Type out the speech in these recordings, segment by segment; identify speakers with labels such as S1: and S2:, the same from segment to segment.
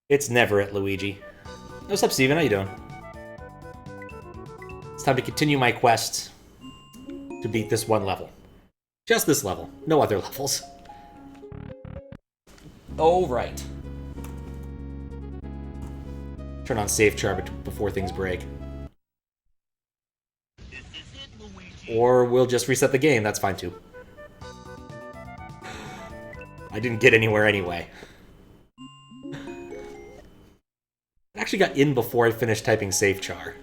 S1: It's never it, Luigi. What's up, Steven? How you doing? It's time to continue my quest to beat this one level. Just this level. No other levels. Oh, right. Turn on safe char before things break. Or we'll just reset the game. That's fine, too. I didn't get anywhere anyway. I actually got in before I finished typing safe char.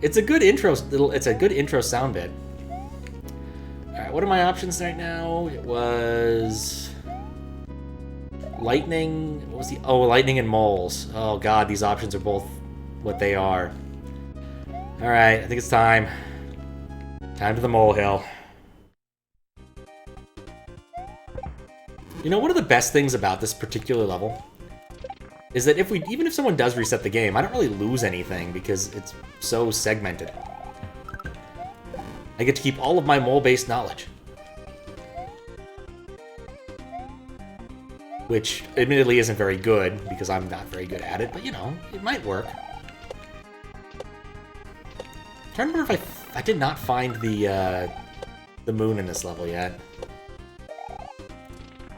S1: It's a good intro. It's a good intro sound bit. All right, what are my options right now? It was lightning. What was the? Oh, lightning and moles. Oh God, these options are both what they are. All right, I think it's time. Time to the molehill. You know, one of the best things about this particular level is that even if someone does reset the game, I don't really lose anything because it's so segmented. I get to keep all of my mole-based knowledge. Which, admittedly, isn't very good because I'm not very good at it, but, you know, it might work. I'm trying to remember if I did not find the moon in this level yet.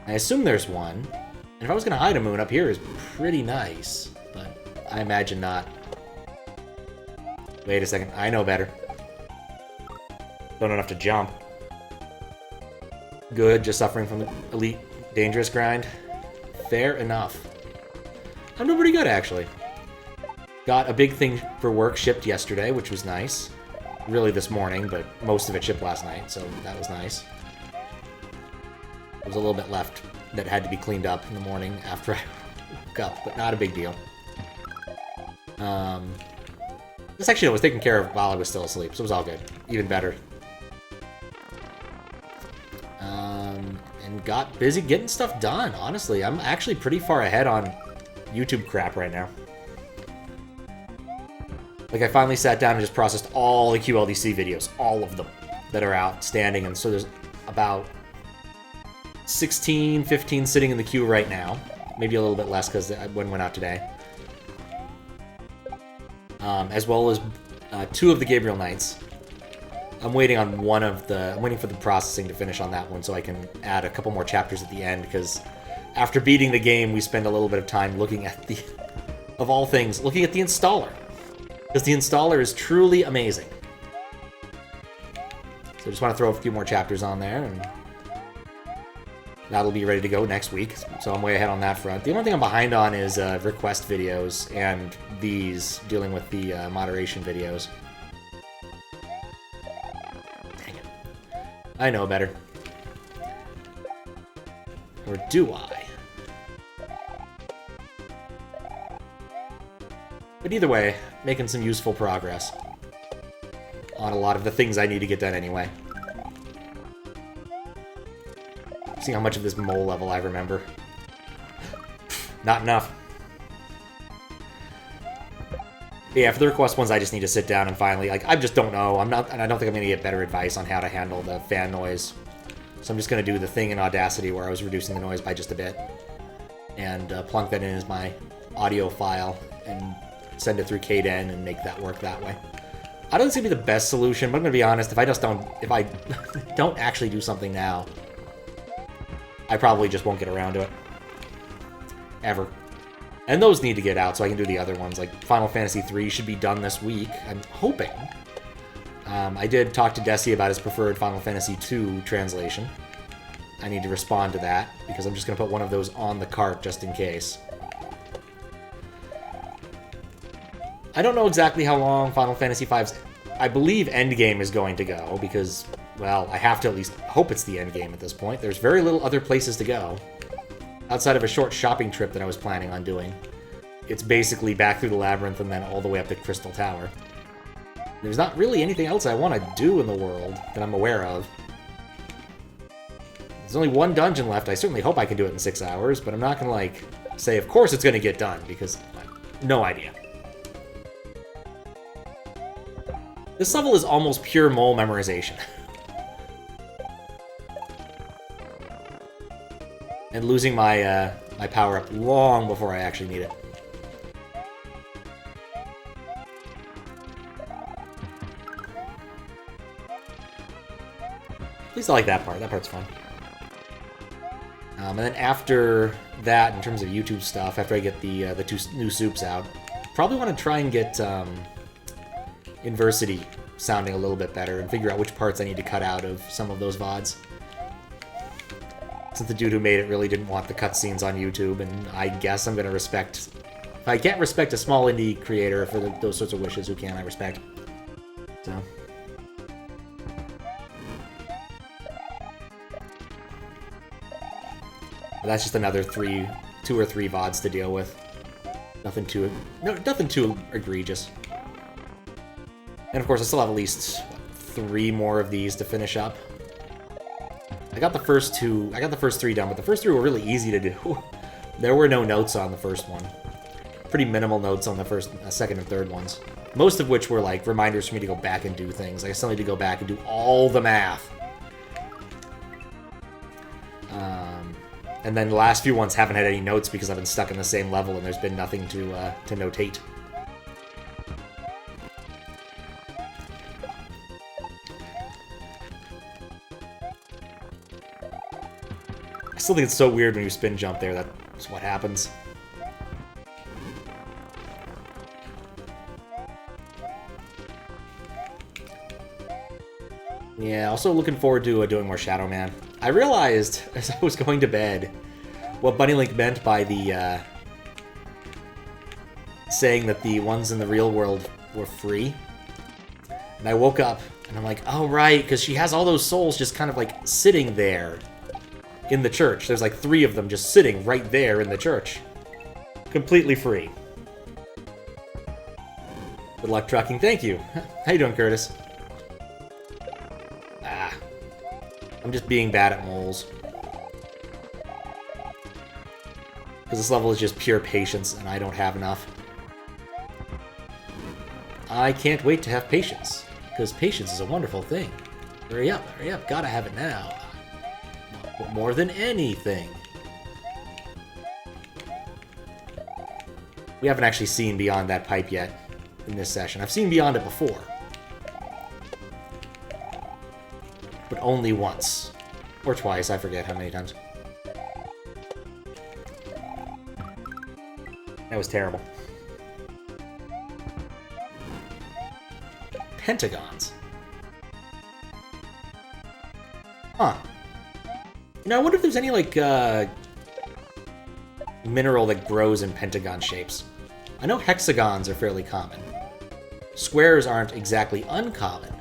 S1: I assume there's one. And if I was going to hide a moon, up here is pretty nice. But I imagine not. Wait a second. I know better. Don't know enough to jump. Good, just suffering from the elite dangerous grind. Fair enough. I'm doing pretty good, actually. Got a big thing for work shipped yesterday, which was nice. Really this morning, but most of it shipped last night, so that was nice. There was a little bit left that had to be cleaned up in the morning after I woke up, but not a big deal. This actually was taken care of while I was still asleep, so it was all good. Even better. And got busy getting stuff done, honestly. I'm actually pretty far ahead on YouTube crap right now. Like, I finally sat down and just processed all the QLDC videos, all of them, that are outstanding, and so there's about 16, 15 sitting in the queue right now. Maybe a little bit less because one went out today. As well as 2 of the Gabriel Knights. I'm waiting on I'm waiting for the processing to finish on that one so I can add a couple more chapters at the end, because after beating the game, we spend a little bit of time looking at of all things, looking at the installer. Because the installer is truly amazing. So I just want to throw a few more chapters on there, and that'll be ready to go next week, so I'm way ahead on that front. The only thing I'm behind on is request videos and these, dealing with the moderation videos. Dang it. I know better. Or do I? But either way, making some useful progress on a lot of the things I need to get done anyway. See how much of this mole level I remember. Not enough. But yeah, for the request ones, I just need to sit down and finally, like, I just don't know. And I don't think I'm going to get better advice on how to handle the fan noise. So I'm just going to do the thing in Audacity where I was reducing the noise by just a bit. And plunk that in as my audio file and send it through KDen and make that work that way. I don't think it's going to be the best solution, but I'm going to be honest, if I don't actually do something now, I probably just won't get around to it. Ever. And those need to get out so I can do the other ones. Like, Final Fantasy III should be done this week, I'm hoping. I did talk to Desi about his preferred Final Fantasy II translation. I need to respond to that, because I'm just going to put one of those on the cart just in case. I don't know exactly how long Final Fantasy V's, I believe, endgame is going to go, because, well, I have to at least hope it's the endgame at this point. There's very little other places to go. Outside of a short shopping trip that I was planning on doing. It's basically back through the labyrinth and then all the way up to Crystal Tower. There's not really anything else I want to do in the world that I'm aware of. There's only one dungeon left. I certainly hope I can do it in 6 hours, but I'm not going to, like, say, of course it's going to get done, because I have no idea. This level is almost pure mole memorization. And losing my my power-up long before I actually need it. At least I like that part. That part's fun. And then after that, in terms of YouTube stuff, after I get the two new soups out, probably want to try and get Inversity sounding a little bit better and figure out which parts I need to cut out of some of those VODs. Since the dude who made it really didn't want the cutscenes on YouTube, and I guess I'm going to respect... If I can't respect a small indie creator for those sorts of wishes, who can I respect? So... That's just another 2 or 3 VODs to deal with. Nothing too egregious. And of course, I still have at least 3 more of these to finish up. I got the first 3 done, but the first 3 were really easy to do. There were no notes on the first one. Pretty minimal notes on the second and third ones. Most of which were like reminders for me to go back and do things. I still need to go back and do all the math. And then the last few ones haven't had any notes because I've been stuck in the same level and there's been nothing to notate. I still think it's so weird when you spin jump there. That's what happens. Yeah, also looking forward to doing more Shadow Man. I realized, as I was going to bed, what Bunny Link meant by the, saying that the ones in the real world were free. And I woke up, and I'm like, oh, right, because she has all those souls just kind of, like, sitting there in the church. There's, like, 3 of them just sitting right there in the church. Completely free. Good luck trucking. Thank you. How you doing, Curtis? I'm just being bad at moles. Because this level is just pure patience, and I don't have enough. I can't wait to have patience, because patience is a wonderful thing. Hurry up, gotta have it now. More than anything. We haven't actually seen beyond that pipe yet in this session. I've seen beyond it before. But only once. Or twice, I forget how many times. That was terrible. Pentagons. Huh. You know, I wonder if there's any, like, mineral that grows in pentagon shapes. I know hexagons are fairly common. Squares aren't exactly uncommon.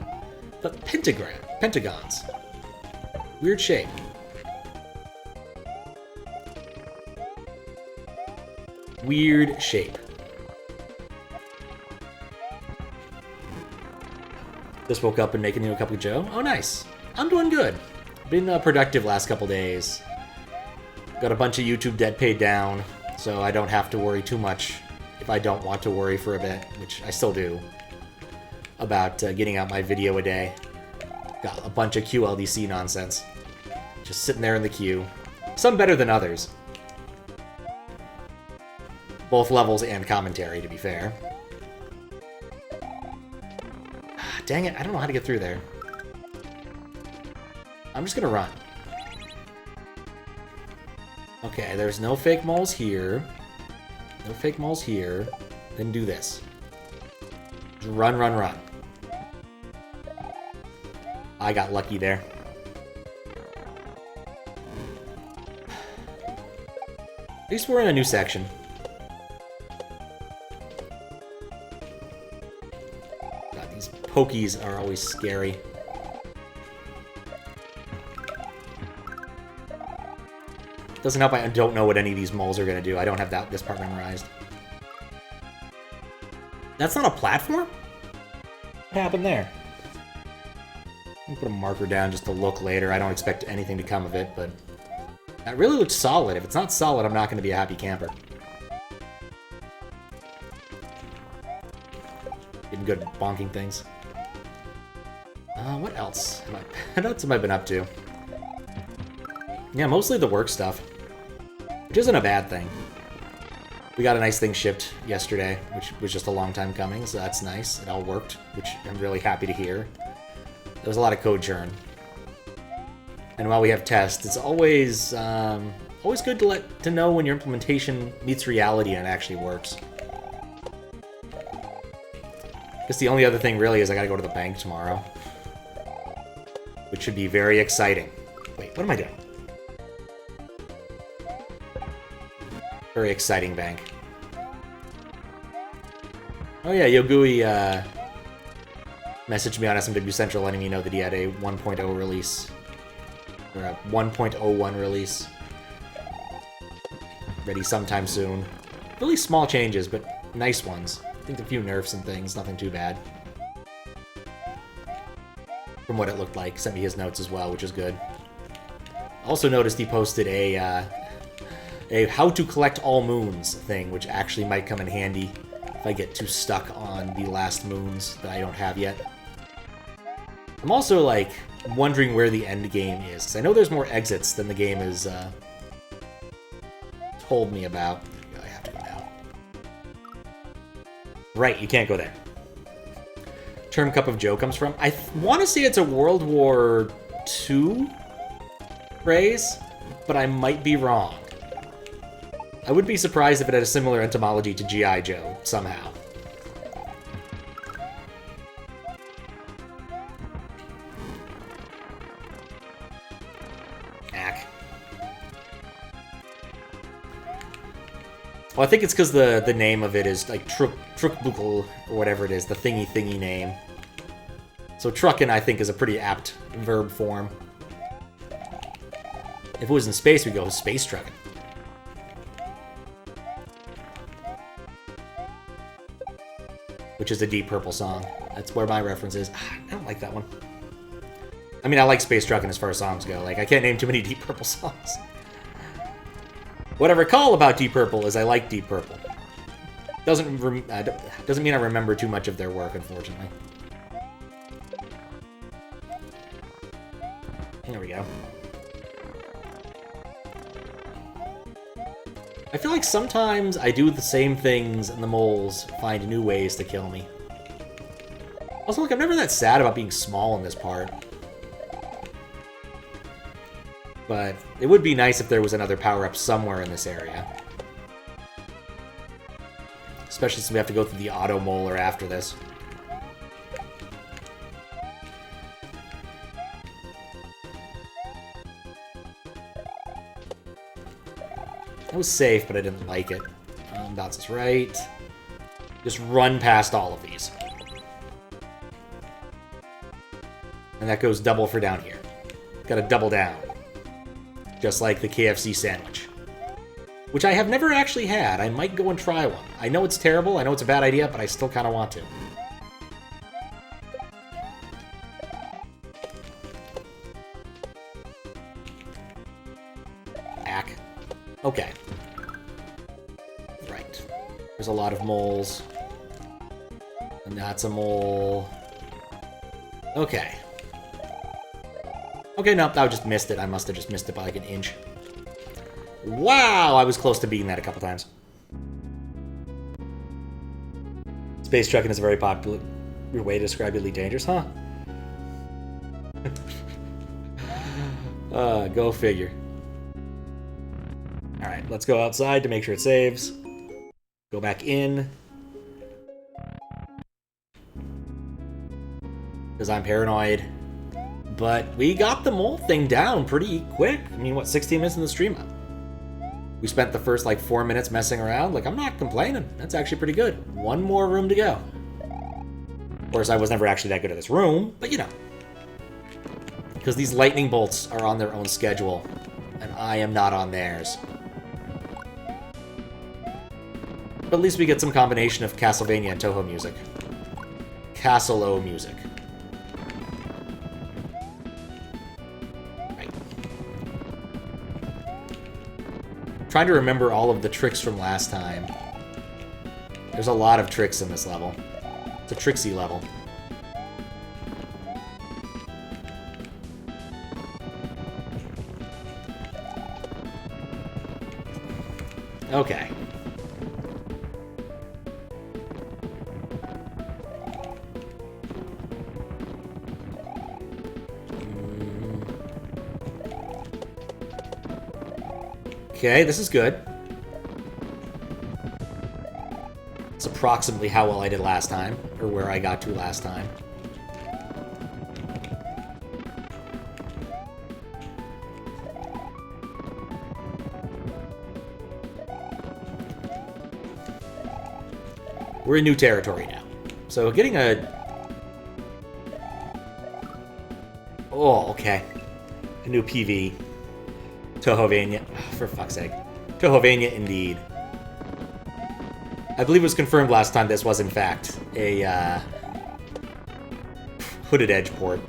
S1: But pentagons. Weird shape. Weird shape. Just woke up and making you a cup of joe. Oh, nice. I'm doing good. Been productive last couple days. Got a bunch of YouTube debt paid down, so I don't have to worry too much if I don't want to worry for a bit, which I still do, about getting out my video a day. Got a bunch of QLDC nonsense. Just sitting there in the queue. Some better than others. Both levels and commentary, to be fair. Dang it, I don't know how to get through there. I'm just gonna run. Okay, there's no fake moles here. No fake moles here. Then do this. Just run, run, run. I got lucky there. At least we're in a new section. God, these pokies are always scary. Doesn't help I don't know what any of these moles are going to do. I don't have this part memorized. That's not a platform? What happened there? I'll put a marker down just to look later. I don't expect anything to come of it, but that really looks solid. If it's not solid, I'm not going to be a happy camper. Getting good at bonking things. What else? What else have I been up to? Yeah, mostly the work stuff. Which isn't a bad thing. We got a nice thing shipped yesterday, which was just a long time coming, so that's nice. It all worked, which I'm really happy to hear. There was a lot of code churn. And while we have tests, it's always always good to know when your implementation meets reality and it actually works. I guess the only other thing really is I gotta go to the bank tomorrow, which should be very exciting. Wait, what am I doing? Very exciting bank. Oh yeah, Yogui messaged me on SMW Central letting me know that he had a 1.0 release. Or a 1.01 release. Ready sometime soon. Really small changes, but nice ones. I think a few nerfs and things, nothing too bad. From what it looked like. Sent me his notes as well, which is good. Also noticed he posted a how to collect all moons thing, which actually might come in handy if I get too stuck on the last moons that I don't have yet. I'm also, like, wondering where the end game is, because I know there's more exits than the game has told me about. I have to go now. Right, you can't go there. Term Cup of Joe comes from? I want to say it's a World War II phrase, but I might be wrong. I would be surprised if it had a similar etymology to G.I. Joe, somehow. Ack. Well, I think it's because the name of it is, like, Truc Bidule, or whatever it is, the thingy name. So truckin', I think, is a pretty apt verb form. If it was in space, we'd go space truckin'. Which is a Deep Purple song. That's where my reference is. I don't like that one. I mean, I like Space Truckin' as far as songs go. Like, I can't name too many Deep Purple songs. What I recall about Deep Purple is I like Deep Purple. Doesn't mean I remember too much of their work, unfortunately. There we go. I feel like sometimes I do the same things and the moles find new ways to kill me. Also, look, I'm never that sad about being small in this part. But it would be nice if there was another power-up somewhere in this area. Especially since we have to go through the auto molar after this. It was safe, but I didn't like it. Dots is right. Just run past all of these. And that goes double for down here. Gotta double down. Just like the KFC sandwich. Which I have never actually had. I might go and try one. I know it's terrible, I know it's a bad idea, but I still kind of want to. Ack. Okay. Right. There's a lot of moles. And that's a mole. Okay. Okay, no, I just missed it. I must have just missed it by like an inch. Wow, I was close to beating that a couple times. Space trucking is a very popular way to describe Elite Dangerous, huh? Go figure. Alright, let's go outside to make sure it saves. Go back in. Because I'm paranoid. But we got the mole thing down pretty quick. I mean, what, 16 minutes in the stream? We spent the first, like, 4 minutes messing around. Like, I'm not complaining. That's actually pretty good. One more room to go. Of course, I was never actually that good at this room, but you know. Because these lightning bolts are on their own schedule, and I am not on theirs. But at least we get some combination of Castlevania and Toho music. Castle-O music. Trying to remember all of the tricks from last time. There's a lot of tricks in this level. It's a tricksy level. Okay. Okay, this is good. It's approximately how well I did last time, or where I got to last time. We're in new territory now. So getting a... Oh, okay. A new PV. Tohovania. Oh, for fuck's sake. Tohovania, indeed. I believe it was confirmed last time this was, in fact, a hooded edge port.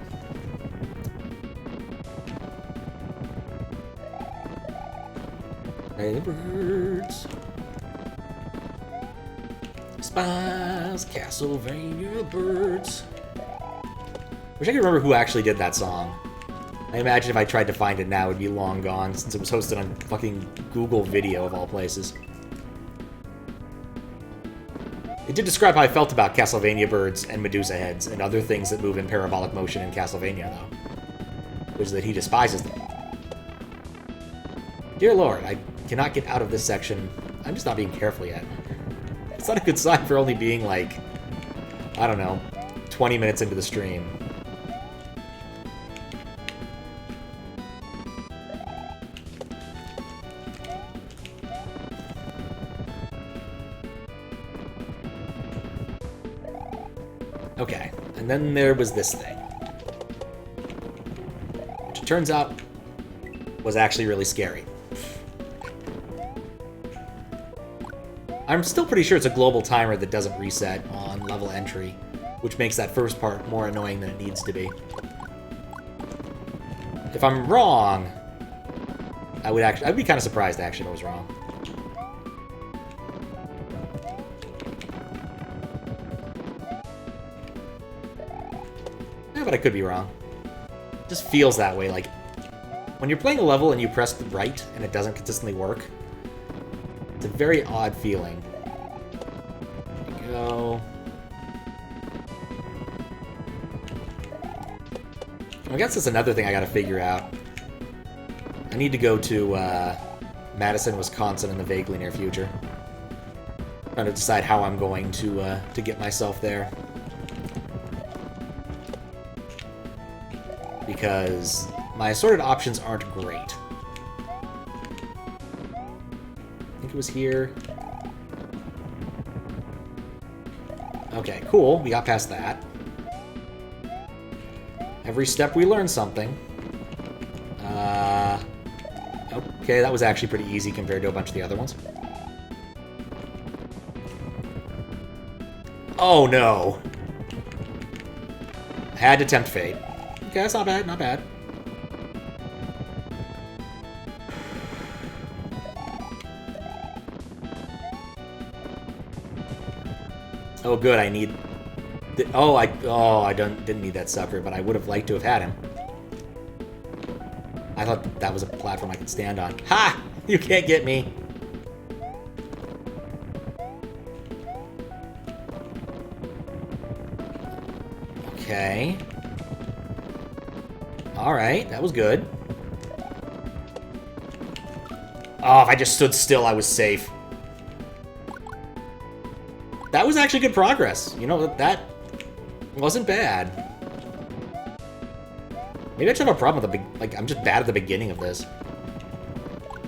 S1: Hey, the birds. Spies, Castlevania birds. Wish I could remember who actually did that song. I imagine if I tried to find it now, it'd be long gone, since it was hosted on fucking Google Video, of all places. It did describe how I felt about Castlevania birds and Medusa heads and other things that move in parabolic motion in Castlevania, though. Which is that he despises them. Dear Lord, I cannot get out of this section. I'm just not being careful yet. It's not a good sign for only being, like, I don't know, 20 minutes into the stream. Okay, and then there was this thing. Which it turns out was actually really scary. I'm still pretty sure it's a global timer that doesn't reset on level entry, which makes that first part more annoying than it needs to be. If I'm wrong, I'd be kind of surprised actually if I was wrong. Yeah, but I could be wrong. It just feels that way, like when you're playing a level and you press the right and it doesn't consistently work. It's a very odd feeling. There we go. I guess that's another thing I gotta figure out. I need to go to Madison, Wisconsin in the vaguely near future. Trying to decide how I'm going to get myself there. Because my assorted options aren't great. I think it was here. Okay, cool. We got past that. Every step we learn something. Okay, that was actually pretty easy compared to a bunch of the other ones. Oh no! I had to tempt fate. Okay, that's not bad, not bad. Oh, good. I need. I didn't need that sucker, but I would have liked to have had him. I thought that was a platform I could stand on. Ha! You can't get me. Okay. All right, that was good. Oh, if I just stood still, I was safe. That was actually good progress. You know, that wasn't bad. Maybe I just have a problem with I'm just bad at the beginning of this.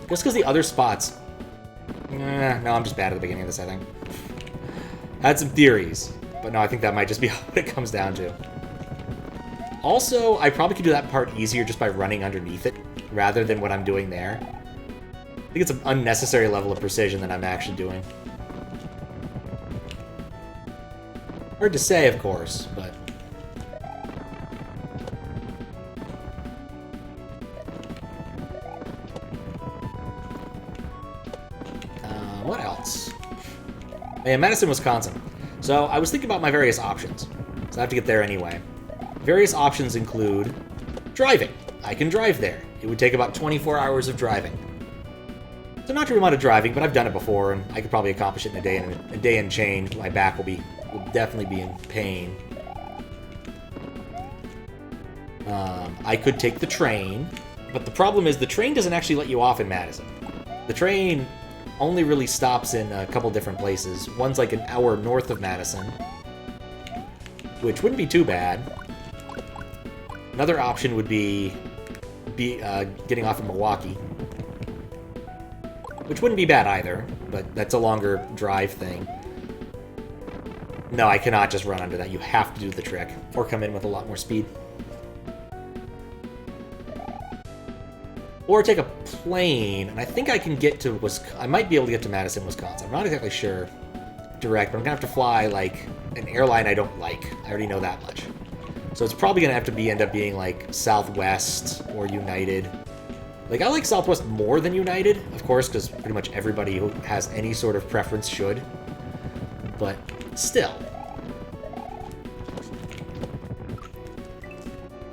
S1: Just because the other spots... no, I'm just bad at the beginning of this, I think. I had some theories, but no, I think that might just be what it comes down to. Also, I probably could do that part easier just by running underneath it, rather than what I'm doing there. I think it's an unnecessary level of precision that I'm actually doing. Hard to say, of course, but... what else? Yeah, Madison, Wisconsin. So, I was thinking about my various options. So I have to get there anyway. Various options include driving. I can drive there. It would take about 24 hours of driving. So not a amount of driving, but I've done it before, and I could probably accomplish it in a day and change. My back will definitely be in pain. I could take the train, but the problem is the train doesn't actually let you off in Madison. The train only really stops in a couple different places. One's like an hour north of Madison, which wouldn't be too bad. Another option would be getting off in Milwaukee, which wouldn't be bad either, but that's a longer drive thing. No, I cannot just run under that. You have to do the trick, or come in with a lot more speed. Or take a plane, and I think I can get to I might be able to get to Madison, Wisconsin. I'm not exactly sure direct, but I'm gonna have to fly like an airline I don't like. I already know that much. So it's probably gonna have to end up being like Southwest or United. Like, I like Southwest more than United, of course, because pretty much everybody who has any sort of preference should. But still.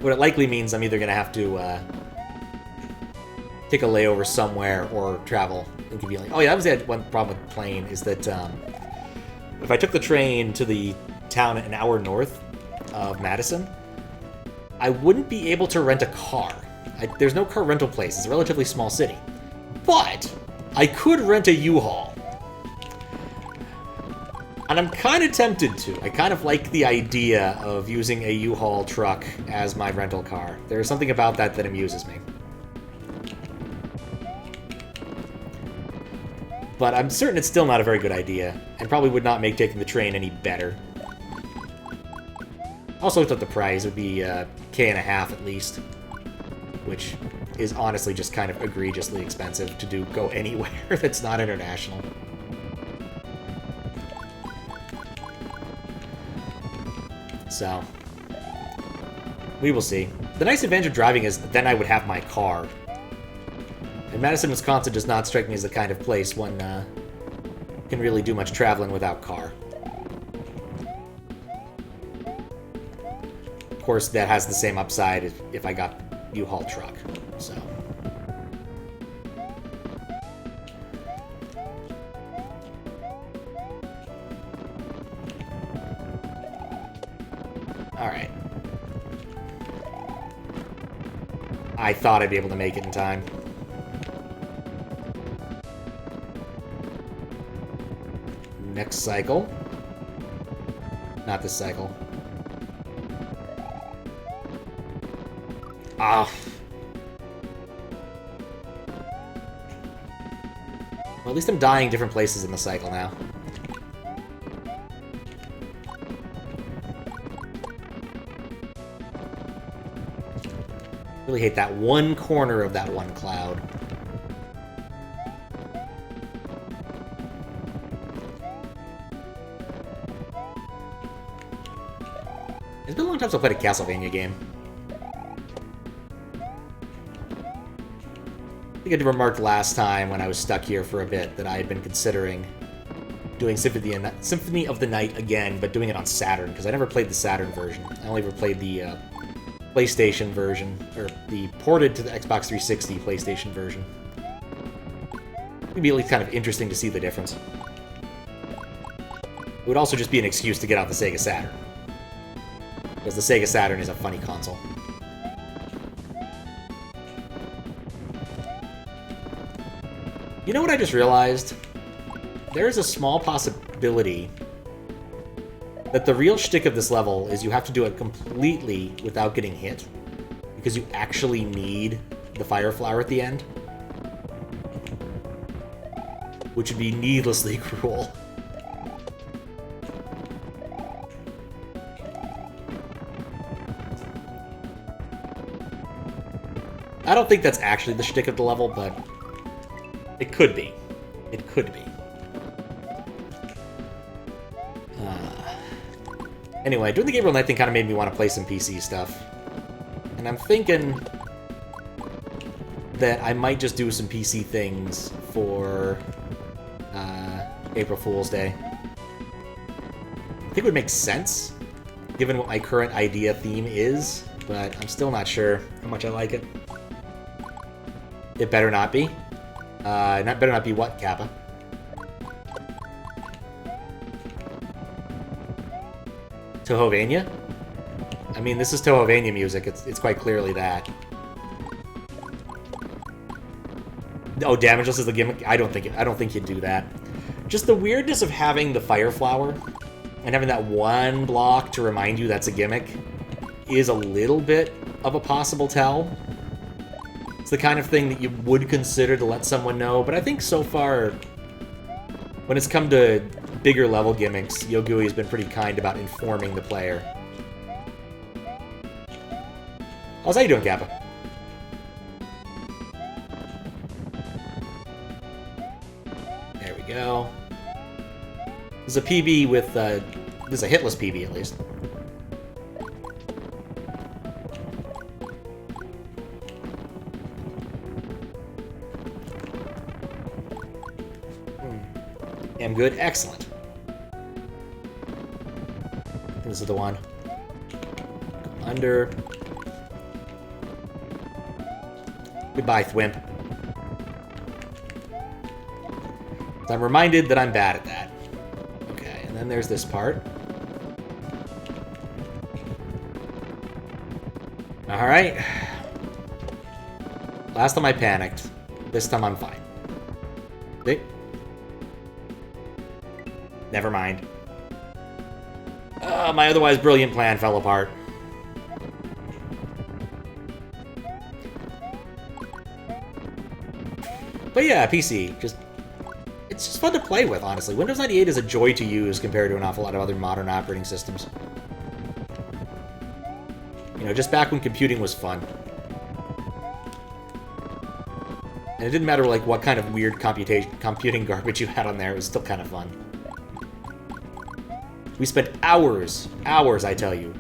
S1: What it likely means I'm either gonna have to take a layover somewhere or travel inconveniently. Oh yeah, that was the one problem with the plane, is that if I took the train to the town an hour north of Madison, I wouldn't be able to rent a car. There's no car rental place. It's a relatively small city. But I could rent a U-Haul. And I'm kind of tempted to. I kind of like the idea of using a U-Haul truck as my rental car. There's something about that that amuses me. But I'm certain it's still not a very good idea, and probably would not make taking the train any better. Also looked at the price. It would be K and a half at least, which is honestly just kind of egregiously expensive to go anywhere that's not international. So, we will see. The nice advantage of driving is that then I would have my car. And Madison, Wisconsin does not strike me as the kind of place one can really do much traveling without car. Of course, that has the same upside if I got U-Haul truck, so. Alright. I thought I'd be able to make it in time. Next cycle. Not this cycle. Ah. Well, at least I'm dying different places in the cycle now. Really hate that one corner of that one cloud. It's been a long time since I played a Castlevania game. I think I remarked last time when I was stuck here for a bit that I had been considering doing Symphony of the Night again, but doing it on Saturn, because I never played the Saturn version. I only ever played the PlayStation version, or the ported to the Xbox 360 PlayStation version. It'd be at least kind of interesting to see the difference. It would also just be an excuse to get out the Sega Saturn, because the Sega Saturn is a funny console. You know what I just realized? There's a small possibility that the real shtick of this level is you have to do it completely without getting hit, because you actually need the fire flower at the end, which would be needlessly cruel. I don't think that's actually the shtick of the level, but it could be. It could be. Anyway, doing the Gabriel Knight thing kind of made me want to play some PC stuff. And I'm thinking that I might just do some PC things for April Fool's Day. I think it would make sense, given what my current idea theme is, but I'm still not sure how much I like it. It better not be. Better not be what, Kappa? Tohovania? I mean, this is Tohovania music. It's quite clearly that. Oh, damageless is the gimmick? I don't think you'd do that. Just the weirdness of having the Fire Flower and having that one block to remind you that's a gimmick is a little bit of a possible tell. It's the kind of thing that you would consider to let someone know, but I think so far, when it's come to bigger level gimmicks, Yogui has been pretty kind about informing the player. How's how you doing, Kappa? There we go. This is a PB with, this is a hitless PB at least. Am good, excellent. This is the one. Under. Goodbye, Thwimp. I'm reminded that I'm bad at that. Okay, and then there's this part. Alright. Last time I panicked. This time I'm fine. See? Never mind. My otherwise brilliant plan fell apart. But yeah, PC, it's just fun to play with, honestly. Windows 98 is a joy to use compared to an awful lot of other modern operating systems. You know, just back when computing was fun. And it didn't matter, like, what kind of weird computing garbage you had on there, it was still kind of fun. We spent hours, I tell you,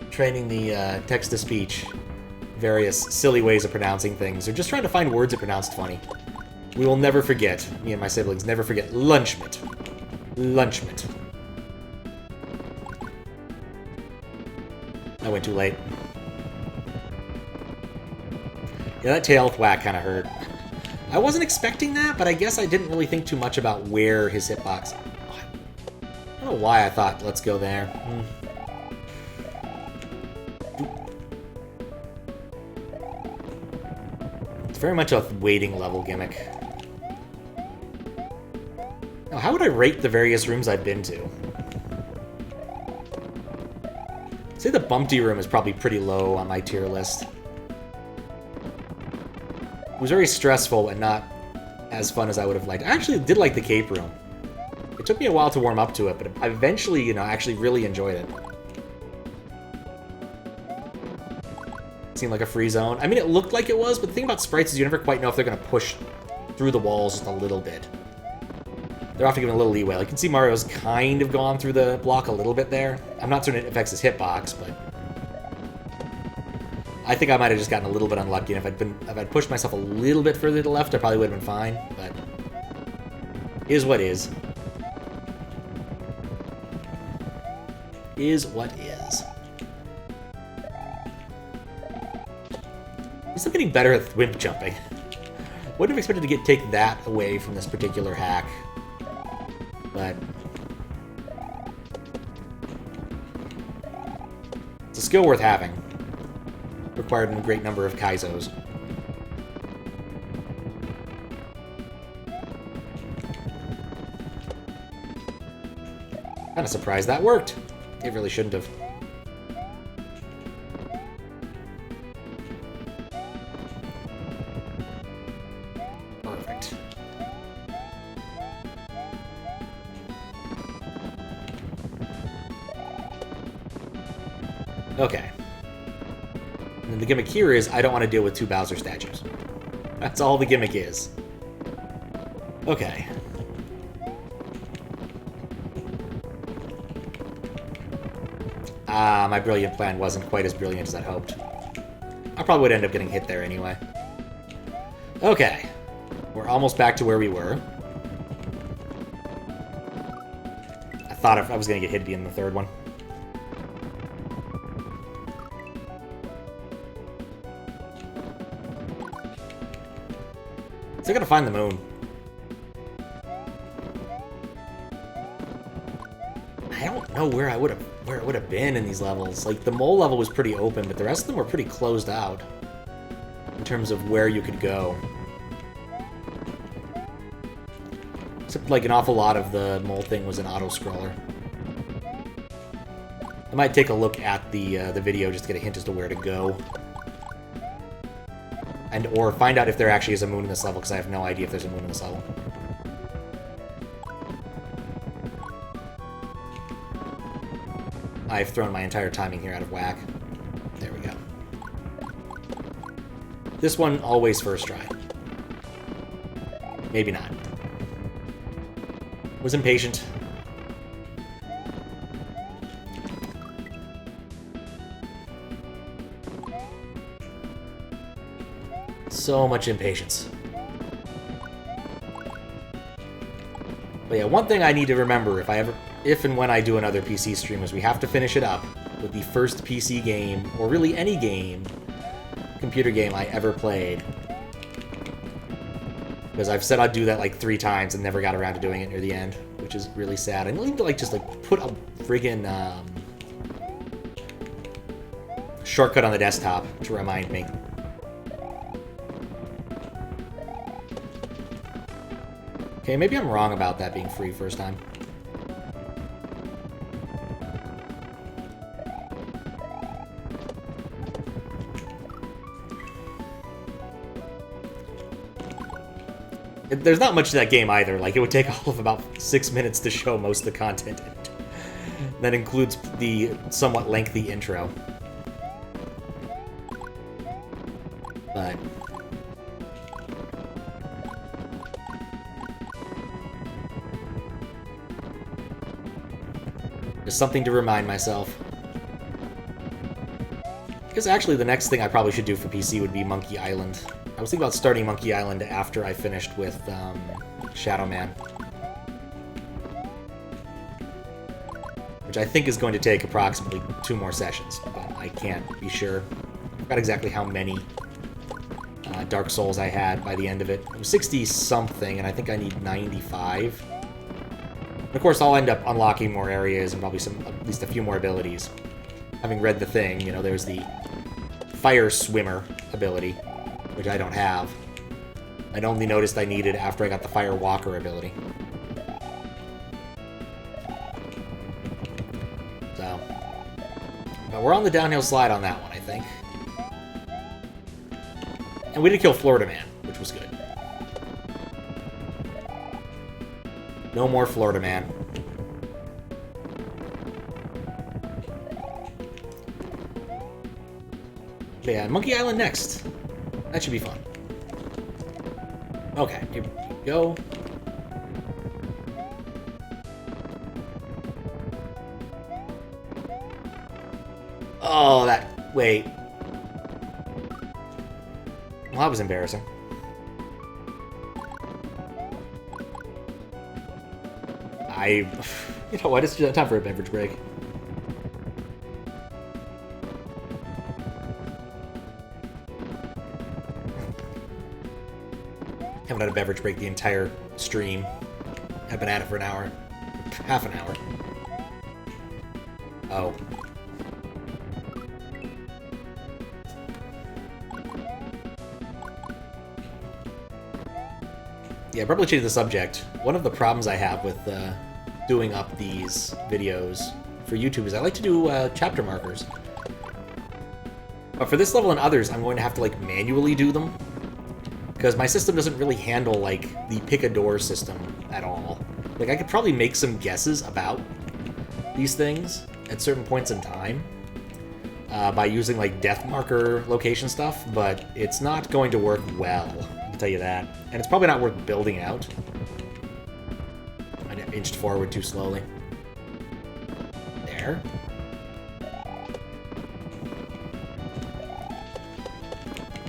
S1: training the text-to-speech, various silly ways of pronouncing things, or just trying to find words that pronounced funny. We will never forget, me and my siblings never forget, lunchmeat. Lunchmeat. I went too late. Yeah, that tail thwack kind of hurt. I wasn't expecting that, but I guess I didn't really think too much about where his hitbox... I don't know why I thought, let's go there. It's very much a waiting level gimmick. Now, how would I rate the various rooms I've been to? I'd say the Bumpty room is probably pretty low on my tier list. It was very stressful and not as fun as I would have liked. I actually did like the Cape room. It took me a while to warm up to it, but I eventually, you know, actually really enjoyed it. It seemed like a free zone. I mean, it looked like it was, but the thing about sprites is you never quite know if they're going to push through the walls just a little bit. They're often given a little leeway. Like, you can see Mario's kind of gone through the block a little bit there. I'm not certain it affects his hitbox, but... I think I might have just gotten a little bit unlucky, and if I'd pushed myself a little bit further to the left, I probably would have been fine, but... Is what is. Is what is. I'm still getting better at Thwimp jumping. Wouldn't have expected to take that away from this particular hack. But... it's a skill worth having. Required in a great number of Kaizos. Kinda surprised that worked. It really shouldn't have. Perfect. Okay. And the gimmick here is I don't want to deal with two Bowser statues. That's all the gimmick is. Okay. My brilliant plan wasn't quite as brilliant as I'd hoped. I probably would end up getting hit there anyway. Okay. We're almost back to where we were. I thought if I was going to get hit in the third one. Still gotta find the moon. I don't know where it would have been in these levels. Like, the mole level was pretty open, but the rest of them were pretty closed out in terms of where you could go. Except, like, an awful lot of the mole thing was an auto-scroller. I might take a look at the video just to get a hint as to where to go. And or find out if there actually is a moon in this level, because I have no idea if there's a moon in this level. I've thrown my entire timing here out of whack. There we go. This one, always first try. Maybe not. Was impatient. So much impatience. But yeah, one thing I need to remember if and when I do another PC stream is we have to finish it up with the first PC game, or really any game, computer game I ever played. Because I've said I'd do that like 3 times and never got around to doing it near the end, which is really sad. I need to like just like put a friggin' shortcut on the desktop to remind me. Okay, maybe I'm wrong about that being free first time. There's not much to that game either. Like, it would take all of about 6 minutes to show most of the content in it. That includes the somewhat lengthy intro. But just something to remind myself. Because actually the next thing I probably should do for PC would be Monkey Island. I was thinking about starting Monkey Island after I finished with Shadow Man. Which I think is going to take approximately 2 more sessions, but I can't be sure. I forgot exactly how many Dark Souls I had by the end of it. It was 60-something, and I think I need 95. And of course, I'll end up unlocking more areas and probably at least a few more abilities. Having read the thing, you know, there's the Fire Swimmer ability, which I don't have. I'd only noticed I needed after I got the Fire Walker ability. So, but we're on the downhill slide on that one, I think. And we did kill Florida Man, which was good. No more Florida Man. But yeah, Monkey Island next. That should be fun. Okay, here we go. Oh, that... Wait. Well, that was embarrassing. You know what, it's time for a beverage break. Haven't had a beverage break the entire stream. I've been at it for an hour. Half an hour. Oh. Yeah, probably change the subject. One of the problems I have with doing up these videos for YouTube is I like to do chapter markers. But for this level and others, I'm going to have to like manually do them. Because my system doesn't really handle like the pick a door system at all. Like, I could probably make some guesses about these things at certain points in time by using like death marker location stuff, but it's not going to work well, I can tell you that. And it's probably not worth building out. I inched forward too slowly. There.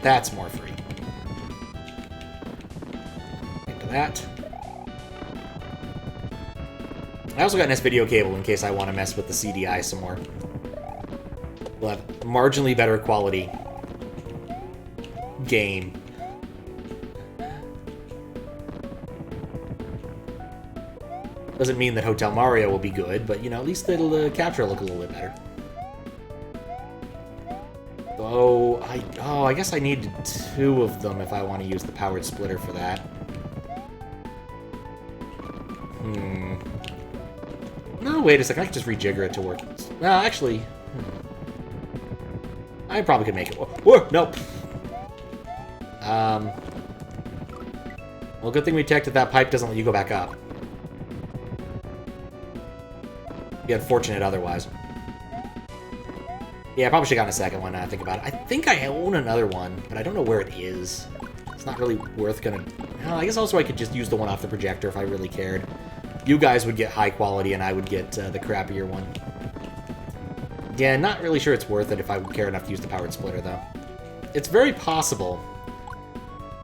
S1: That's more free. Into that. I also got an S-Video cable in case I want to mess with the CDI some more. We'll have marginally better quality game Doesn't mean that Hotel Mario will be good, but, you know, at least it'll capture look a little bit better. Oh, I guess I need 2 of them if I want to use the powered splitter for that. No, wait a second. I could just rejigger it to work. No, actually... I probably could make it. Whoa, nope. Well, good thing we checked that pipe doesn't let you go back up. Be unfortunate otherwise. Yeah, I probably should have gotten a second one now I think about it. I think I own another one, but I don't know where it is. It's not really worth gonna... Oh, I guess also I could just use the one off the projector if I really cared. You guys would get high quality and I would get the crappier one. Yeah, not really sure it's worth it if I would care enough to use the powered splitter, though. It's very possible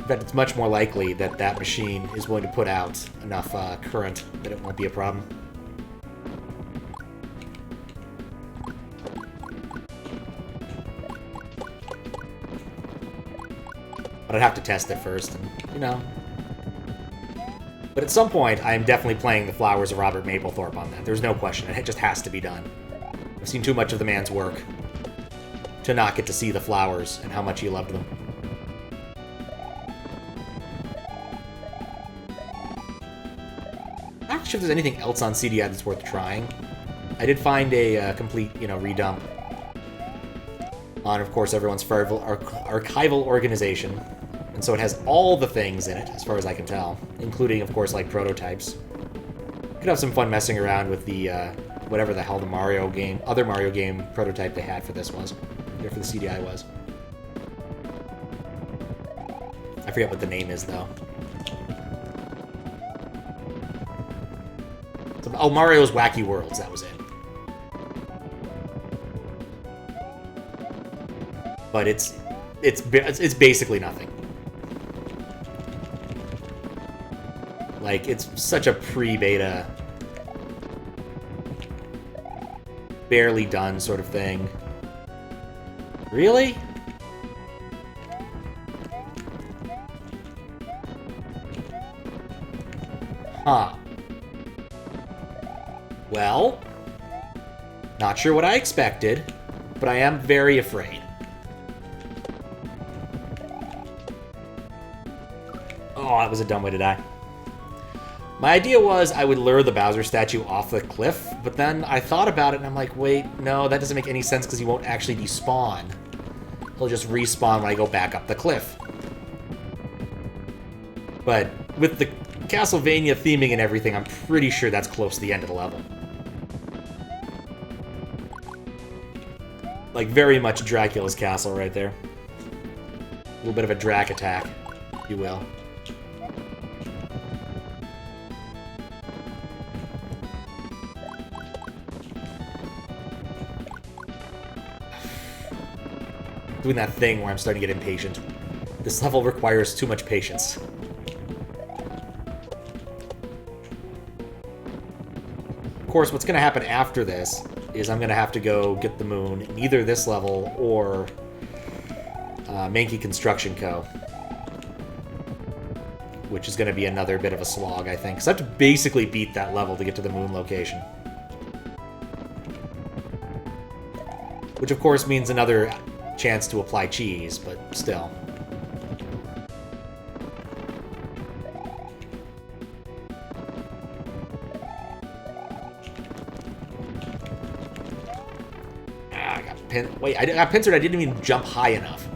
S1: that it's much more likely that that machine is going to put out enough current that it won't be a problem. But I'd have to test it first, and, you know. But at some point, I am definitely playing the Flowers of Robert Mapplethorpe on that. There's no question. It just has to be done. I've seen too much of the man's work to not get to see the flowers and how much he loved them. I'm not sure if there's anything else on CDI that's worth trying. I did find a complete, you know, redump on, of course, everyone's archival organization. And so it has all the things in it, as far as I can tell, including, of course, like prototypes. Could have some fun messing around with the, whatever the hell the Mario game, other Mario game prototype they had for this was, or for the CDI was. I forget what the name is, though. Oh, Mario's Wacky Worlds, that was it. But it's basically nothing. Like, it's such a pre-beta, barely done sort of thing. Really? Huh. Well, not sure what I expected, but I am very afraid. Oh, that was a dumb way to die. My idea was I would lure the Bowser statue off the cliff, but then I thought about it and I'm like, wait, no, that doesn't make any sense because he won't actually despawn. He'll just respawn when I go back up the cliff. But with the Castlevania theming and everything, I'm pretty sure that's close to the end of the level. Like, very much Dracula's castle right there. A little bit of a Drac attack, if you will. Doing that thing where I'm starting to get impatient. This level requires too much patience. Of course, what's going to happen after this is I'm going to have to go get the moon in either this level or Mankey Construction Co. Which is going to be another bit of a slog, I think. Because I have to basically beat that level to get to the moon location. Which, of course, means another chance to apply cheese, but still. I got pinned. Wait, I got pincered. I didn't even jump high enough.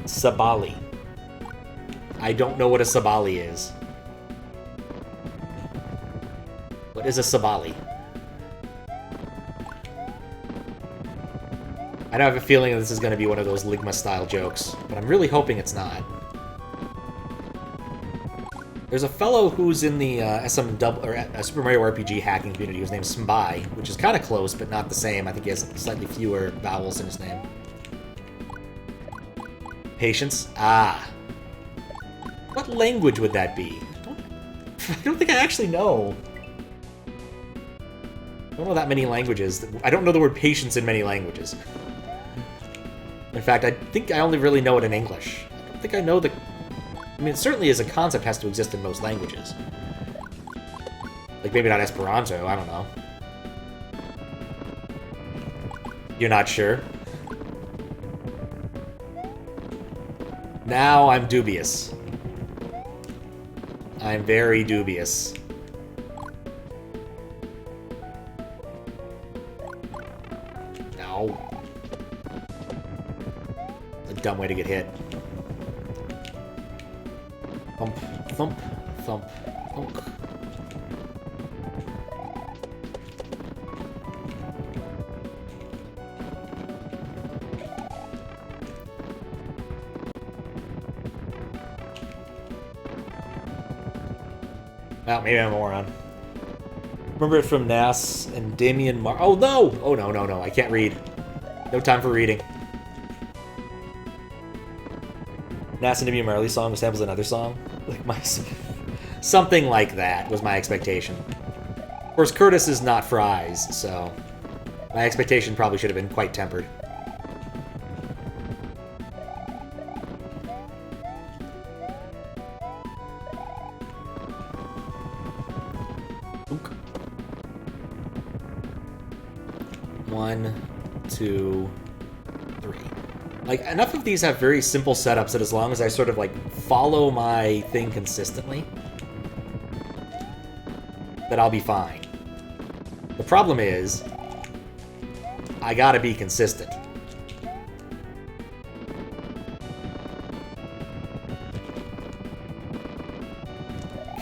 S1: Sabali. I don't know what a Sabali is. What is a Sabali? I have a feeling that this is going to be one of those Ligma-style jokes, but I'm really hoping it's not. There's a fellow who's in the SMW, or Super Mario RPG hacking community whose name's Smbai, which is kind of close, but not the same. I think he has slightly fewer vowels in his name. Patience? Ah. What language would that be? I don't think I actually know. I don't know that many languages. I don't know the word patience in many languages. In fact, I think I only really know it in English. I don't think I know the... I mean, it certainly as a concept has to exist in most languages. Like, maybe not Esperanto, I don't know. You're not sure? Now I'm dubious. I'm very dubious. No. A dumb way to get hit. Thump, thump, thump, thump. Well, maybe I'm a moron. Remember it from Nas and Damien Mar... Oh, no! Oh, no, no, no. I can't read. No time for reading. Nas and Damien Marley song samples another song? Like my... Something like that was my expectation. Of course, Curtis is not Fries, so... My expectation probably should have been quite tempered. One, two, three. Like, enough of these have very simple setups that as long as I sort of, like, follow my thing consistently, that I'll be fine. The problem is, I gotta be consistent.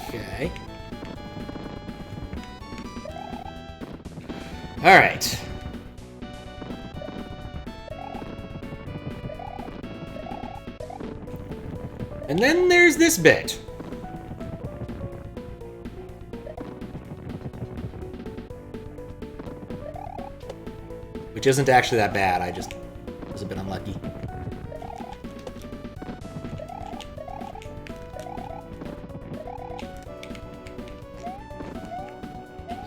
S1: Okay. Alright. And then there's this bit. Which isn't actually that bad, I just was a bit unlucky.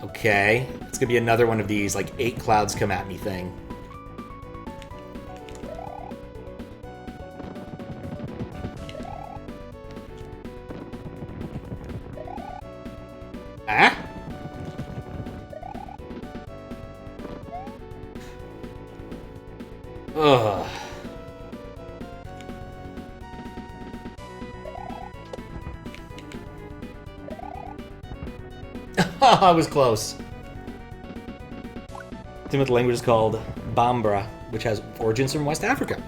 S1: Okay, it's gonna be another one of these, like, 8 clouds come at me thing. Ah? Ugh. I was close. The language is called Bambara, which has origins from West Africa.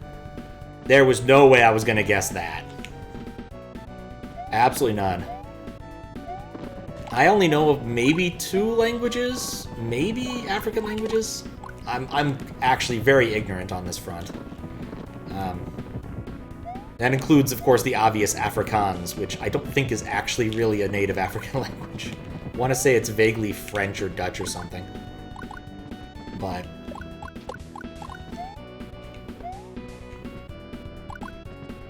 S1: There was no way I was going to guess that. Absolutely none. I only know of maybe 2 languages, maybe African languages. I'm actually very ignorant on this front. That includes, of course, the obvious Afrikaans, which I don't think is actually really a native African language. I want to say it's vaguely French or Dutch or something. But...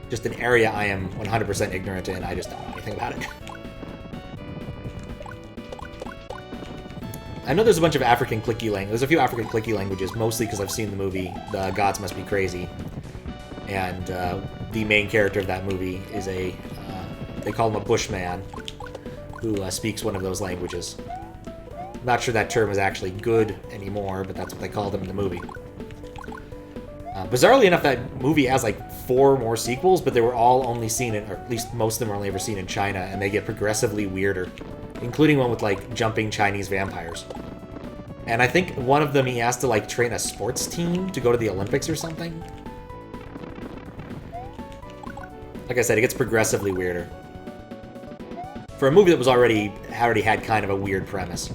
S1: just an area I am 100% ignorant in, I just don't know anything about it. I know there's a bunch of African clicky languages. There's a few African clicky languages, mostly because I've seen the movie, The Gods Must Be Crazy. And the main character of that movie is a, they call him a bushman, who speaks one of those languages. I'm not sure that term is actually good anymore, but that's what they called him in the movie. Bizarrely enough, that movie has like 4 more sequels, but they were all only seen in, or at least most of them were only ever seen in China, and they get progressively weirder, including one with like jumping Chinese vampires. And I think one of them he has to like train a sports team to go to the Olympics or something. Like I said, it gets progressively weirder. For a movie that was already had kind of a weird premise.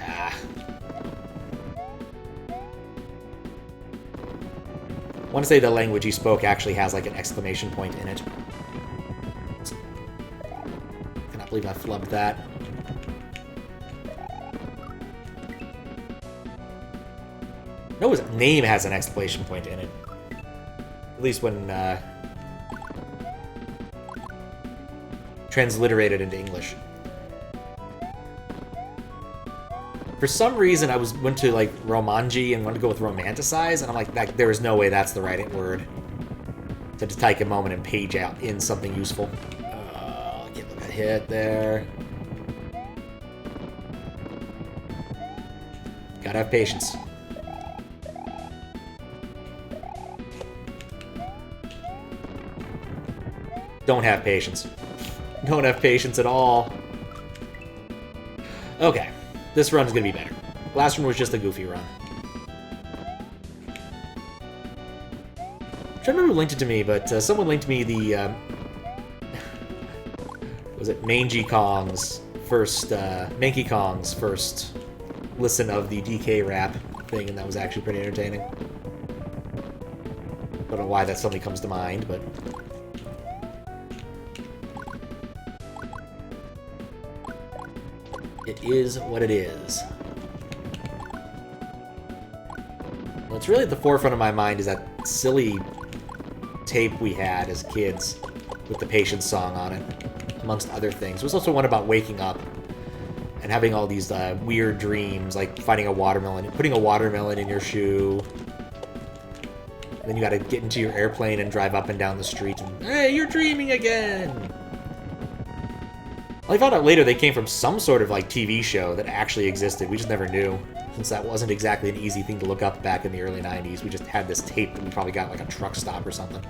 S1: Ah. I want to say the language he spoke actually has like an exclamation point in it. I cannot believe I flubbed that. No, his name has an exclamation point in it. At least when transliterated into English. For some reason, I went to like Romanji and wanted to go with romanticize, and I'm like, there is no way that's the right word. To just take a moment and page out in something useful. Get a hit there. Gotta have patience. Don't have patience. Don't have patience at all. Okay. This run's gonna be better. Last one was just a goofy run. I'm trying to remember who linked it to me, but someone linked me the... was it Mankey Kong's first... Mankey Kong's first listen of the DK rap thing, and that was actually pretty entertaining. Don't know why that suddenly comes to mind, but... it is what it is. What's really at the forefront of my mind is that silly tape we had as kids with the Patience song on it, amongst other things. There was also one about waking up and having all these weird dreams, like finding a watermelon, putting a watermelon in your shoe. And then you gotta get into your airplane and drive up and down the street and, hey, you're dreaming again! Well, I found out later they came from some sort of like TV show that actually existed. We just never knew, since that wasn't exactly an easy thing to look up back in the early 90s. We just had this tape that we probably got like a truck stop or something.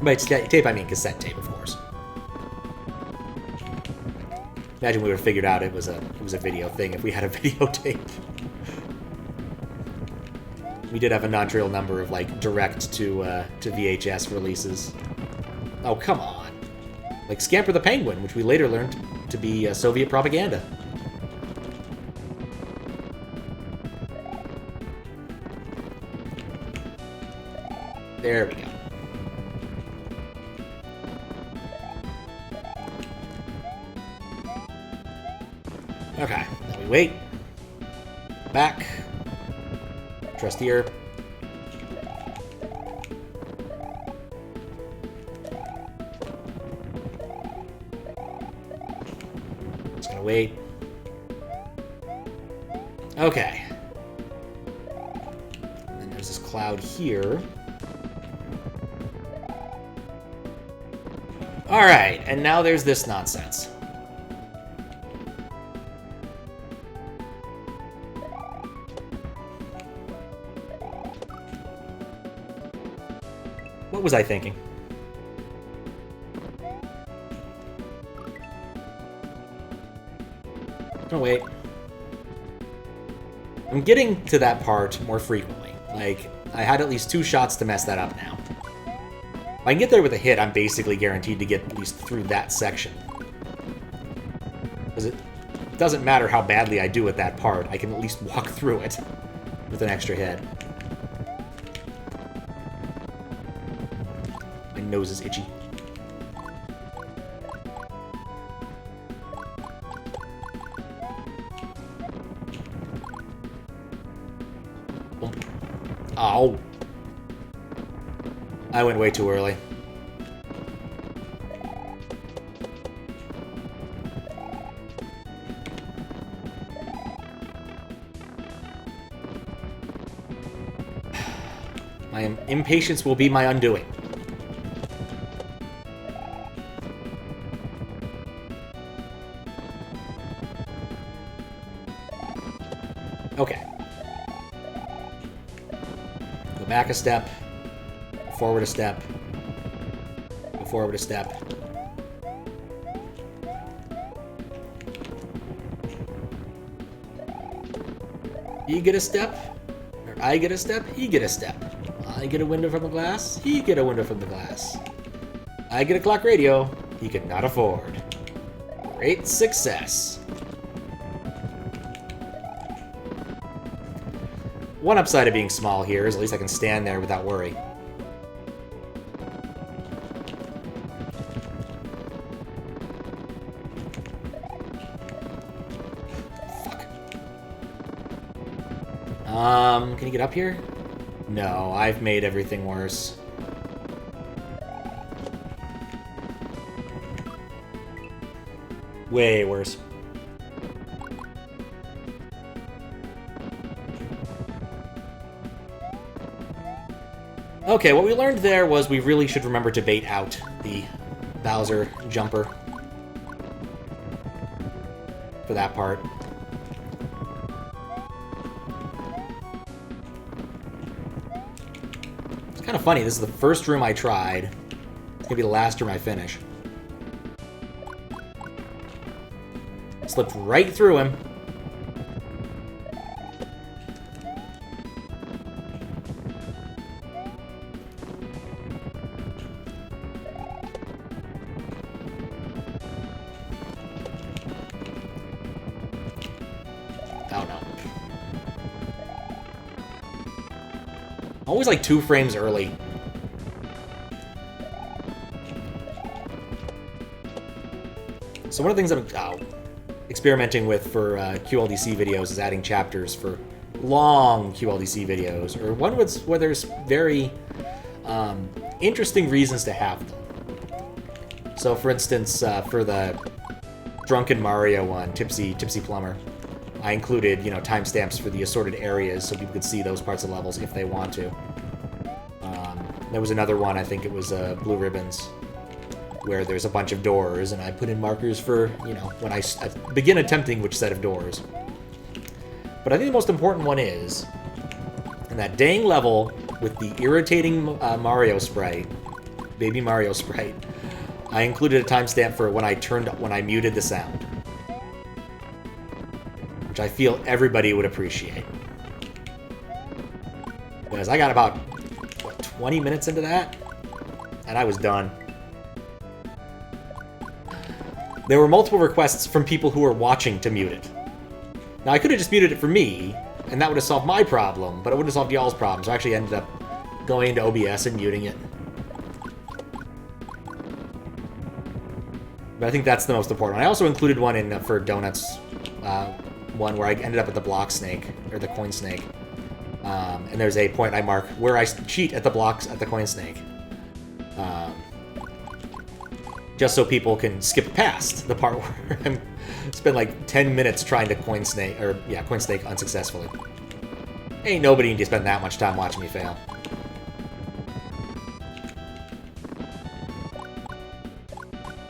S1: By tape, I mean cassette tape, of course. Imagine we would have figured out it was a video thing if we had a videotape. We did have a non-trivial number of, like, direct to VHS releases. Oh, come on. Like Scamper the Penguin, which we later learned to be Soviet propaganda. There we go. Okay, then we wait. Back. Trust here. Just gonna wait. Okay. And then there's this cloud here. Alright, and now there's this nonsense. What was I thinking? Oh, wait. I'm getting to that part more frequently. Like, I had at least 2 shots to mess that up now. If I can get there with a hit, I'm basically guaranteed to get at least through that section. Because it doesn't matter how badly I do at that part, I can at least walk through it with an extra hit. My nose is itchy. Ow. I went way too early. My impatience will be my undoing. Okay. Go back a step. Forward a step. Go forward a step. You get a step, or I get a step, he get a step. I get a window from the glass, he get a window from the glass. I get a clock radio he could not afford. Great success. One upside of being small here is at least I can stand there without worry. Fuck. Can you get up here? No, I've made everything worse. Way worse. Okay, what we learned there was we really should remember to bait out the Bowser jumper for that part. It's kind of funny, this is the first room I tried. It's gonna be the last room I finish. Slipped right through him. Oh no. Always like 2 frames early. So one of the things I'm experimenting with for QLDC videos is adding chapters for long QLDC videos, or one where there's very interesting reasons to have them. So for instance, for the Drunken Mario one, Tipsy Plumber, I included, you know, timestamps for the assorted areas so people could see those parts of levels if they want to. There was another one, I think it was Blue Ribbons, where there's a bunch of doors, and I put in markers for, you know, when I begin attempting which set of doors. But I think the most important one is, in that dang level with the irritating Mario sprite, Baby Mario sprite, I included a timestamp for when I muted the sound, which I feel everybody would appreciate. Because I got about, what, 20 minutes into that, and I was done. There were multiple requests from people who were watching to mute it. Now, I could have just muted it for me, and that would have solved my problem, but it would have solved y'all's problem, so I actually ended up going into OBS and muting it. But I think that's the most important one. I also included one in for Donuts, one where I ended up at the block snake, or the coin snake. And there's a point I mark where I cheat at the blocks at the coin snake. Just so people can skip past the part where I spend like 10 minutes trying to coin snake unsuccessfully. Ain't nobody need to spend that much time watching me fail.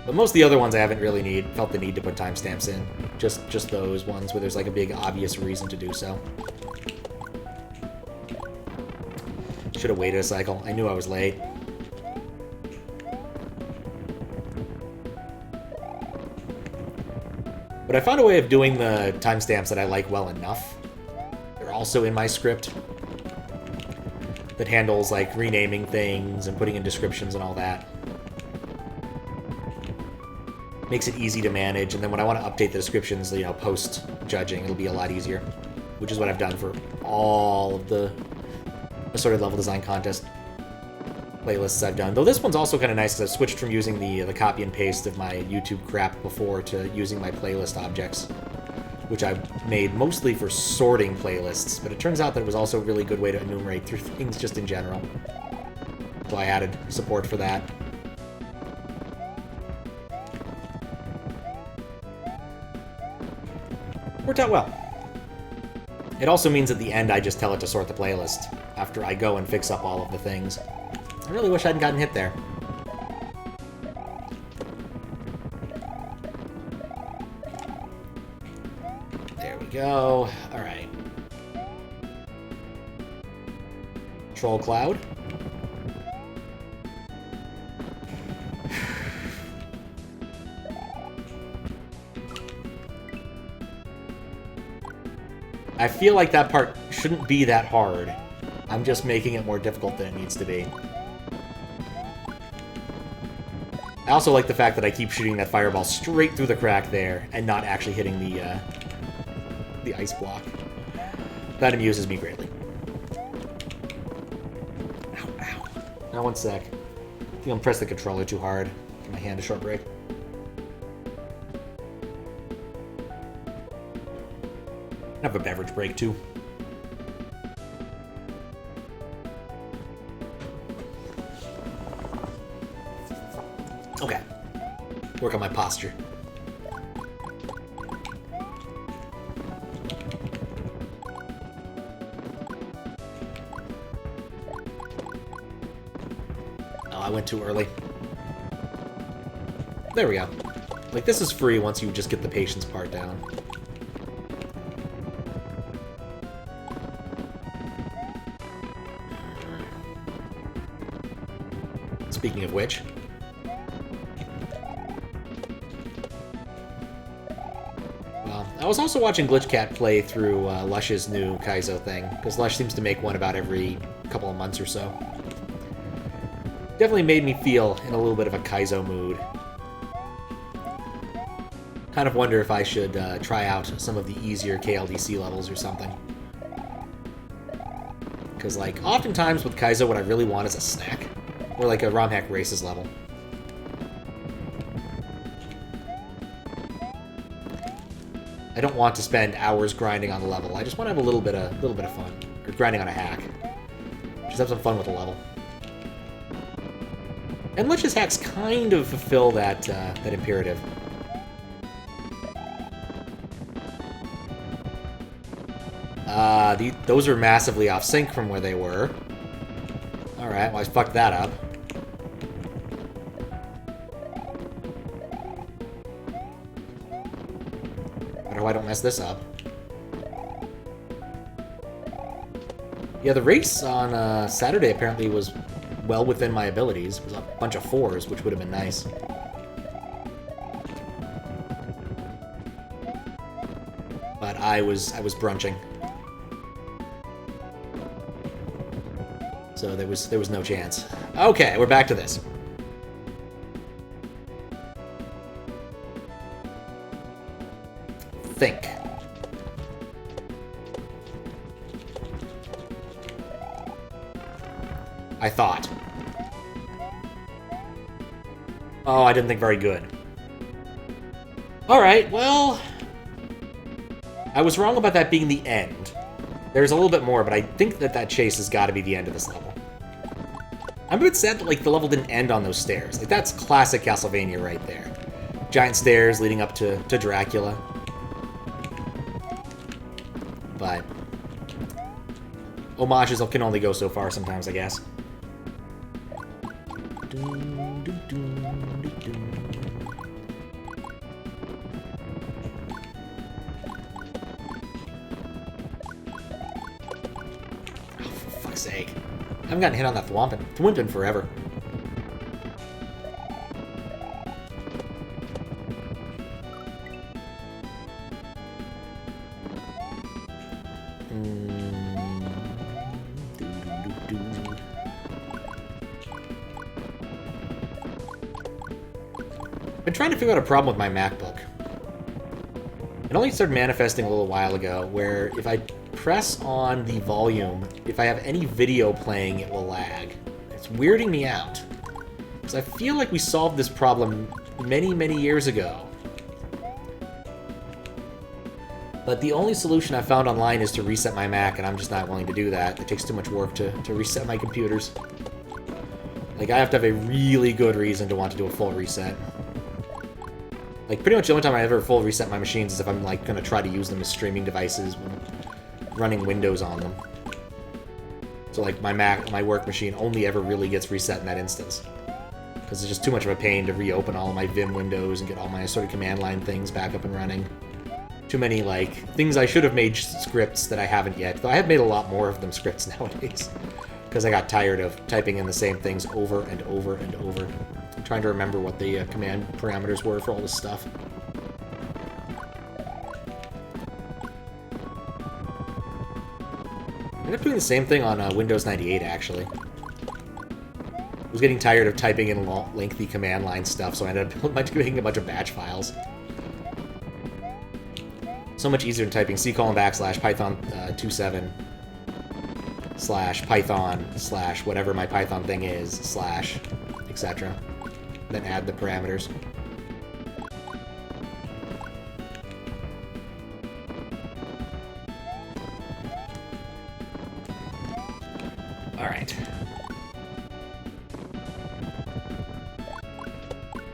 S1: But most of the other ones I haven't really felt the need to put timestamps in. Just those ones where there's like a big obvious reason to do so. Should have waited a cycle. I knew I was late. But I found a way of doing the timestamps that I like well enough. They're also in my script that handles like renaming things and putting in descriptions and all that. Makes it easy to manage, and then when I want to update the descriptions, you know, post-judging, it'll be a lot easier. Which is what I've done for all of the assorted level design contest playlists I've done. Though this one's also kind of nice because I've switched from using the copy and paste of my YouTube crap before to using my playlist objects, which I've made mostly for sorting playlists, but it turns out that it was also a really good way to enumerate through things just in general. So I added support for that. Worked out well. It also means at the end I just tell it to sort the playlist after I go and fix up all of the things. I really wish I hadn't gotten hit there. There we go. Alright. Troll Cloud. I feel like that part shouldn't be that hard. I'm just making it more difficult than it needs to be. I also like the fact that I keep shooting that fireball straight through the crack there and not actually hitting the ice block. That amuses me greatly. Ow, ow. Now, one sec. I think I'm pressing the controller too hard. Give my hand a short break. Have a beverage break, too. Okay. Work on my posture. I went too early. There we go. Like, this is free once you just get the patience part down. Speaking of which... Well, I was also watching GlitchCat play through Lush's new Kaizo thing, because Lush seems to make one about every couple of months or so. Definitely made me feel in a little bit of a Kaizo mood. Kind of wonder if I should try out some of the easier KLDC levels or something. Because, like, oftentimes with Kaizo, what I really want is a snack. Or like a ROM Hack Races level. I don't want to spend hours grinding on the level. I just want to have a little bit of fun. Or grinding on a hack. Just have some fun with the level. And Lich's hacks kind of fulfill that imperative. Those are massively off sync from where they were. Alright, well I fucked that up. But how I don't mess this up. Yeah, the race on Saturday apparently was well within my abilities. It was a bunch of 4s, which would have been nice. But I was brunching. So there was no chance. Okay, we're back to this. Think. I thought. Oh, I didn't think very good. Alright, well... I was wrong about that being the end. There's a little bit more, but I think that chase has got to be the end of this level. I'm a bit sad that, like, the level didn't end on those stairs. Like, that's classic Castlevania right there. Giant stairs leading up to Dracula. But... homages can only go so far sometimes, I guess. Sake. I haven't gotten hit on that Thwompin forever. I've been trying to figure out a problem with my MacBook. It only started manifesting a little while ago, where if I press on the volume, if I have any video playing, it will lag. It's weirding me out. Because I feel like we solved this problem many, many years ago. But the only solution I found online is to reset my Mac, and I'm just not willing to do that. It takes too much work to reset my computers. Like, I have to have a really good reason to want to do a full reset. Like, pretty much the only time I ever full reset my machines is if I'm, like, going to try to use them as streaming devices when running Windows on them. So, like, my work machine only ever really gets reset in that instance. Because it's just too much of a pain to reopen all of my Vim windows and get all my assorted command line things back up and running. Too many, like, things I should have made scripts that I haven't yet. Though I have made a lot more of them scripts nowadays. Because I got tired of typing in the same things over and over and over. I'm trying to remember what the command parameters were for all this stuff. I ended up doing the same thing on Windows 98, actually. I was getting tired of typing in lengthy command line stuff, so I ended up making a bunch of batch files. So much easier than typing /python 27 /python / whatever my Python thing is / etc. Then add the parameters. Alright.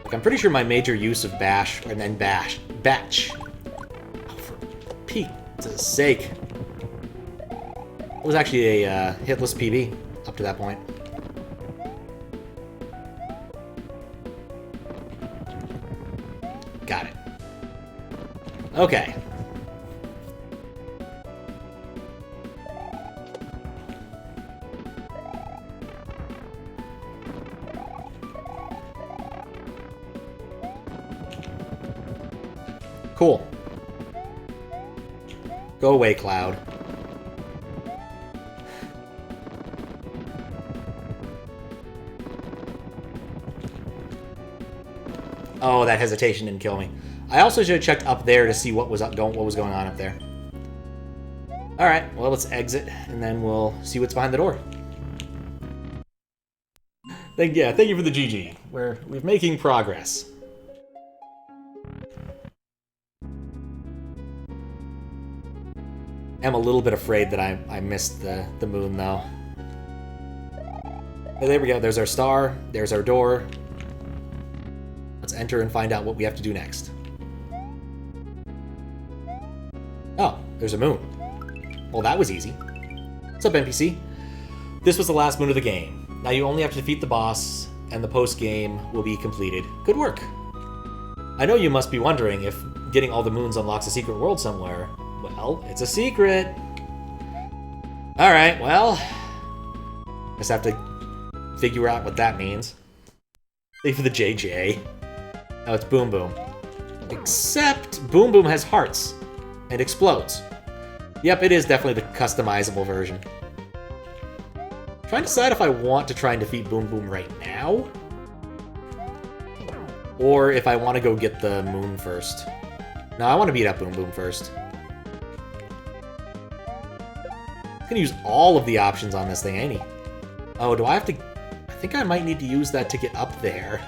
S1: Like, I'm pretty sure my major use of bash, and then batch. Oh, for Pete's sake. It was actually a hitless PB up to that point. Got it. Okay. Cool. Go away, Cloud. Oh, that hesitation didn't kill me. I also should have checked up there to see what was going on up there. All right, well, let's exit, and then we'll see what's behind the door. Thank you for the GG. We're making progress. I'm a little bit afraid that I missed the moon, though. Oh, there we go. There's our star. There's our door. Let's enter and find out what we have to do next. Oh, there's a moon. Well, that was easy. What's up, NPC? This was the last moon of the game. Now you only have to defeat the boss, and the post-game will be completed. Good work. I know you must be wondering if getting all the moons unlocks a secret world somewhere. Well, it's a secret. Alright, well, just have to figure out what that means. Thank you for the JJ. Oh, it's Boom Boom. Except Boom Boom has hearts and explodes. Yep, it is definitely the customizable version. Trying to decide if I want to try and defeat Boom Boom right now, or if I want to go get the moon first. No, I want to beat up Boom Boom first. I'm gonna use all of the options on this thing, ain't he? Oh, do I have to... I think I might need to use that to get up there.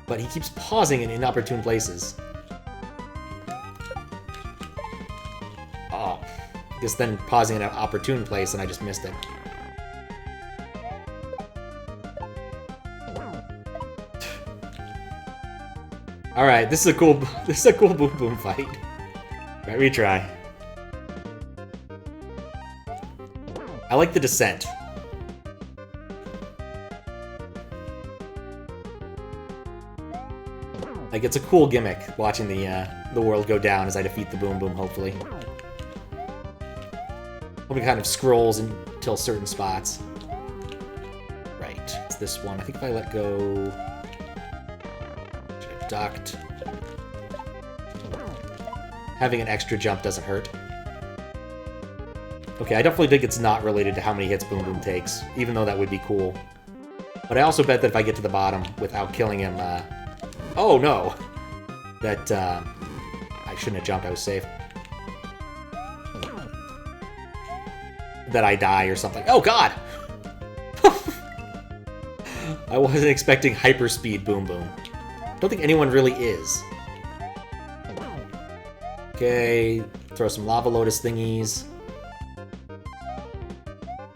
S1: But he keeps pausing in inopportune places. Oh. I guess then pausing in an opportune place and I just missed it. Alright, this is a cool Boom Boom fight. Right, retry. I like the descent. Like, it's a cool gimmick, watching the world go down as I defeat the Boom Boom, hopefully. Hopefully kind of scrolls until certain spots. Right, it's this one. I think if I let go... Should have ducked. Having an extra jump doesn't hurt. Okay, I definitely think it's not related to how many hits Boom Boom takes, even though that would be cool. But I also bet that if I get to the bottom without killing him, oh no! That, I shouldn't have jumped, I was safe. That I die or something. Oh god! I wasn't expecting hyperspeed Boom Boom. Don't think anyone really is. Okay, throw some Lava Lotus thingies.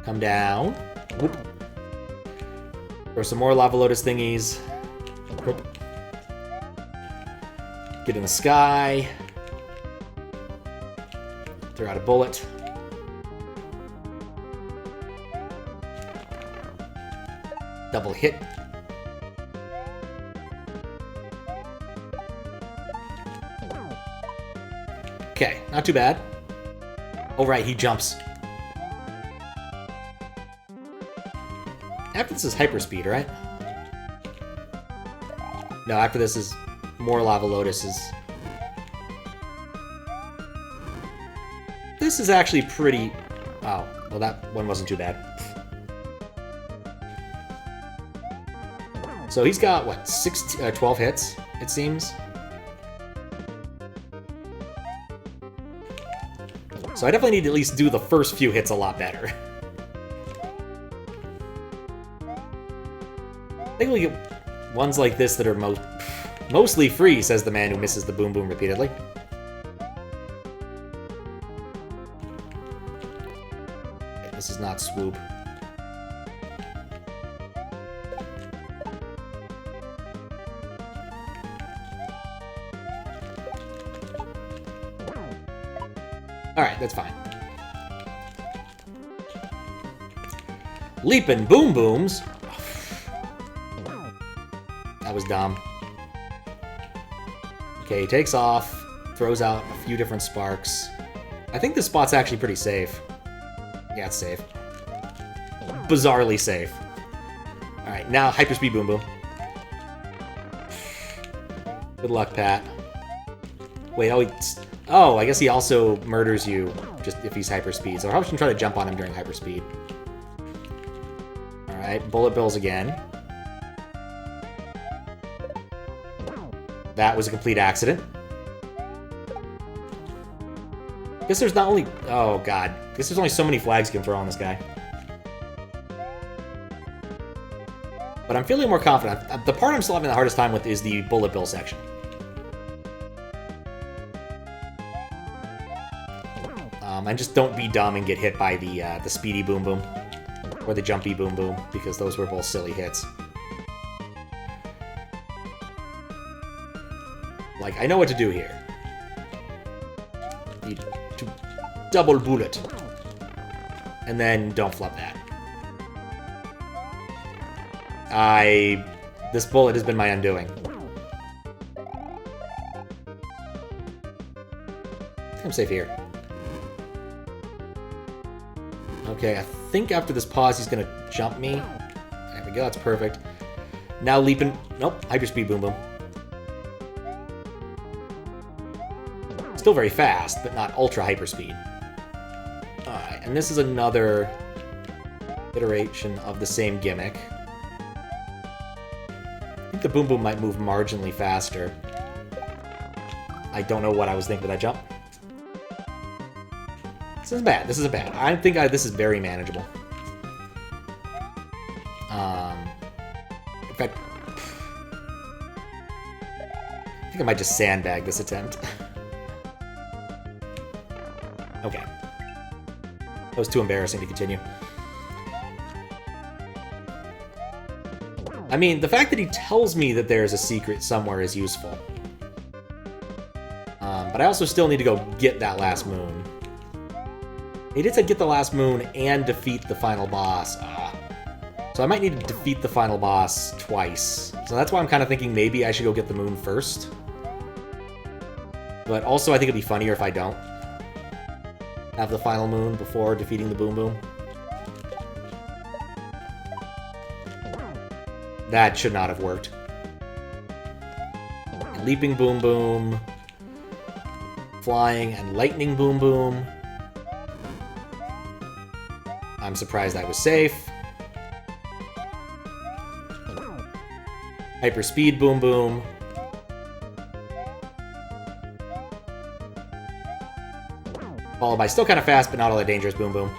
S1: Come down. Whoop. Throw some more Lava Lotus thingies. Whoop. Get in the sky. Throw out a bullet. Double hit. Okay, not too bad. Oh right, he jumps. After this is hyperspeed, right? No, after this is more Lava Lotuses. This is actually pretty... Oh, well that one wasn't too bad. So he's got, what, 12 hits, it seems? So I definitely need to at least do the first few hits a lot better. I think we get ones like this that are mostly free, says the man who misses the Boom Boom repeatedly. Okay, this is not swoop. Alright, that's fine. Leapin' Boom Booms. That was dumb. Okay, he takes off, throws out a few different sparks. I think this spot's actually pretty safe. Yeah, it's safe. Bizarrely safe. Alright, now Hyperspeed Boom Boom. Good luck, Pat. Wait, oh, I guess he also murders you just if he's hyperspeed. So I probably shouldn't try to jump on him during hyperspeed. Alright, bullet bills again. That was a complete accident. Guess there's not only... Oh, God. Guess there's only so many flags you can throw on this guy. But I'm feeling more confident. The part I'm still having the hardest time with is the bullet bill section. And just don't be dumb and get hit by the speedy Boom Boom. Or the jumpy Boom Boom, because those were both silly hits. Like, I know what to do here. Need to double bullet. And then don't flub that. This bullet has been my undoing. I think I'm safe here. Okay, I think after this pause he's gonna jump me. There we go, that's perfect. Now leaping... Nope, Hyperspeed Boom Boom. Still very fast, but not ultra hyperspeed. Alright, and this is another iteration of the same gimmick. I think the Boom Boom might move marginally faster. I don't know what I was thinking with that jump. This isn't bad. This isn't bad. I think this is very manageable. In fact, I think I might just sandbag this attempt. Okay. That was too embarrassing to continue. I mean, the fact that he tells me that there's a secret somewhere is useful. But I also still need to go get that last moon. He did say get the last moon and defeat the final boss. So I might need to defeat the final boss twice. So that's why I'm kind of thinking maybe I should go get the moon first. But also I think it'd be funnier if I don't have the final moon before defeating the Boom Boom. That should not have worked. Leaping Boom Boom. Flying and lightning Boom Boom. I'm surprised I was safe. Hyperspeed Boom Boom. Followed by still kind of fast, but not all that dangerous Boom Boom.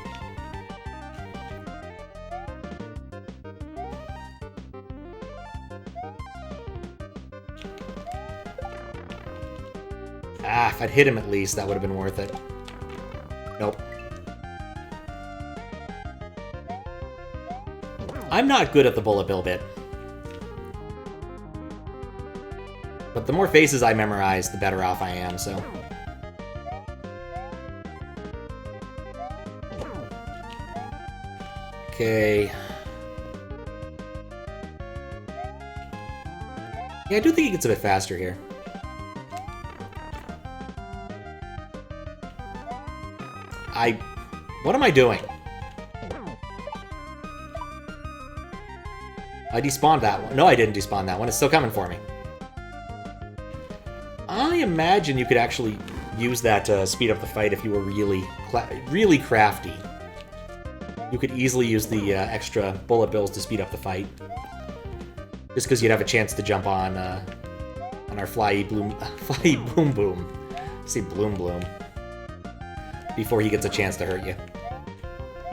S1: If I'd hit him at least, that would have been worth it. Nope. I'm not good at the bullet bill bit. But the more faces I memorize, the better off I am, so... Okay... Yeah, I do think he gets a bit faster here. What am I doing? I despawned that one. No, I didn't despawn that one. It's still coming for me. I imagine you could actually use that to speed up the fight if you were really crafty. You could easily use the extra bullet bills to speed up the fight. Just because you'd have a chance to jump on our flyy Boom Boom. Say Bloom Bloom. Before he gets a chance to hurt you.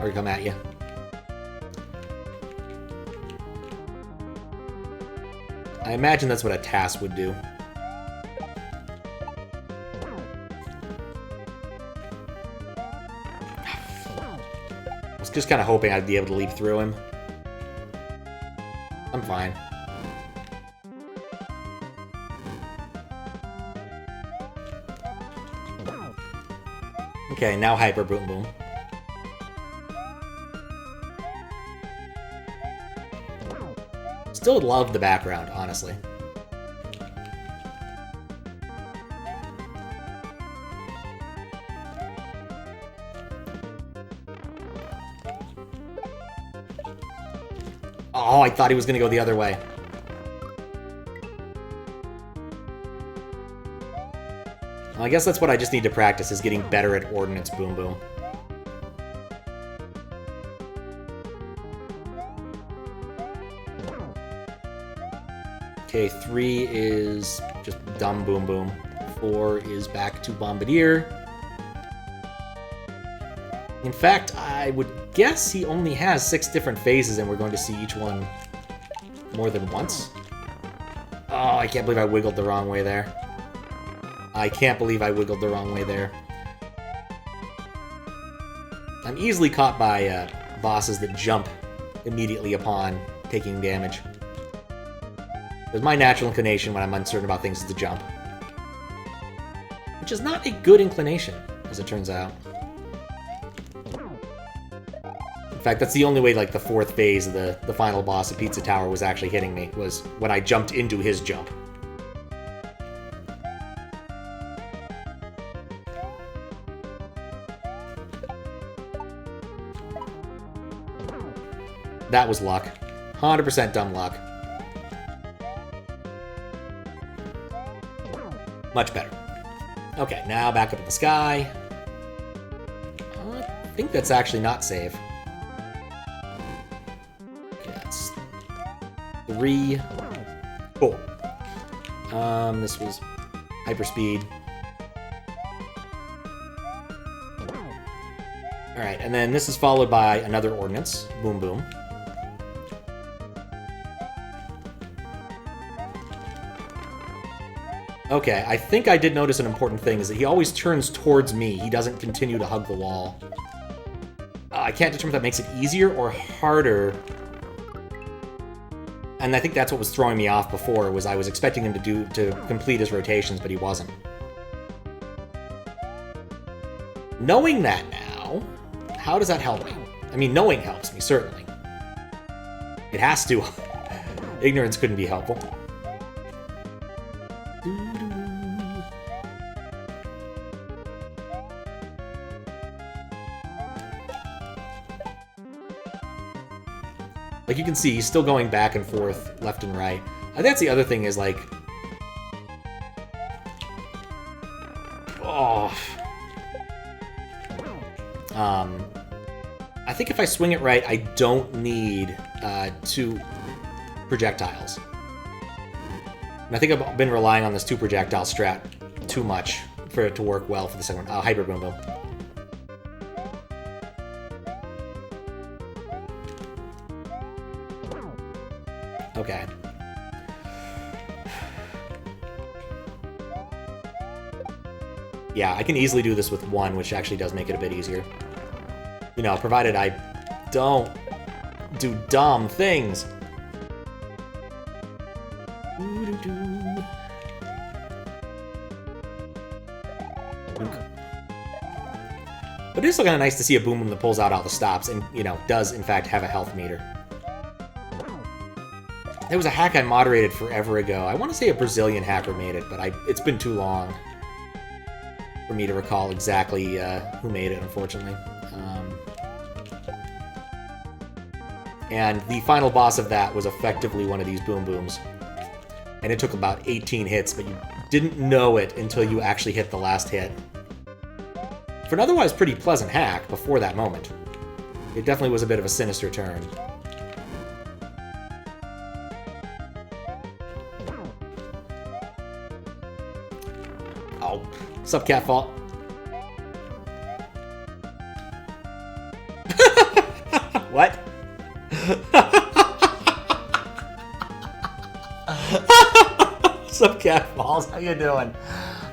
S1: Or come at you. I imagine that's what a task would do. I was just kind of hoping I'd be able to leap through him. I'm fine. Okay, now Hyper Boom Boom. Still love the background, honestly. Oh, I thought he was going to go the other way. Well, I guess that's what I just need to practice, is getting better at Ordnance Boom Boom. Okay, 3 is just dumb Boom Boom. 4 is back to Bombardier. In fact, I would guess he only has 6 different phases, and we're going to see each one more than once. Oh, I can't believe I wiggled the wrong way there. I can't believe I wiggled the wrong way there. I'm easily caught by bosses that jump immediately upon taking damage. Because my natural inclination when I'm uncertain about things is to jump. Which is not a good inclination, as it turns out. In fact, that's the only way, like, the 4th phase of the final boss of Pizza Tower was actually hitting me, was when I jumped into his jump. That was luck. 100% dumb luck. Much better. Okay, now back up in the sky. I think that's actually not safe. Okay, that's 3. Cool. This was hyperspeed. Alright, and then this is followed by another ordnance. Boom Boom. Okay, I think I did notice an important thing, is that he always turns towards me. He doesn't continue to hug the wall. I can't determine if that makes it easier or harder. And I think that's what was throwing me off before, was I was expecting him to complete his rotations, but he wasn't. Knowing that now, how does that help me? I mean, knowing helps me, certainly. It has to. Ignorance couldn't be helpful. Like, you can see, he's still going back and forth, left and right. I think that's the other thing, is, like... Oh... I think if I swing it right, I don't need 2 projectiles. And I think I've been relying on this 2 projectile strat too much for it to work well for the second one. Hyper Boom Boom. Okay. Yeah, I can easily do this with 1, which actually does make it a bit easier. You know, provided I don't do dumb things. But it is still kind of nice to see a Boom Boom that pulls out all the stops and, you know, does, in fact, have a health meter. There was a hack I moderated forever ago. I want to say a Brazilian hacker made it, but it's been too long for me to recall exactly who made it, unfortunately. And the final boss of that was effectively one of these Boom Booms. And it took about 18 hits, but you didn't know it until you actually hit the last hit. For an otherwise pretty pleasant hack before that moment, it definitely was a bit of a sinister turn. Oh, sup, Catfault? What? Sup, Catfalls? How you doing?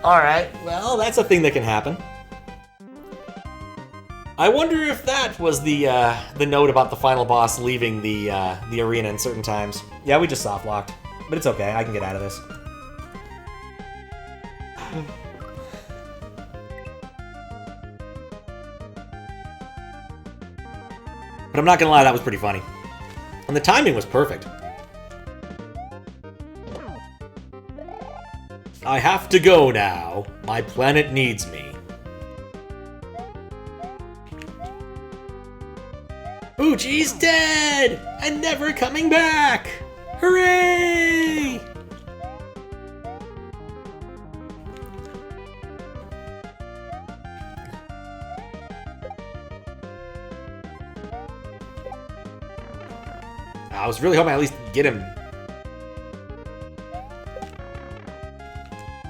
S1: Alright, well, that's a thing that can happen. I wonder if that was the note about the final boss leaving the arena in certain times. Yeah, we just soft locked, but it's okay. I can get out of this. But I'm not gonna lie, that was pretty funny, and the timing was perfect. I have to go now. My planet needs me. Ooh, Ouch! He's dead! And never coming back! Hooray! I was really hoping I at least get him.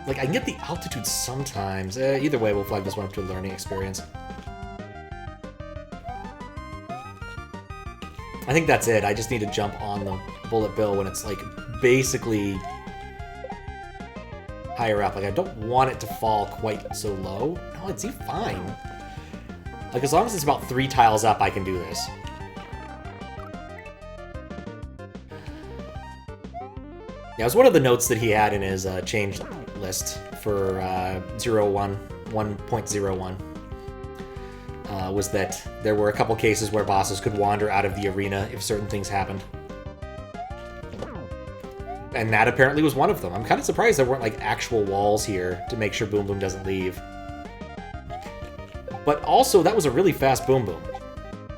S1: Like, I can get the altitude sometimes. Either way, we'll flag this one up to a learning experience. I think that's it. I just need to jump on the bullet bill when it's, like, basically higher up. Like, I don't want it to fall quite so low. No, it's fine. Like, as long as it's about 3 tiles up, I can do this. Yeah, it was one of the notes that he had in his change list for 1.01 was that there were a couple cases where bosses could wander out of the arena if certain things happened. And that apparently was one of them. I'm kind of surprised there weren't like actual walls here to make sure Boom Boom doesn't leave. But also, that was a really fast Boom Boom.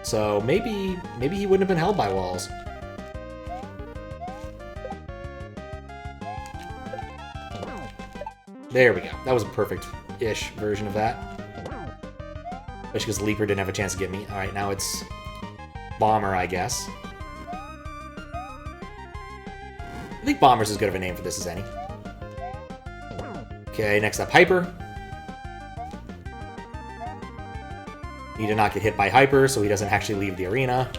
S1: So maybe he wouldn't have been held by walls. There we go. That was a perfect-ish version of that. Especially because Leaper didn't have a chance to get me. Alright, now it's Bomber, I guess. I think Bomber's as good of a name for this as any. Okay, next up, Hyper. Need to not get hit by Hyper so he doesn't actually leave the arena.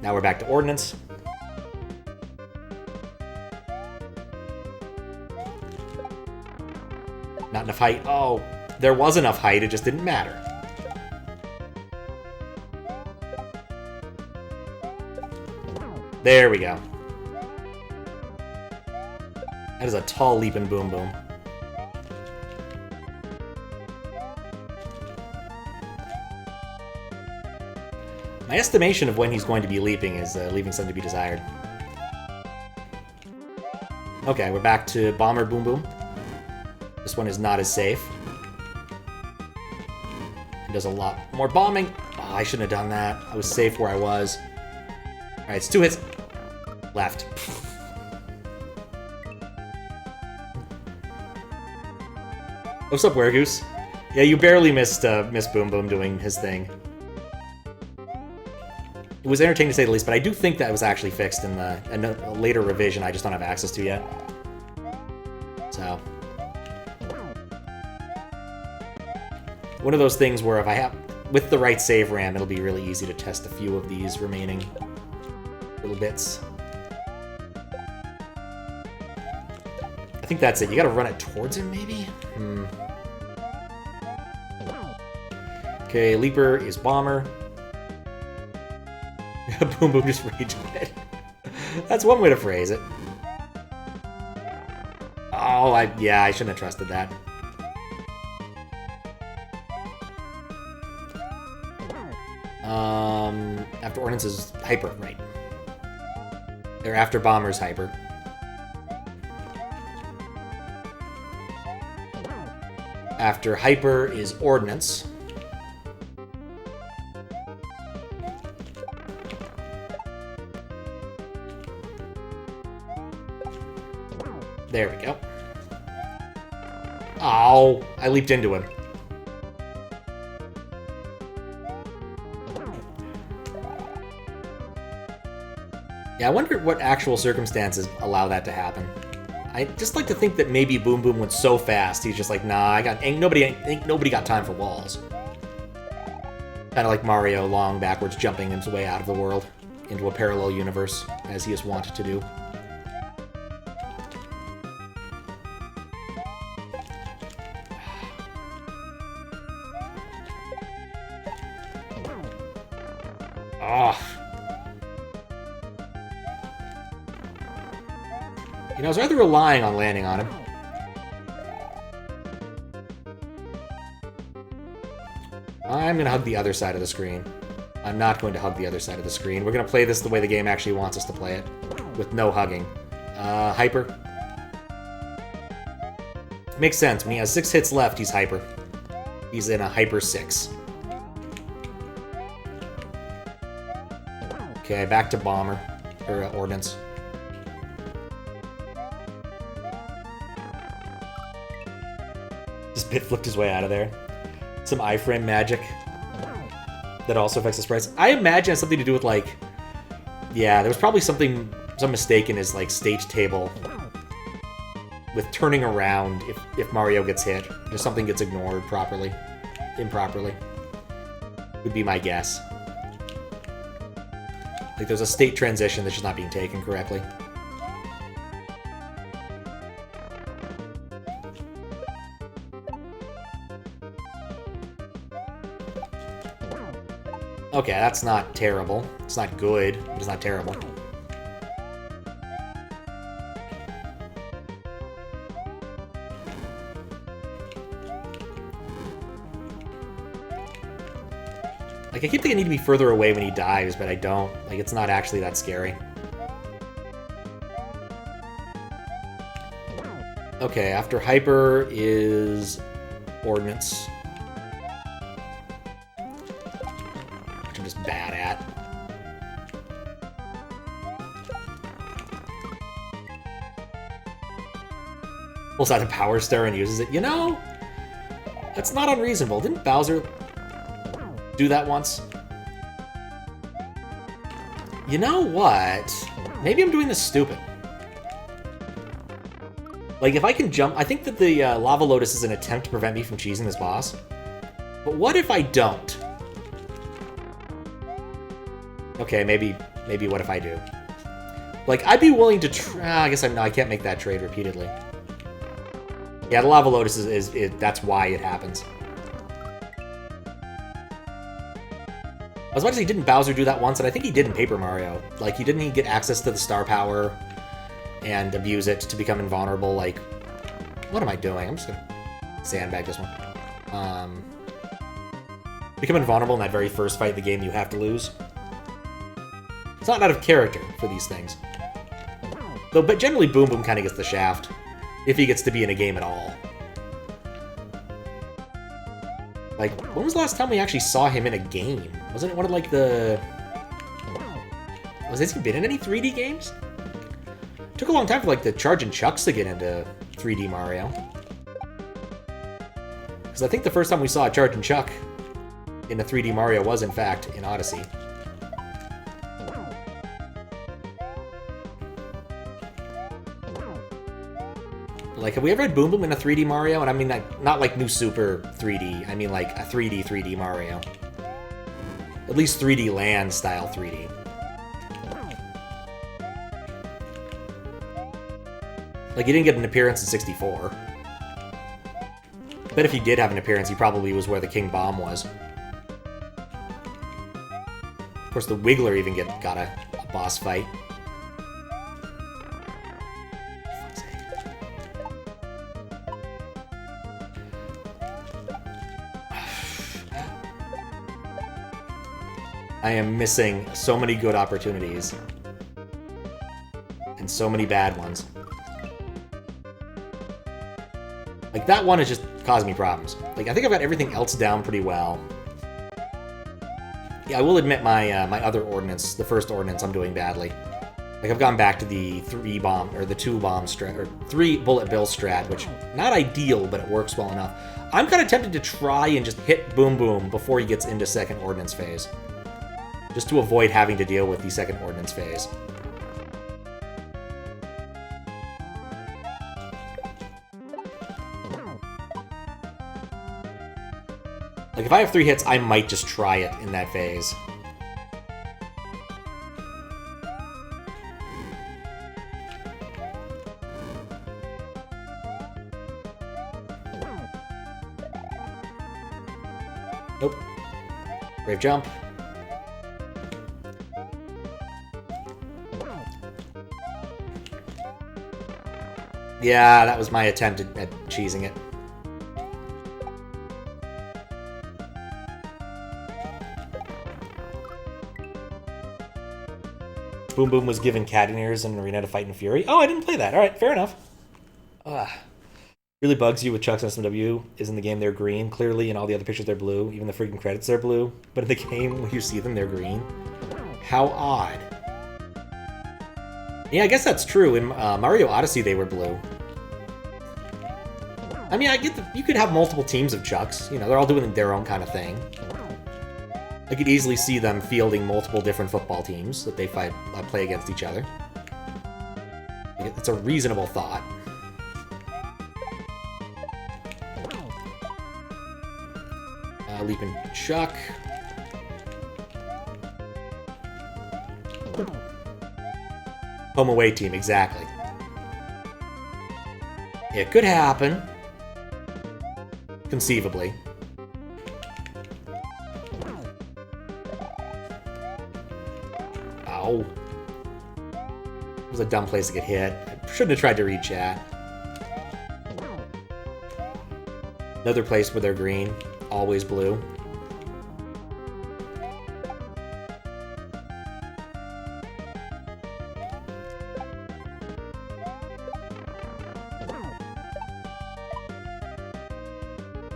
S1: Now we're back to Ordnance. Not enough height. Oh, there was enough height, it just didn't matter. There we go. That is a tall leap in Boom Boom. My estimation of when he's going to be leaping is leaving something to be desired. Okay, we're back to Bomber Boom Boom. This one is not as safe. It does a lot more bombing. Oh, I shouldn't have done that. I was safe where I was. Alright, it's 2 hits. Left. What's up, Weregoose? Yeah, you barely missed Boom Boom doing his thing. It was entertaining to say the least, but I do think that was actually fixed in a later revision I just don't have access to yet. So... one of those things where if I have, with the right save RAM, it'll be really easy to test a few of these remaining little bits. I think that's it. You gotta run it towards him, maybe? Okay, Leaper is Bomber. Boom Boom just rage quit. That's one way to phrase it. Oh, yeah, I shouldn't have trusted that. After Ordnance is Hyper, right. Or after Bomber's Hyper. After Hyper is Ordnance. There we go. Oh, I leaped into him. Yeah, I wonder what actual circumstances allow that to happen. I just like to think that maybe Boom Boom went so fast, he's just like, nah, ain't nobody got time for walls. Kind of like Mario long backwards jumping his way out of the world into a parallel universe, as he is wont to do. You know, I was rather relying on landing on him. I'm going to hug the other side of the screen. I'm not going to hug the other side of the screen. We're going to play this the way the game actually wants us to play it, with no hugging. Hyper. Makes sense. When he has 6 hits left, he's Hyper. He's in a Hyper 6. Okay, back to Bomber. Or Ordnance. Just bit flipped his way out of there. Some iframe magic. That also affects the sprites. I imagine it has something to do with, like... Yeah, there was probably some mistake in his, like, stage table. With turning around if Mario gets hit. Just something gets ignored improperly. Would be my guess. Like, there's a state transition that's just not being taken correctly. Okay, that's not terrible. It's not good, but it's not terrible. Like, I keep thinking I need to be further away when he dives, but I don't. Like, it's not actually that scary. Okay, after Hyper is Ordnance. Which I'm just bad at. Pulls out a Power Star and uses it. You know, that's not unreasonable. Didn't Bowser do that once? You know what? Maybe I'm doing this stupid. Like, if I can jump... I think that the Lava Lotus is an attempt to prevent me from cheesing this boss. But what if I don't? Okay, maybe what if I do? Like, I'd be willing to try... I guess I can't make that trade repeatedly. Yeah, the Lava Lotus is that's why it happens. I was about to say, didn't Bowser do that once? And I think he did in Paper Mario. Like, he didn't get access to the star power and abuse it to become invulnerable. Like, what am I doing? I'm just gonna sandbag this one. Become invulnerable in that very first fight in the game you have to lose. It's not out of character for these things. Though, but generally Boom Boom kind of gets the shaft. If he gets to be in a game at all. Like, when was the last time we actually saw him in a game? Wasn't it one of, like, the... Has he been in any 3D games? It took a long time for, like, the Charge and Chucks to get into 3D Mario. Because I think the first time we saw a Charge and Chuck in a 3D Mario was, in fact, in Odyssey. Like, have we ever had Boom Boom in a 3D Mario? And I mean, like, not like New Super 3D. I mean, like, a 3D Mario. At least 3D Land style 3D. Like, he didn't get an appearance in 64. Bet if he did have an appearance, he probably was where the King Bomb was. Of course, the Wiggler even got a boss fight. I am missing so many good opportunities. And so many bad ones. Like, that one has just caused me problems. Like, I think I've got everything else down pretty well. Yeah, I will admit my my other ordnance, the first ordnance, I'm doing badly. Like, I've gone back to the 3-bomb, or the 2-bomb strat, or 3-bullet bill strat, which, not ideal, but it works well enough. I'm kind of tempted to try and just hit Boom Boom before he gets into second ordnance phase. Just to avoid having to deal with the second ordnance phase. Like, if I have 3 hits, I might just try it in that phase. Nope. Brave jump. Yeah, that was my attempt at cheesing it. Boom Boom was given cat ears in an arena to fight in Fury. Oh, I didn't play that. Alright, fair enough. Really bugs you with Chuck's and SMW is in the game they're green. Clearly, in all the other pictures they're blue. Even the freaking credits they're blue. But in the game, when you see them, they're green. How odd. Yeah, I guess that's true. In Mario Odyssey, they were blue. I mean, I get you could have multiple teams of Chucks. You know, they're all doing their own kind of thing. I could easily see them fielding multiple different football teams that they play against each other. It's a reasonable thought. Leaping Chuck. Home away team, exactly. It could happen. Conceivably. Ow. It was a dumb place to get hit. I shouldn't have tried to read chat. Another place where they're green. Always blue.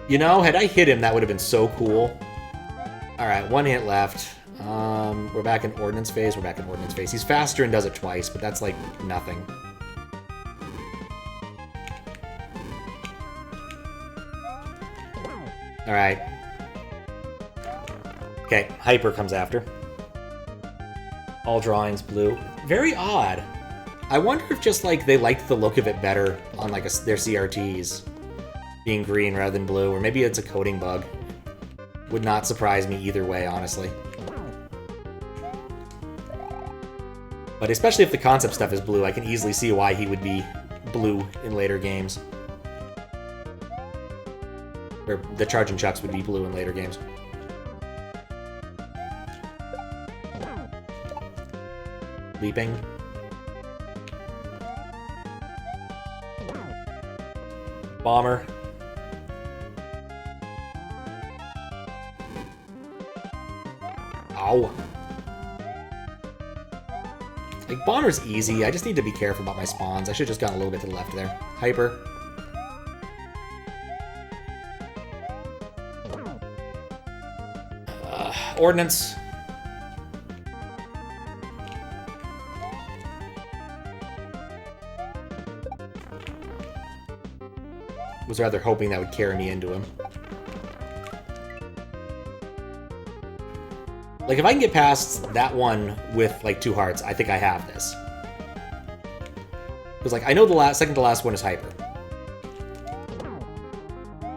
S1: You know, had I hit him, that would have been so cool. Alright, one hit left. We're back in Ordnance Phase. We're back in Ordnance Phase. He's faster and does it twice, but that's like nothing. Alright. Okay, Hyper comes after. All drawings blue. Very odd. I wonder if just like they liked the look of it better on like their CRTs being green rather than blue, or maybe it's a coding bug. Would not surprise me either way, honestly. But especially if the concept stuff is blue, I can easily see why he would be blue in later games. Or the Charging Chucks would be blue in later games. Leaping. Bomber. Ow. Like, Bomber's easy. I just need to be careful about my spawns. I should have just gone a little bit to the left there. Hyper. Ordnance. Was rather hoping that would carry me into him. Like, if I can get past that one with, like, 2 hearts, I think I have this. Because, like, I know the second to last one is Hyper.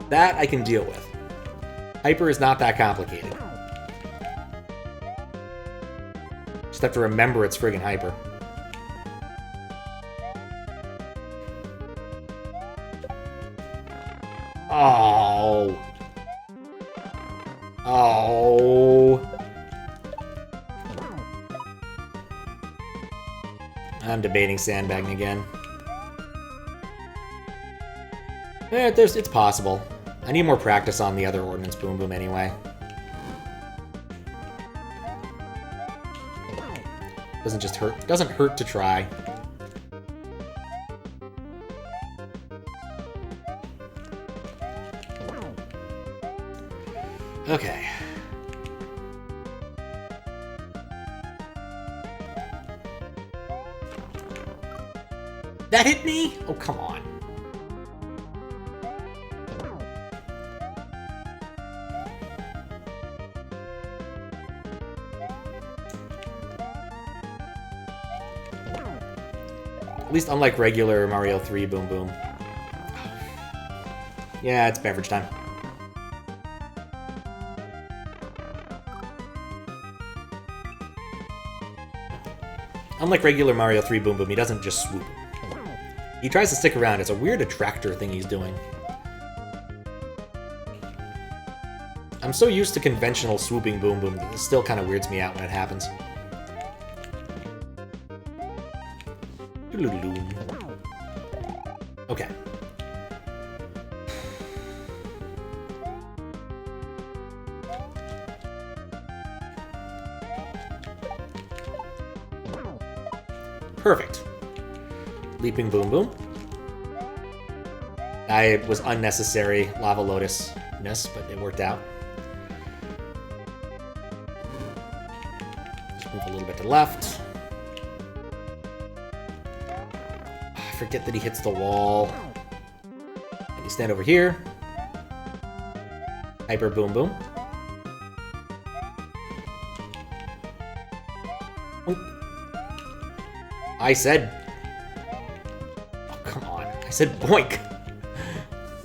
S1: That I can deal with. Hyper is not that complicated. Just have to remember it's friggin' Hyper. Oh. Oh. I'm debating sandbagging again. It's possible. I need more practice on the other Ordnance Boom Boom anyway. Doesn't hurt to try. Okay. That hit me? Oh, come on. At least unlike regular Mario 3 Boom Boom. Yeah, it's beverage time. Unlike regular Mario 3 Boom Boom, he doesn't just swoop. He tries to stick around. It's a weird attractor thing he's doing. I'm so used to conventional swooping Boom Boom that it still kind of weirds me out when it happens. Okay. Perfect. Leaping Boom Boom. I was unnecessary Lava Lotus-ness, but it worked out. Just move a little left. I forget that he hits the wall. And you stand over here. Hyper boom boom. I said... Oh, come on. I said boink.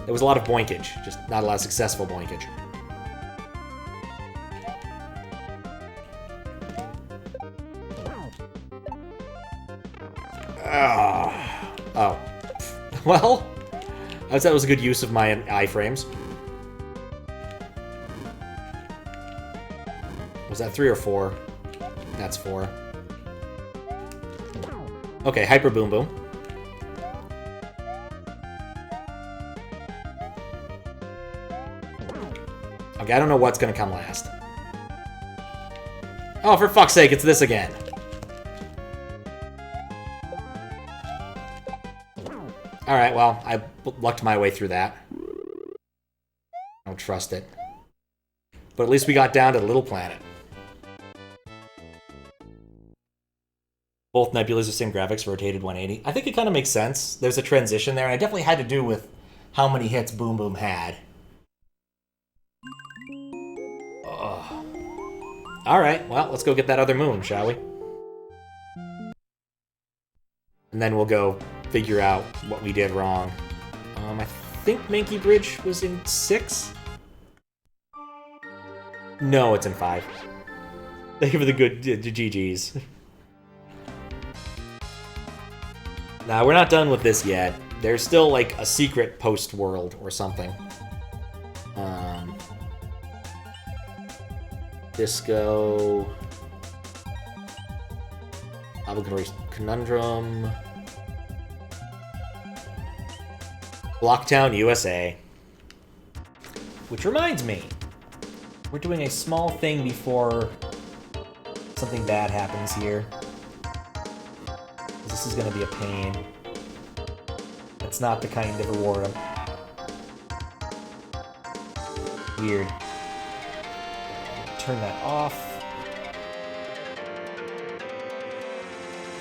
S1: There was a lot of boinkage, just not a lot of successful boinkage. Oh. Well, I would say that was a good use of my iframes. Was that 3 or 4? That's 4. Okay, Hyper Boom Boom. Okay, I don't know what's gonna come last. Oh, for fuck's sake, it's this again. Alright, well, I lucked my way through that. I don't trust it. But at least we got down to the little planet. Both nebulas are same graphics, rotated 180. I think it kind of makes sense. There's a transition there, and it definitely had to do with how many hits Boom Boom had. Alright, well, let's go get that other moon, shall we? And then we'll go figure out what we did wrong. I think Mankey Bridge was in 6? No, it's in 5. Thank you for the good GGs. Now, we're not done with this yet. There's still, like, a secret post-world or something. Disco... Obligatory Conundrum... Blocktown, USA. Which reminds me, we're doing a small thing before something bad happens here. This is gonna be a pain. It's not the kind of reward Weird. Turn that off.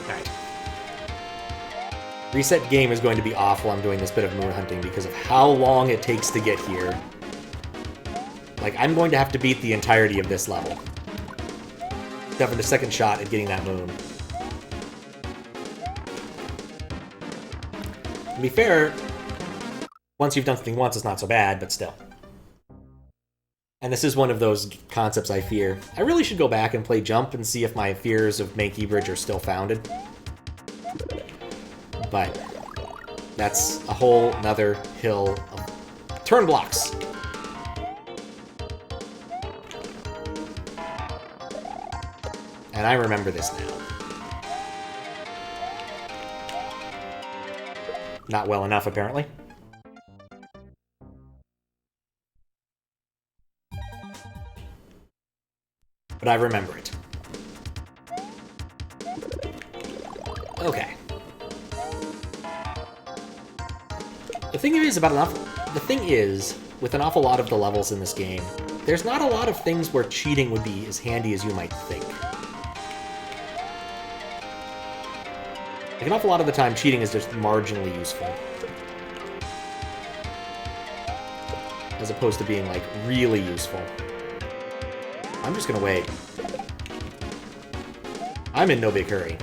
S1: Alright. Reset game is going to be off while I'm doing this bit of moon hunting because of how long it takes to get here. Like, I'm going to have to beat the entirety of this level. Except for the second shot at getting that moon. To be fair, once you've done something once, it's not so bad, but still. And this is one of those concepts I fear. I really should go back and play Jump and see if my fears of Mankey Bridge are still founded. But that's a whole nother hill of turn blocks. And I remember this now. Not well enough, apparently. But I remember it. Okay. The thing is, with an awful lot of the levels in this game, there's not a lot of things where cheating would be as handy as you might think. Like, an awful lot of the time, cheating is just marginally useful. As opposed to being, like, really useful. I'm just gonna wait. I'm in no big hurry.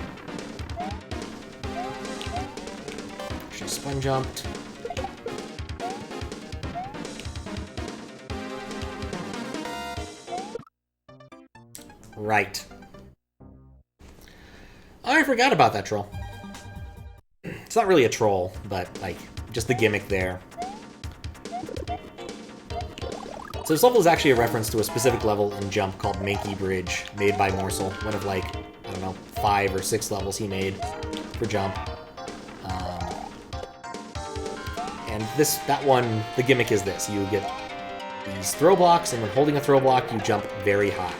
S1: Should've spun jumped. Right. I forgot about that troll. It's not really a troll, but, like, just the gimmick there. So this level is actually a reference to a specific level in Jump called Mankey Bridge, made by Morsel. One of, like, I don't know, 5 or 6 levels he made for Jump. And that one, the gimmick is this. You get these throw blocks, and when holding a throw block, you jump very high.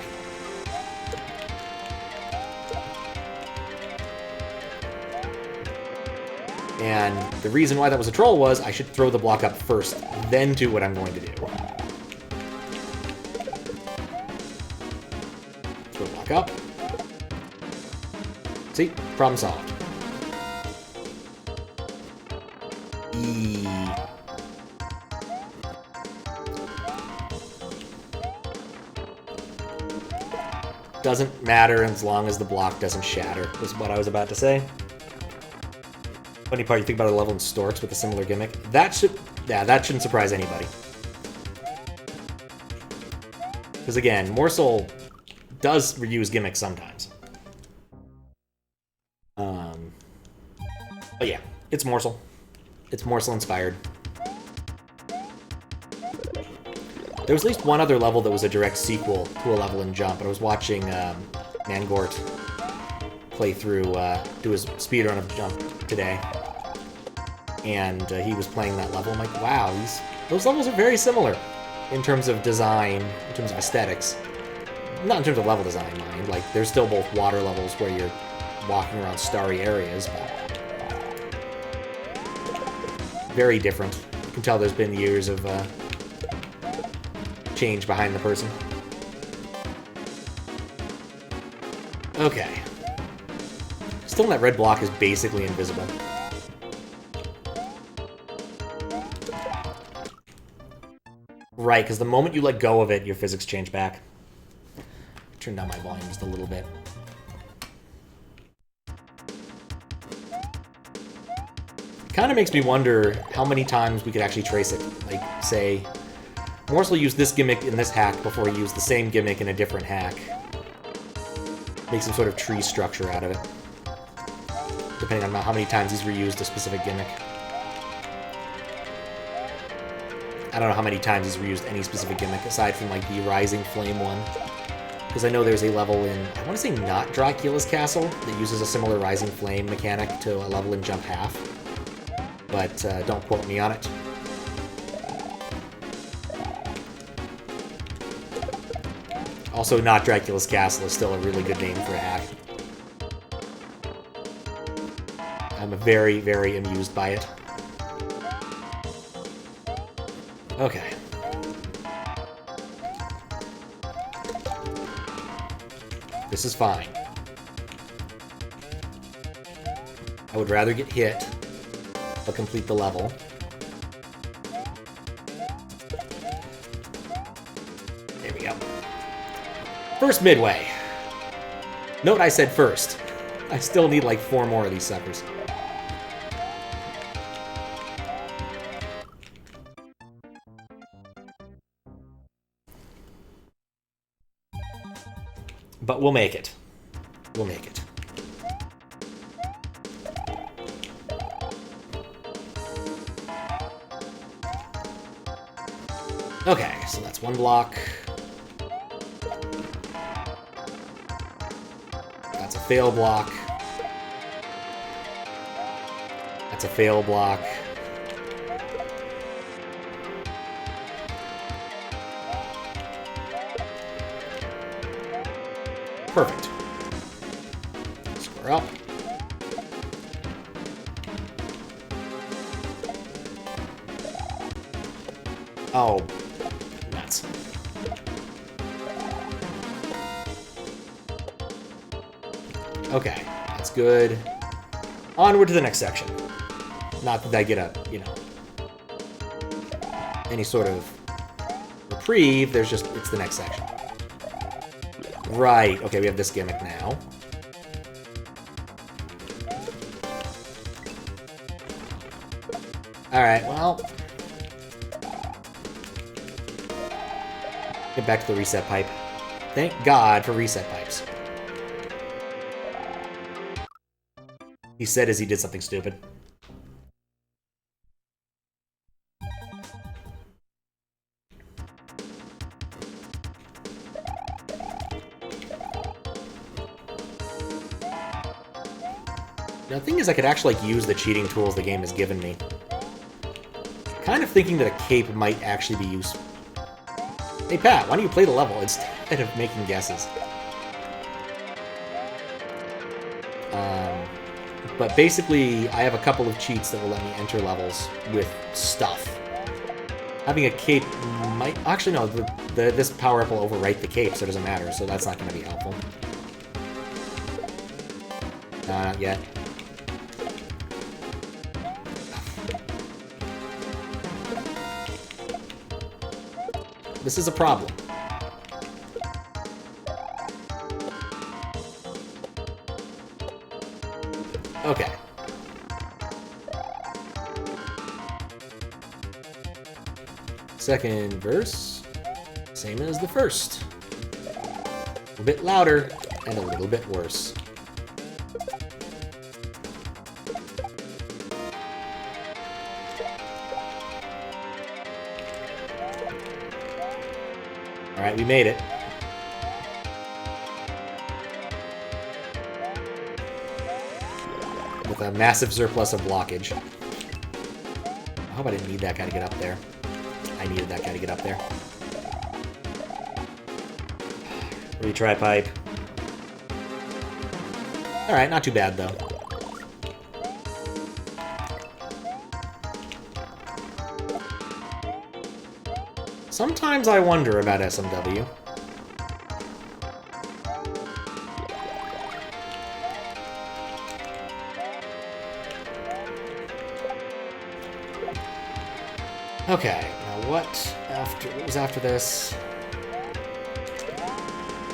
S1: And the reason why that was a troll was I should throw the block up first, then do what I'm going to do. Throw block up. See? Problem solved. E. Doesn't matter as long as the block doesn't shatter, is what I was about to say. Funny part, you think about a level in Storks with a similar gimmick. That shouldn't surprise anybody. Because again, Morsel does reuse gimmicks sometimes. But yeah, it's Morsel. It's Morsel inspired. There was at least one other level that was a direct sequel to a level in Jump, and I was watching Mangort play through, do his speedrun of Jump today. And he was playing that level. I'm like, wow, those levels are very similar in terms of design, in terms of aesthetics. Not in terms of level design, mind. Like, there's still both water levels where you're walking around starry areas, but very different. You can tell there's been years of change behind the person. Okay. Still, that red block is basically invisible. Right, because the moment you let go of it, your physics change back. Turn down my volume just a little bit. Kind of makes me wonder how many times we could actually trace it. Like, say, Morsel used this gimmick in this hack before he used the same gimmick in a different hack. Make some sort of tree structure out of it. Depending on how many times he's reused a specific gimmick. I don't know how many times he's reused any specific gimmick, aside from, like, the Rising Flame one. Because I know there's a level in, I want to say not Dracula's Castle, that uses a similar Rising Flame mechanic to a level in Jump Half. But don't quote me on it. Also, not Dracula's Castle is still a really good name for a hack. I'm very, very amused by it. Okay. This is fine. I would rather get hit, but complete the level. There we go. First midway. Note I said first. I still need like 4 more of these suckers. But we'll make it. We'll make it. Okay, so that's one block. That's a fail block. That's a fail block. Perfect. Square up. Oh, nuts. Okay, that's good. Onward to the next section. Not that I get a, you know, any sort of reprieve, there's just, it's the next section. Right, okay, we have this gimmick now. Alright, well. Get back to the reset pipe. Thank God for reset pipes. He said as he did something stupid. Now, the thing is, I could actually like, use the cheating tools the game has given me. Kind of thinking that a cape might actually be useful. Hey, Pat, why don't you play the level instead of making guesses? But basically, I have a couple of cheats that will let me enter levels with stuff. Having a cape might... Actually, no, this power-up will overwrite the cape, so it doesn't matter, so that's not going to be helpful. No, not yet. This is a problem. Okay. Second verse, same as the first. A little bit louder and a little bit worse. All right, we made it. With a massive surplus of blockage. I hope I didn't need that guy to get up there. I needed that guy to get up there. Retry pipe. Alright, not too bad though. Sometimes I wonder about SMW. Okay, now what was after this?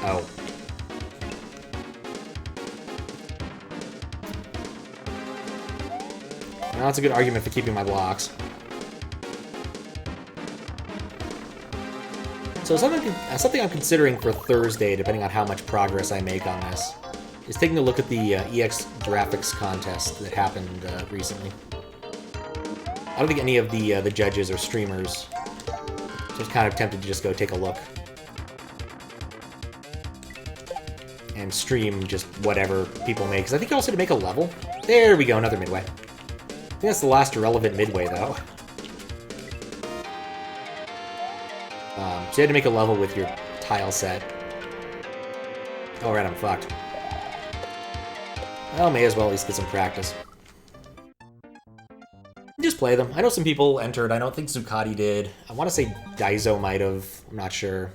S1: Oh. Now that's a good argument for keeping my blocks. So something I'm considering for Thursday, depending on how much progress I make on this, is taking a look at the EX graphics contest that happened recently. I don't think any of the judges or streamers, so I was kind of tempted to just go take a look. And stream just whatever people make, because I think you also had to make a level. There we go, another midway. I think that's the last irrelevant midway, though. So you had to make a level with your tile set. Oh, right, I'm fucked. Well, may as well at least get some practice. Just play them. I know some people entered. I don't think Zuccotti did. I want to say Daizo might have. I'm not sure.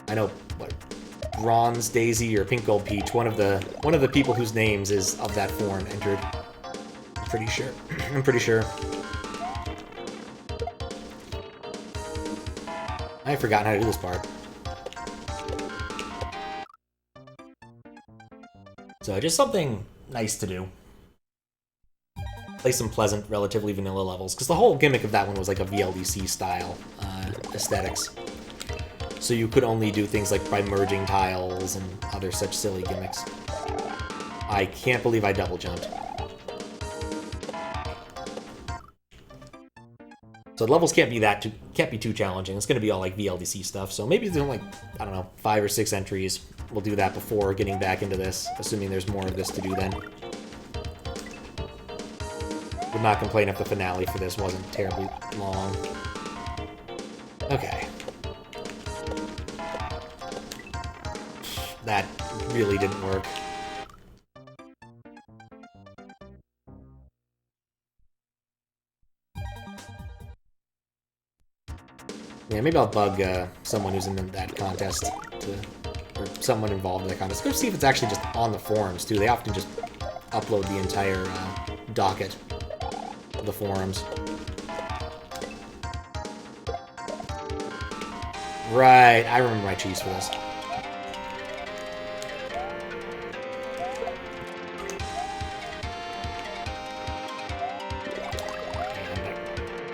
S1: I know, what, Bronze Daisy or Pink Gold Peach, one of the people whose names is of that form entered. I'm pretty sure. I'm pretty sure. I've forgotten how to do this part. So just something nice to do. Play some pleasant, relatively vanilla levels, because the whole gimmick of that one was like a VLDC style aesthetics. So you could only do things like by merging tiles and other such silly gimmicks. I can't believe I double jumped. So the levels can't be too challenging. It's going to be all like VLDC stuff. So maybe there's like, I don't know, 5 or 6 entries. We'll do that before getting back into this, assuming there's more of this to do then. Would not complain if the finale for this wasn't terribly long. Okay. That really didn't work. Yeah, maybe I'll bug someone who's in that contest, or someone involved in the contest. Go see if it's actually just on the forums, too. They often just upload the entire docket of the forums. Right, I remember my cheese for this.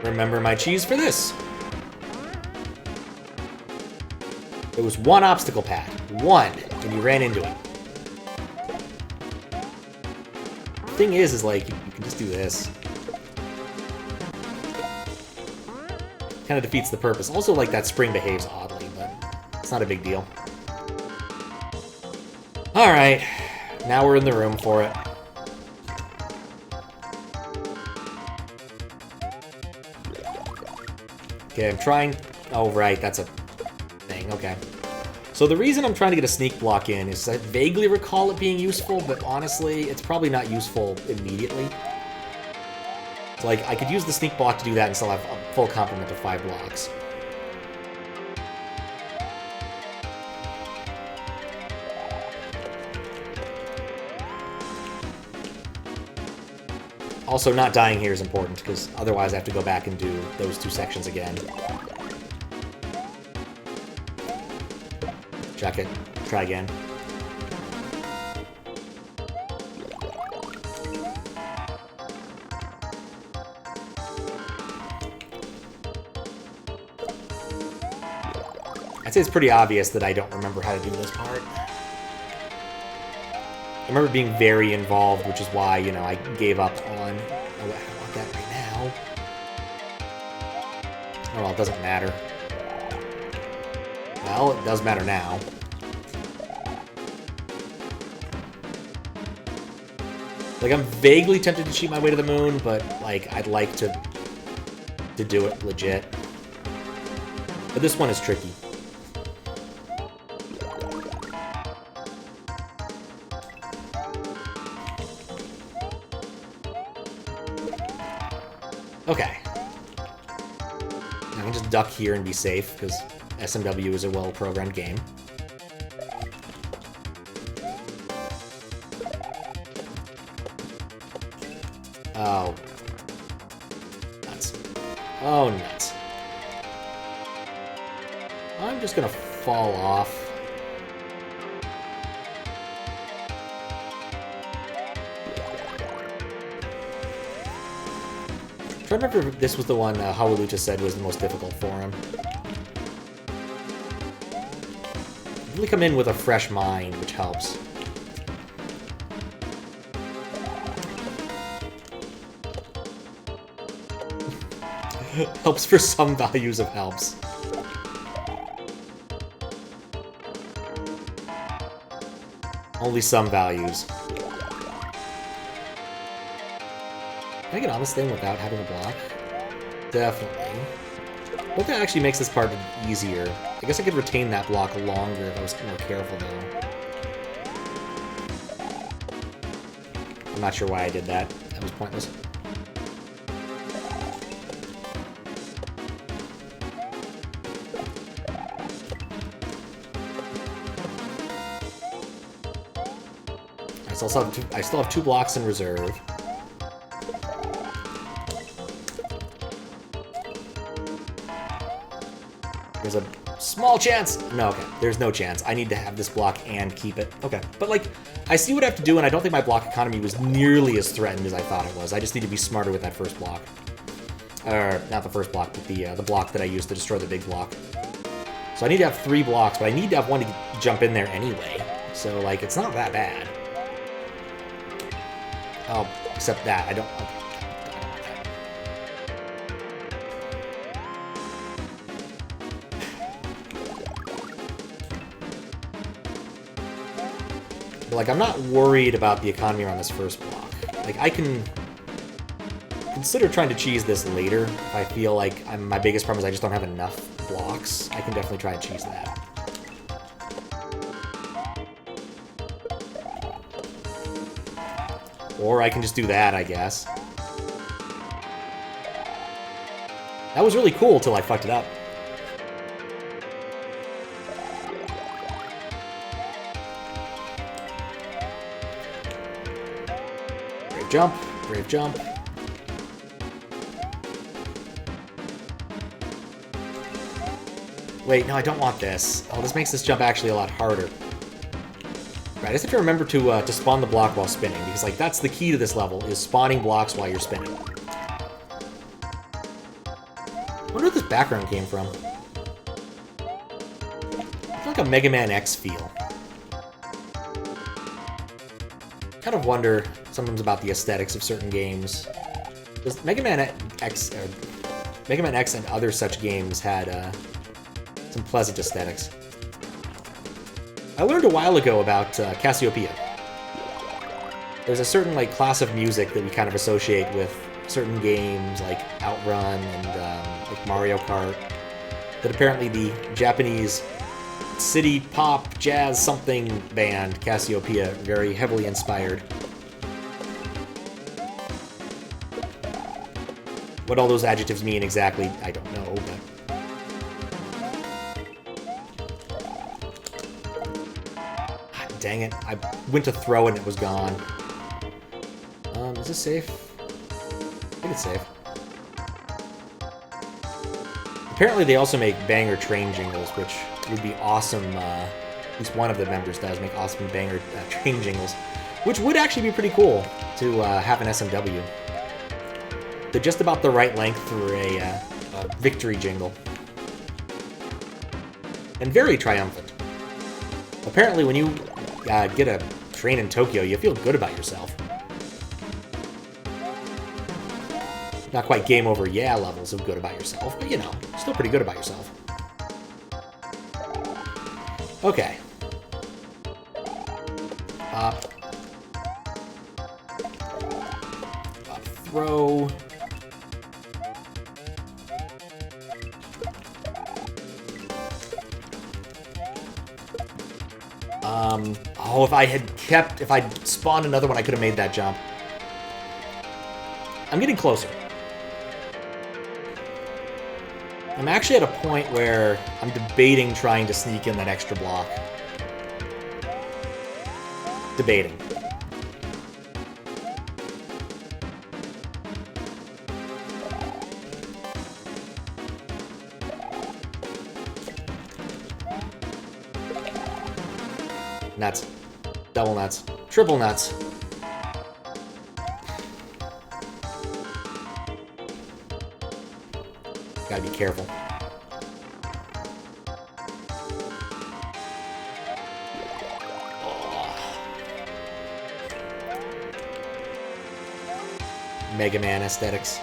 S1: Remember my cheese for this. It was one obstacle pad. One. And you ran into it. The thing is like, you can just do this. Kind of defeats the purpose. Also, like, that spring behaves oddly, but it's not a big deal. Alright. Now we're in the room for it. Okay, I'm trying... Oh, right, that's a thing. Okay. So the reason I'm trying to get a sneak block in is I vaguely recall it being useful, but honestly, it's probably not useful immediately. So, like, I could use the sneak block to do that and still have a full complement of 5 blocks. Also, not dying here is important, because otherwise I have to go back and do those 2 sections again. Chuck it. Try again. I'd say it's pretty obvious that I don't remember how to do this part. I remember being very involved, which is why, you know, I gave up on... Oh, I don't want that right now. Oh, well, it doesn't matter. Well, it does matter now. Like, I'm vaguely tempted to cheat my way to the moon, but, like, I'd like to do it legit. But this one is tricky. Okay. I can just duck here and be safe, because SMW is a well-programmed game. Oh. Nuts. Oh, nuts. I'm just gonna fall off. I remember if this was the one Hawalucha said was the most difficult for him. Really come in with a fresh mind, which helps. Helps for some values of helps. Only some values. Can I get on this thing without having a block? Definitely. I hope that actually makes this part easier. I guess I could retain that block longer if I was more careful, though. I'm not sure why I did that. That was pointless. I still have 2 blocks in reserve. There's a small chance. No, okay. There's no chance. I need to have this block and keep it. Okay. But, like, I see what I have to do, and I don't think my block economy was nearly as threatened as I thought it was. I just need to be smarter with that first block. Or, not the first block, but the block that I used to destroy the big block. So I need to have 3 blocks, but I need to have one to jump in there anyway. So, like, it's not that bad. Oh, except that. I don't want that. But, like, I'm not worried about the economy around this first block. Like, I can consider trying to cheese this later if I feel like my biggest problem is I just don't have enough blocks. I can definitely try and cheese that. Or I can just do that, I guess. That was really cool till I fucked it up. Brave jump, brave jump. Wait, no, I don't want this. Oh, this makes this jump actually a lot harder. Right, I just have to remember to spawn the block while spinning, because, like, that's the key to this level, is spawning blocks while you're spinning. I wonder where this background came from. It's like a Mega Man X feel. Kind of wonder sometimes about the aesthetics of certain games. Does Mega Man X and other such games had some pleasant aesthetics. I learned a while ago about Cassiopeia. There's a certain, like, class of music that we kind of associate with certain games, like Outrun and like Mario Kart, that apparently the Japanese city pop jazz something band Cassiopeia very heavily inspired. What all those adjectives mean exactly, I don't know, but... Dang it, I went to throw it and it was gone. Is this safe? That's safe. Apparently they also make banger train jingles, which would be awesome. At least one of the members does make awesome banger train jingles, which would actually be pretty cool to have an SMW. They're just about the right length for a victory jingle. And very triumphant. Apparently when you get a train in Tokyo, you feel good about yourself. Not quite game over yeah levels of good about yourself, but you know, still pretty good about yourself. Okay. Up. Up throw. Oh, if I'd spawned another one, I could have made that jump. I'm getting closer. I'm actually at a point where I'm debating trying to sneak in that extra block. Debating. Nuts. Double nuts. Triple nuts. Gotta be careful. Oh. Mega Man aesthetics.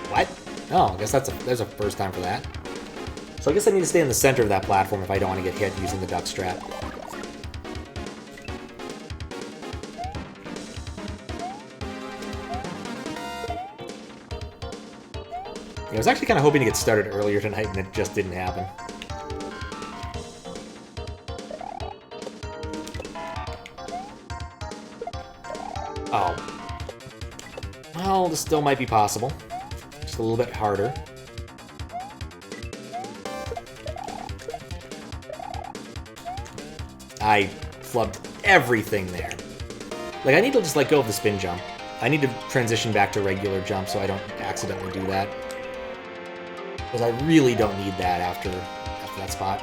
S1: What? Oh, I guess there's a first time for that. So I guess I need to stay in the center of that platform if I don't want to get hit using the duck strap. I was actually kind of hoping to get started earlier tonight, and it just didn't happen. Oh. Well, this still might be possible. Just a little bit harder. I flubbed everything there. Like, I need to just let go of the spin jump. I need to transition back to regular jump so I don't accidentally do that. Because I really don't need that after that spot.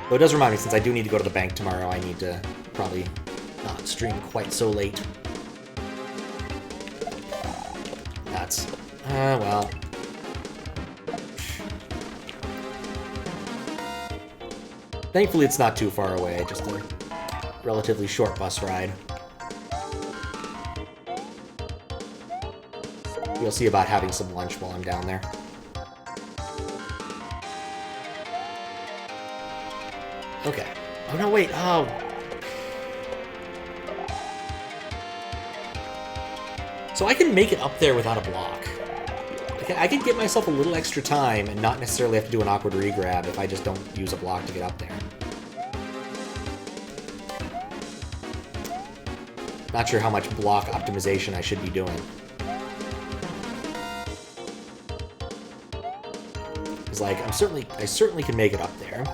S1: Though it does remind me, since I do need to go to the bank tomorrow, I need to probably not stream quite so late. Nuts. Well. Thankfully, it's not too far away, just a relatively short bus ride. You'll see about having some lunch while I'm down there. Okay. Oh, no, wait. Oh. So I can make it up there without a block. I can get myself a little extra time and not necessarily have to do an awkward regrab if I just don't use a block to get up there. Not sure how much block optimization I should be doing. It's like, I certainly can make it up there.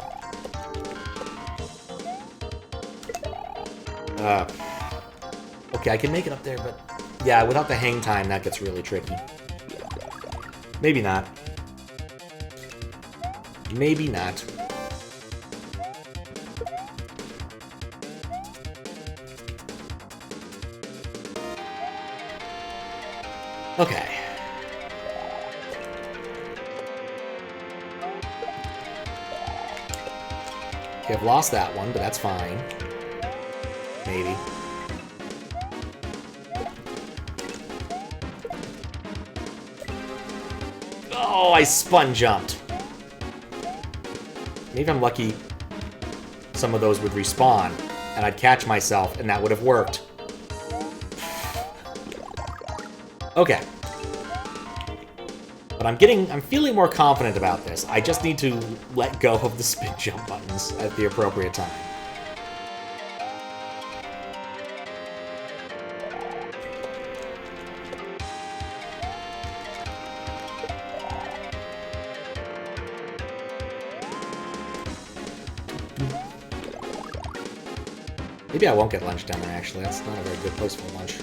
S1: Okay, I can make it up there, but yeah, without the hang time, that gets really tricky. Maybe not. Maybe not. Okay. Okay, I've lost that one, but that's fine. Maybe. Oh, I spun jumped. Maybe I'm lucky some of those would respawn, and I'd catch myself, and that would have worked. Okay. But I'm feeling more confident about this. I just need to let go of the spin jump buttons at the appropriate time. Maybe I won't get lunch down there, actually. That's not a very good place for lunch.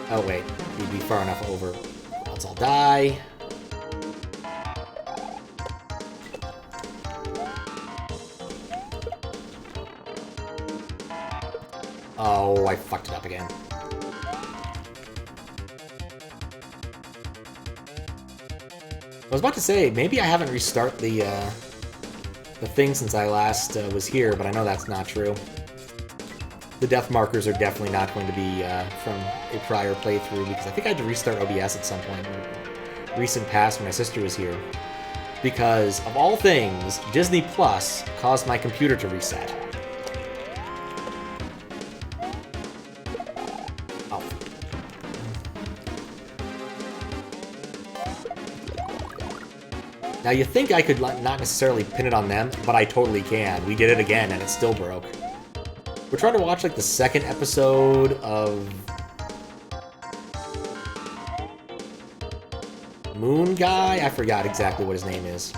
S1: Oh, wait. He'd be far enough over, else I'll die. Oh, I fucked it up again. I was about to say, maybe I haven't restarted the thing since I last was here, but I know that's not true. The death markers are definitely not going to be from a prior playthrough, because I think I had to restart OBS at some point in recent past when my sister was here. Because, of all things, Disney Plus caused my computer to reset. Oh. Now, you think I could not necessarily pin it on them, but I totally can. We did it again, and it still broke. We're trying to watch, like, the second episode of Moon Guy? I forgot exactly what his name is.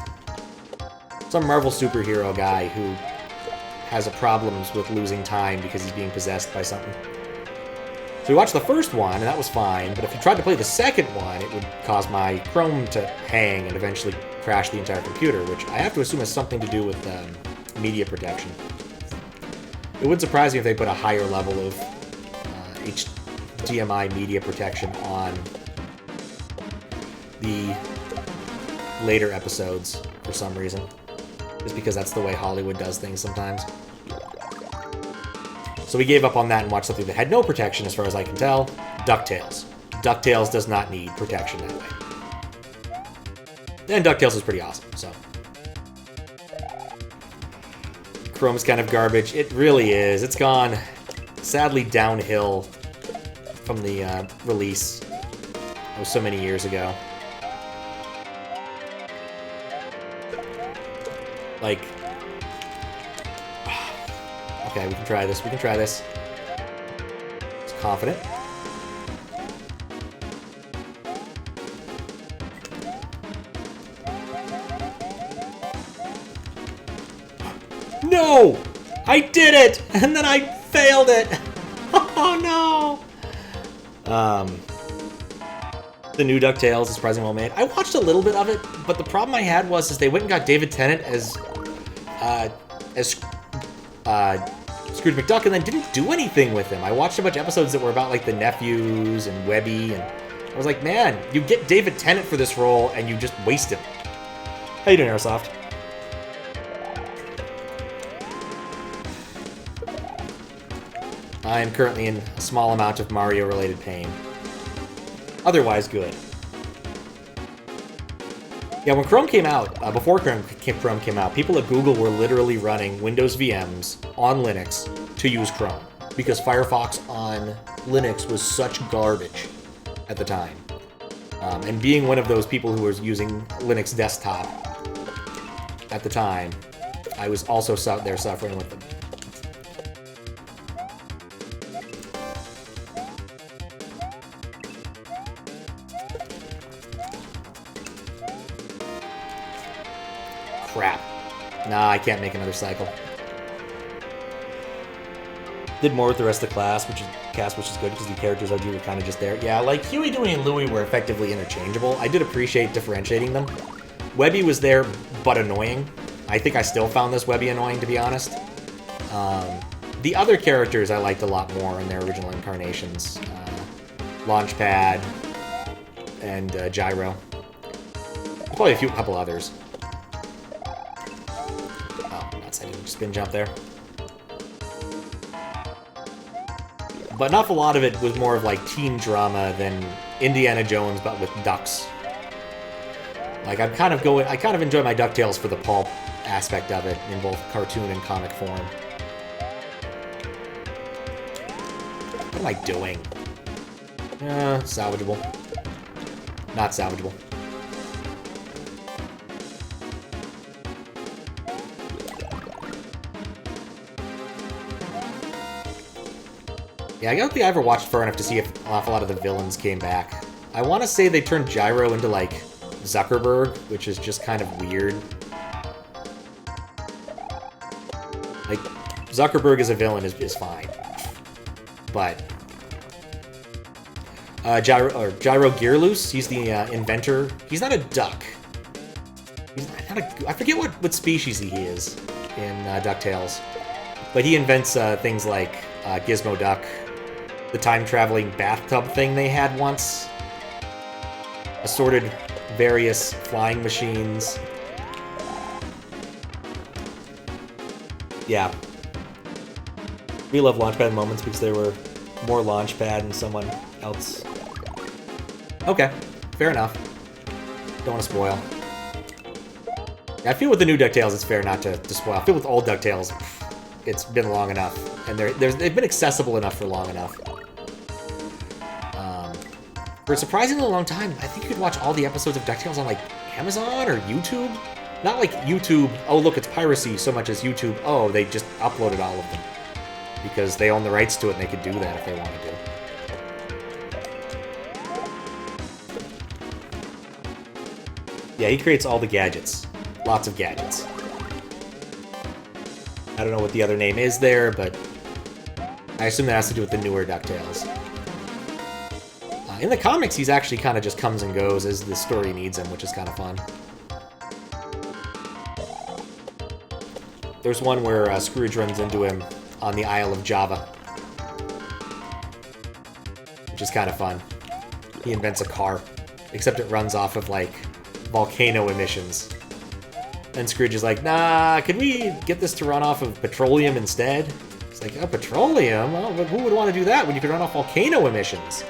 S1: Some Marvel superhero guy who has problems with losing time because he's being possessed by something. So we watched the first one, and that was fine, but if you tried to play the second one, it would cause my Chrome to hang and eventually crash the entire computer, which I have to assume has something to do with media protection. It wouldn't surprise me if they put a higher level of HDMI media protection on the later episodes for some reason. Just because that's the way Hollywood does things sometimes. So we gave up on that and watched something that had no protection as far as I can tell. DuckTales. DuckTales does not need protection that way. And DuckTales is pretty awesome, so. Chrome's kind of garbage. It really is. It's gone, sadly, downhill from the release. It was so many years ago. Like... Okay, we can try this. We can try this. It's confident. No! I did it! And then I failed it! Oh no! The new DuckTales is surprisingly well made. I watched a little bit of it, but the problem I had was they went and got David Tennant as Scrooge McDuck and then didn't do anything with him. I watched a bunch of episodes that were about like the nephews and Webby, and I was like, man, you get David Tennant for this role and you just waste him. How you doing, Airsoft? I am currently in a small amount of Mario-related pain. Otherwise, good. Yeah, when Chrome came out, before Chrome came out, people at Google were literally running Windows VMs on Linux to use Chrome. Because Firefox on Linux was such garbage at the time. And being one of those people who was using Linux desktop at the time, I was also there suffering with them. Crap. Nah, I can't make another cycle. Did more with the rest of the class, which is good because the characters I do were kind of just there. Yeah, like Huey, Dewey, and Louie were effectively interchangeable. I did appreciate differentiating them. Webby was there, but annoying. I think I still found this Webby annoying, to be honest. The other characters I liked a lot more in their original incarnations. Launchpad and Gyro. Probably a couple others. Oh, nuts, I didn't spin jump there. But an awful lot of it was more of like teen drama than Indiana Jones, but with ducks. Like I kind of enjoy my DuckTales for the pulp aspect of it in both cartoon and comic form. What am I doing? Salvageable. Not salvageable. Yeah, I don't think I ever watched far enough to see if an awful lot of the villains came back. I want to say they turned Gyro into, like, Zuckerberg, which is just kind of weird. Like, Zuckerberg as a villain is fine. But Gyro Gearloose, he's the inventor. He's not a duck. He's not a, I forget what species he is in DuckTales. But he invents things like Gizmo Duck, the time-traveling bathtub thing they had once, assorted various flying machines. Yeah. We love Launchpad moments because they were more Launchpad than someone else. Okay, fair enough. Don't want to spoil. Yeah, I feel with the new DuckTales, it's fair not to spoil. I feel with old DuckTales, it's been long enough, and they've been accessible enough for long enough. For a surprisingly long time, I think you could watch all the episodes of DuckTales on, like, Amazon or YouTube. Not like YouTube, oh look, it's piracy, so much as YouTube, oh, they just uploaded all of them. Because they own the rights to it and they could do that if they wanted to. Yeah, he creates all the gadgets. Lots of gadgets. I don't know what the other name is there, but I assume that has to do with the newer DuckTales. In the comics, he's actually kind of just comes and goes as the story needs him, which is kind of fun. There's one where Scrooge runs into him on the Isle of Java, which is kind of fun. He invents a car, except it runs off of, like, volcano emissions. And Scrooge is like, nah, could we get this to run off of petroleum instead? It's like, oh, petroleum? Oh, but who would want to do that when you could run off volcano emissions?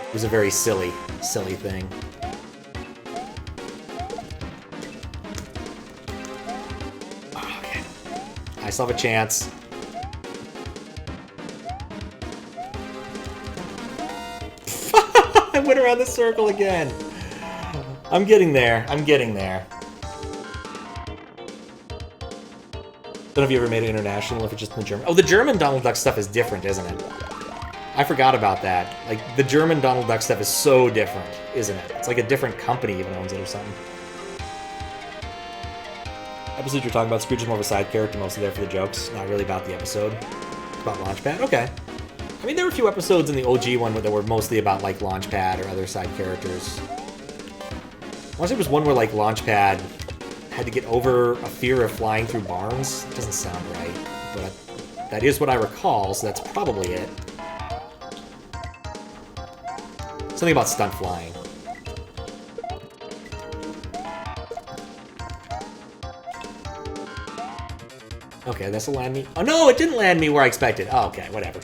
S1: It was a very silly thing. Oh, okay. I still have a chance. I went around the circle again. I'm getting there. I'm getting there. Don't know if you ever made it international, if it's just in the German. Oh, the German Donald Duck stuff is different, isn't it? I forgot about that. Like, the German Donald Duck stuff is so different, isn't it? It's like a different company even owns it or something. Episode you're talking about, Scrooge is more of a side character, mostly there for the jokes, not really about the episode. It's about Launchpad? Okay. I mean, there were a few episodes in the OG one that were mostly about, like, Launchpad or other side characters. I want to say there was one where, like, Launchpad had to get over a fear of flying through barns. It doesn't sound right, but that is what I recall, so that's probably it. Something about stunt flying. Okay, this will land me. Oh no, it didn't land me where I expected. Oh, okay, whatever.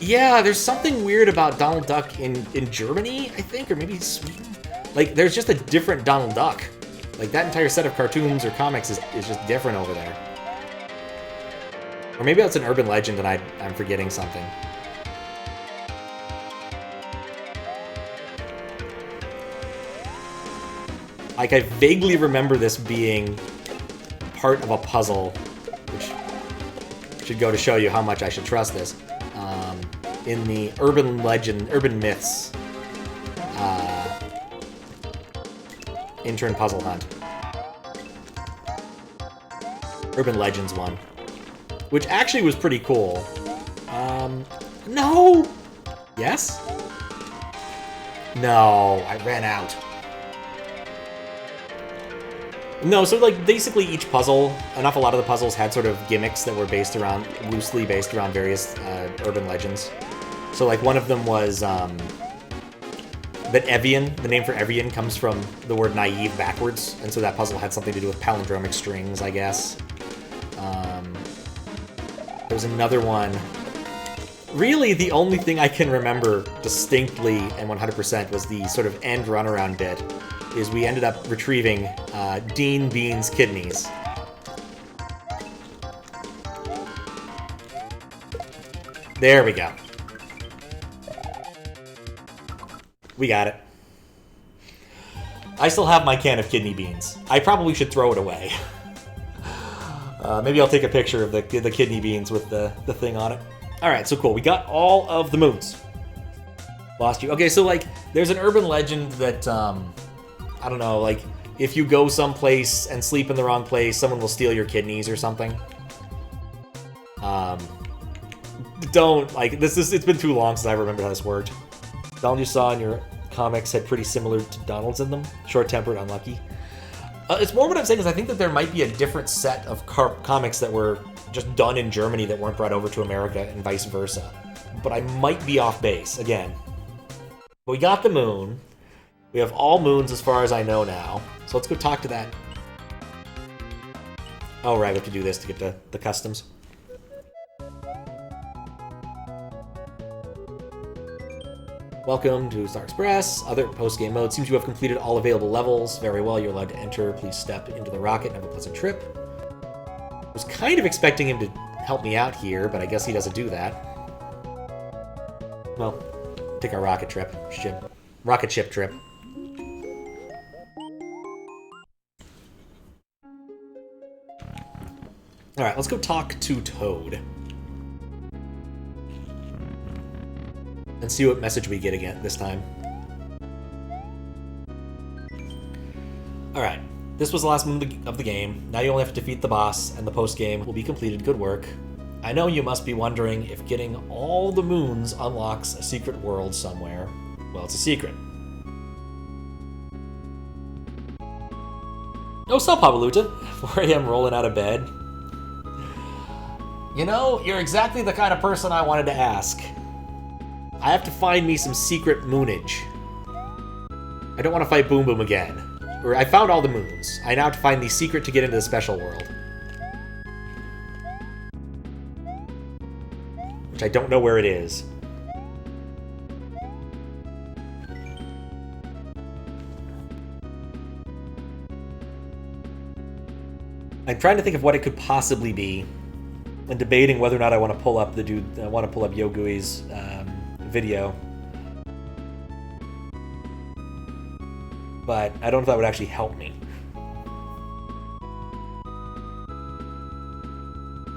S1: Yeah, there's something weird about Donald Duck in Germany, I think, or maybe Sweden. Like, there's just a different Donald Duck. Like, that entire set of cartoons or comics is just different over there. Or maybe that's an urban legend and I'm forgetting something. Like, I vaguely remember this being part of a puzzle, which should go to show you how much I should trust this. In the urban myths intern puzzle hunt. Urban Legends one. Which actually was pretty cool. No! Yes? No, I ran out. No, so, like, basically each puzzle, an awful lot of the puzzles had sort of gimmicks that were loosely based around various urban legends. So, like, one of them was that Evian, the name for Evian comes from the word naive backwards, and so that puzzle had something to do with palindromic strings, I guess. There was another one. Really, the only thing I can remember distinctly and 100% was the sort of end runaround bit, is we ended up retrieving Dean Bean's kidneys. There we go. We got it. I still have my can of kidney beans. I probably should throw it away. Maybe I'll take a picture of the kidney beans with the thing on it. Alright, so cool. We got all of the moons. Lost you. Okay, so, like, there's an urban legend that, I don't know, like, if you go someplace and sleep in the wrong place, someone will steal your kidneys or something. Don't, like, it's been too long since I remember how this worked. Donald you saw in your comics had pretty similar to Donalds in them. Short-tempered, unlucky. It's more what I'm saying is I think that there might be a different set of comics that were just done in Germany that weren't brought over to America and vice versa. But I might be off base, again. But we got the moon. We have all moons as far as I know now. So let's go talk to that. Oh, right, we have to do this to get the customs. Welcome to Star Express. Other post-game mode. Seems you have completed all available levels. Very well, you're allowed to enter. Please step into the rocket and have a pleasant trip. I was kind of expecting him to help me out here, but I guess he doesn't do that. Well, take our rocket trip. Rocket ship trip. Alright, let's go talk to Toad. And see what message we get again this time. Alright, this was the last moon of the game. Now you only have to defeat the boss, and the post-game will be completed. Good work. I know you must be wondering if getting all the moons unlocks a secret world somewhere. Well, it's a secret. Oh, sup, Papaluta? 4 a.m. rolling out of bed. You know, you're exactly the kind of person I wanted to ask. I have to find me some secret moonage. I don't want to fight Boom Boom again. Or I found all the moons. I now have to find the secret to get into the special world. Which I don't know where it is. I'm trying to think of what it could possibly be. And debating whether or not I want to pull up Yogui's video. But I don't know if that would actually help me.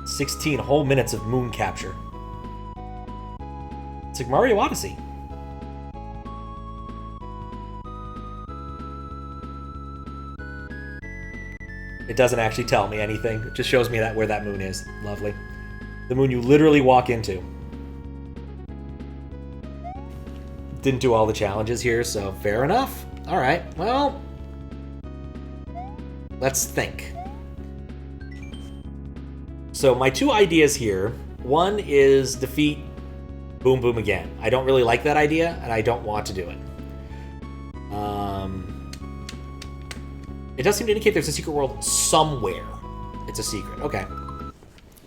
S1: 16 whole minutes of moon capture. It's like Mario Odyssey. It doesn't actually tell me anything. It just shows me where that moon is. Lovely. The moon you literally walk into. Didn't do all the challenges here, so fair enough. Alright, well... let's think. So my two ideas here. One is defeat Boom Boom again. I don't really like that idea, and I don't want to do it. It does seem to indicate there's a secret world somewhere. It's a secret. Okay.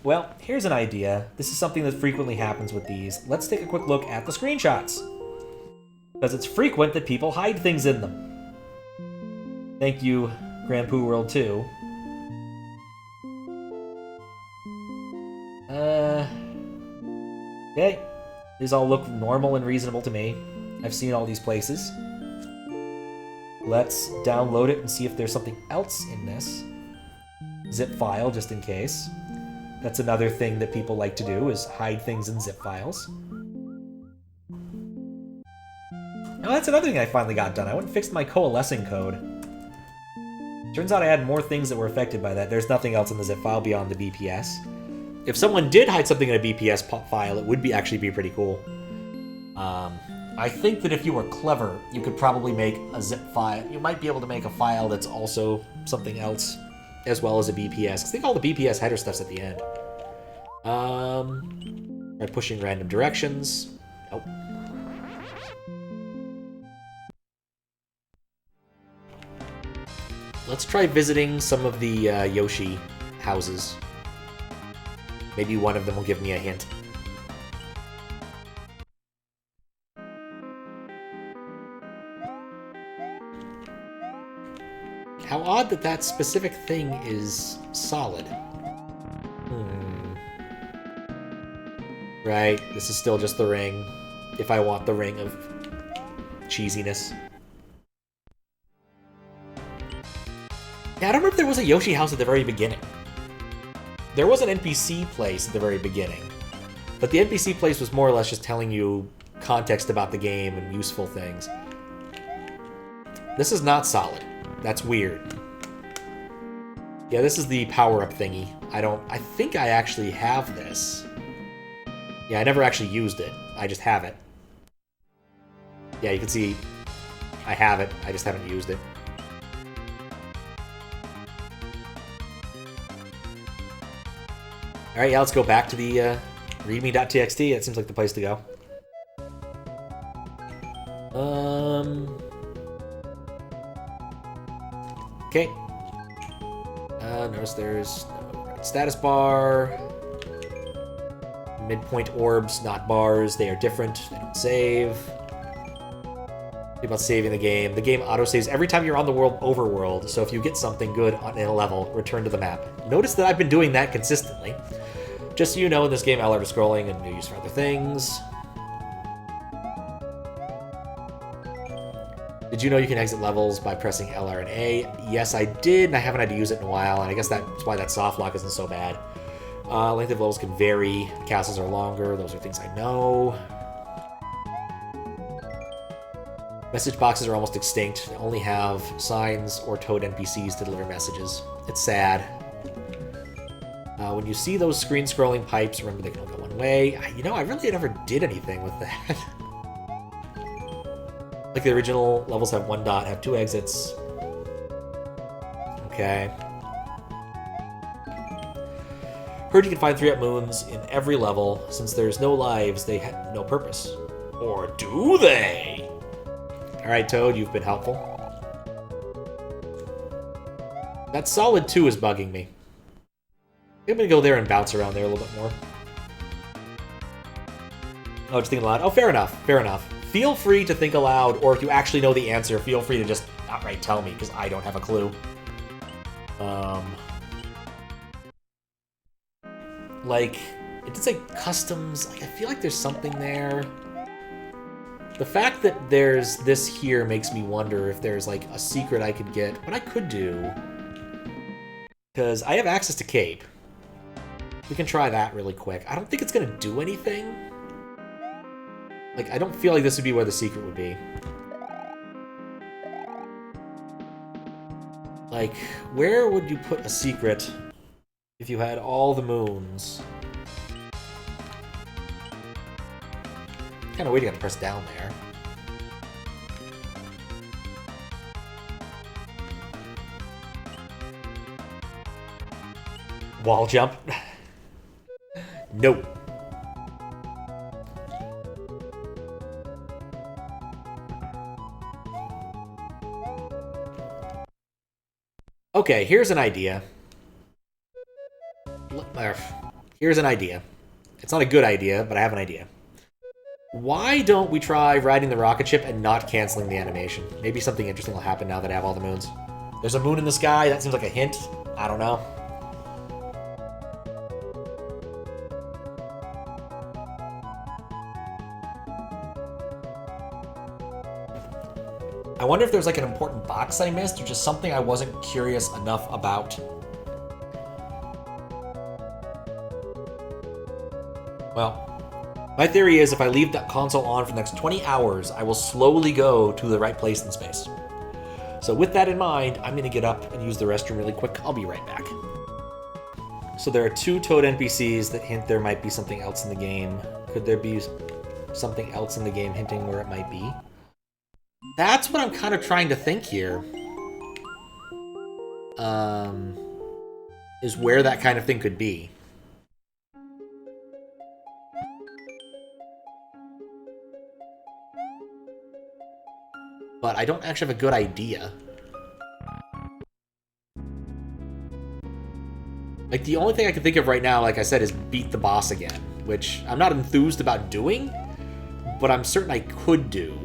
S1: Well, here's an idea. This is something that frequently happens with these. Let's take a quick look at the screenshots. Because it's frequent that people hide things in them. Thank you, Grand Poo World 2. Okay. These all look normal and reasonable to me. I've seen all these places. Let's download it and see if there's something else in this. Zip file, just in case. That's another thing that people like to do, is hide things in zip files. Oh, that's another thing I finally got done. I went and fixed my coalescing code. Turns out I had more things that were affected by that. There's nothing else in the zip file beyond the BPS. If someone did hide something in a BPS file, it would actually be pretty cool. I think that if you were clever, you could probably make a zip file. You might be able to make a file that's also something else, as well as a BPS. I think all the BPS header stuff's at the end. By pushing random directions. Nope. Let's try visiting some of the Yoshi houses. Maybe one of them will give me a hint. How odd that that specific thing is solid. Right, this is still just the ring. If I want the ring of cheesiness. Yeah, I don't remember if there was a Yoshi house at the very beginning. There was an NPC place at the very beginning. But the NPC place was more or less just telling you context about the game and useful things. This is not solid. That's weird. Yeah, this is the power-up thingy. I think I actually have this. Yeah, I never actually used it. I just have it. Yeah, you can see I have it. I just haven't used it. Alright, yeah, let's go back to the Readme.txt. That seems like the place to go. Okay. Notice there's no status bar. Midpoint orbs, not bars. They are different. They don't save. Think about saving the game. The game autosaves every time you're on the world overworld, so if you get something good on a level, return to the map. Notice that I've been doing that consistently. Just so you know, in this game, I'll ever scrolling and use for other things. Did you know you can exit levels by pressing LR and A? Yes, I did, and I haven't had to use it in a while, and I guess that's why that soft lock isn't so bad. Length of levels can vary. The castles are longer. Those are things I know. Message boxes are almost extinct. They only have signs or toad NPCs to deliver messages. It's sad. When you see those screen-scrolling pipes, remember they can only go one way. You know, I really never did anything with that. Like the original levels have one dot, have two exits. Okay. Heard you can find 3-up moons in every level. Since there's no lives, they have no purpose. Or do they? Alright, Toad, you've been helpful. That solid 2 is bugging me. I'm gonna go there and bounce around there a little bit more. Oh, just thinking aloud. Oh, fair enough, fair enough. Feel free to think aloud, or if you actually know the answer, feel free to just outright tell me, because I don't have a clue. Like, it did say customs. Like, I feel like there's something there. The fact that there's this here makes me wonder if there's, like, a secret I could get. What I could do, because I have access to Cape. We can try that really quick. I don't think it's going to do anything. Like, I don't feel like this would be where the secret would be. Like, where would you put a secret if you had all the moons? Kind of weird you gotta press down there. Wall jump? No. Okay, here's an idea. Here's an idea. It's not a good idea, but I have an idea. Why don't we try riding the rocket ship and not canceling the animation? Maybe something interesting will happen now that I have all the moons. There's a moon in the sky. That seems like a hint. I don't know. I wonder if there's like an important box I missed or just something I wasn't curious enough about. Well, my theory is if I leave that console on for the next 20 hours, I will slowly go to the right place in space. So with that in mind, I'm going to get up and use the restroom really quick. I'll be right back. So there are 2 Toad NPCs that hint there might be something else in the game. Could there be something else in the game hinting where it might be? That's what I'm kind of trying to think here. Is where that kind of thing could be. But I don't actually have a good idea. Like, the only thing I can think of right now, like I said, is beat the boss again. Which I'm not enthused about doing, but I'm certain I could do.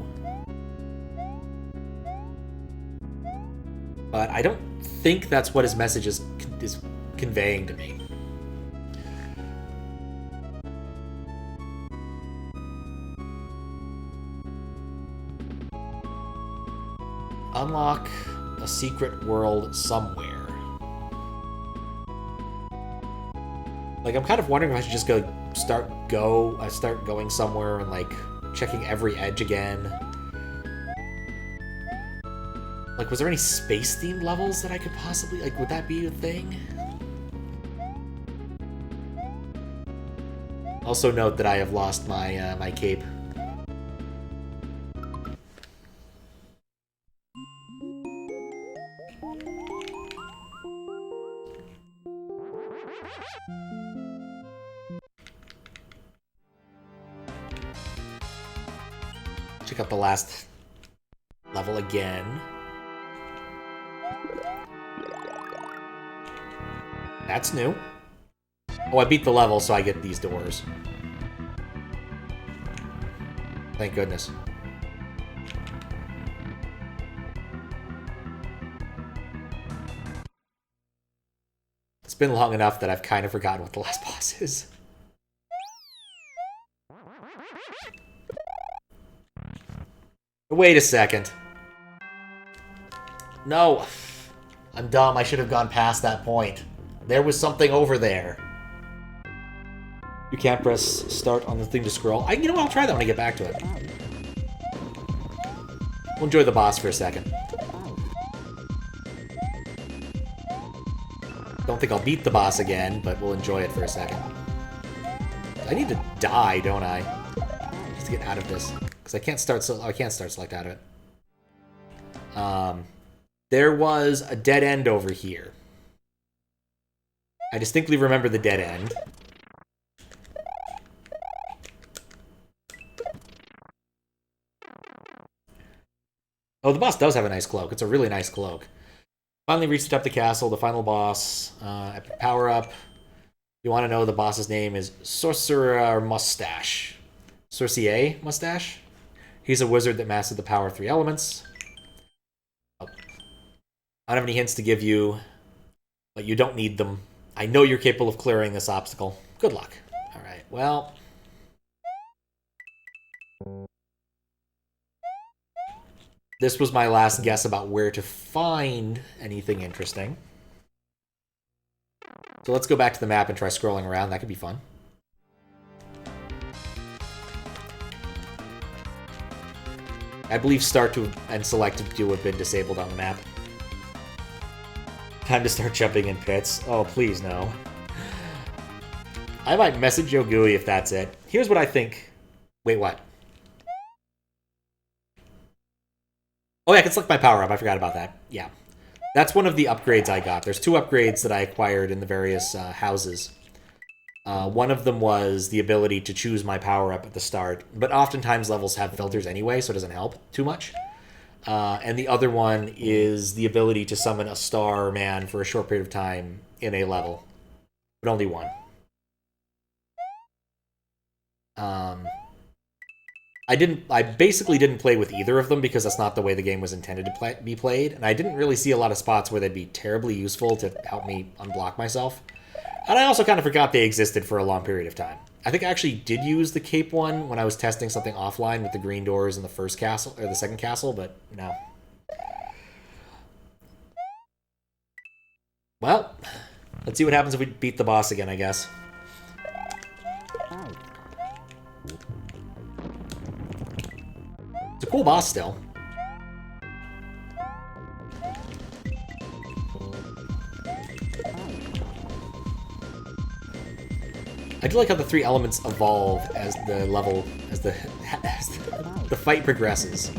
S1: But I don't think that's what his message is conveying to me. Unlock a secret world somewhere. Like, I'm kind of wondering if I should just start going somewhere and, like, Checking every edge again. Like, was there any space-themed levels that I could possibly... Like, would that be a thing? Also note that I have lost my, my cape. Check out the last level again. That's new. Oh, I beat the level, so I get these doors. Thank goodness. It's been long enough that I've kind of forgotten what the last boss is. Wait a second. No. I'm dumb. I should have gone past that point. There was something over there. You can't press start on the thing to scroll. You know what? I'll try that when I get back to it. We'll enjoy the boss for a second. Don't think I'll beat the boss again, but we'll enjoy it for a second. I need to die, don't I? Just to get out of this. Because I can't start select out of it. There was a dead end over here. I distinctly remember the dead end. Oh, the boss does have a nice cloak. It's a really nice cloak. Finally reached the top of the castle, the final boss. Epic power-up. You want to know the boss's name is Sorcerer Mustache. Sorcier Mustache? He's a wizard that mastered the power of 3 elements. Oh. I don't have any hints to give you, but you don't need them. I know you're capable of clearing this obstacle. Good luck. Alright, well... This was my last guess about where to find anything interesting. So let's go back to the map and try scrolling around. That could be fun. I believe start to and select to have been disabled on the map. Time to start jumping in pits. Oh, please no. I might message Yogui if that's it. Here's what I think. Wait, what? Oh yeah, I can select my power-up. I forgot about that. Yeah. That's one of the upgrades I got. There's 2 upgrades that I acquired in the various houses. One of them was the ability to choose my power-up at the start, but oftentimes levels have filters anyway, so it doesn't help too much. And the other one is the ability to summon a star man for a short period of time in a level. But only one. I basically didn't play with either of them because that's not the way the game was intended to be played, and I didn't really see a lot of spots where they'd be terribly useful to help me unblock myself. And I also kind of forgot they existed for a long period of time. I think I actually did use the cape one when I was testing something offline with the green doors in the first castle, or the second castle, but no. Well, let's see what happens if we beat the boss again, I guess. It's a cool boss still. I do like how the 3 elements evolve as the level, as the fight progresses.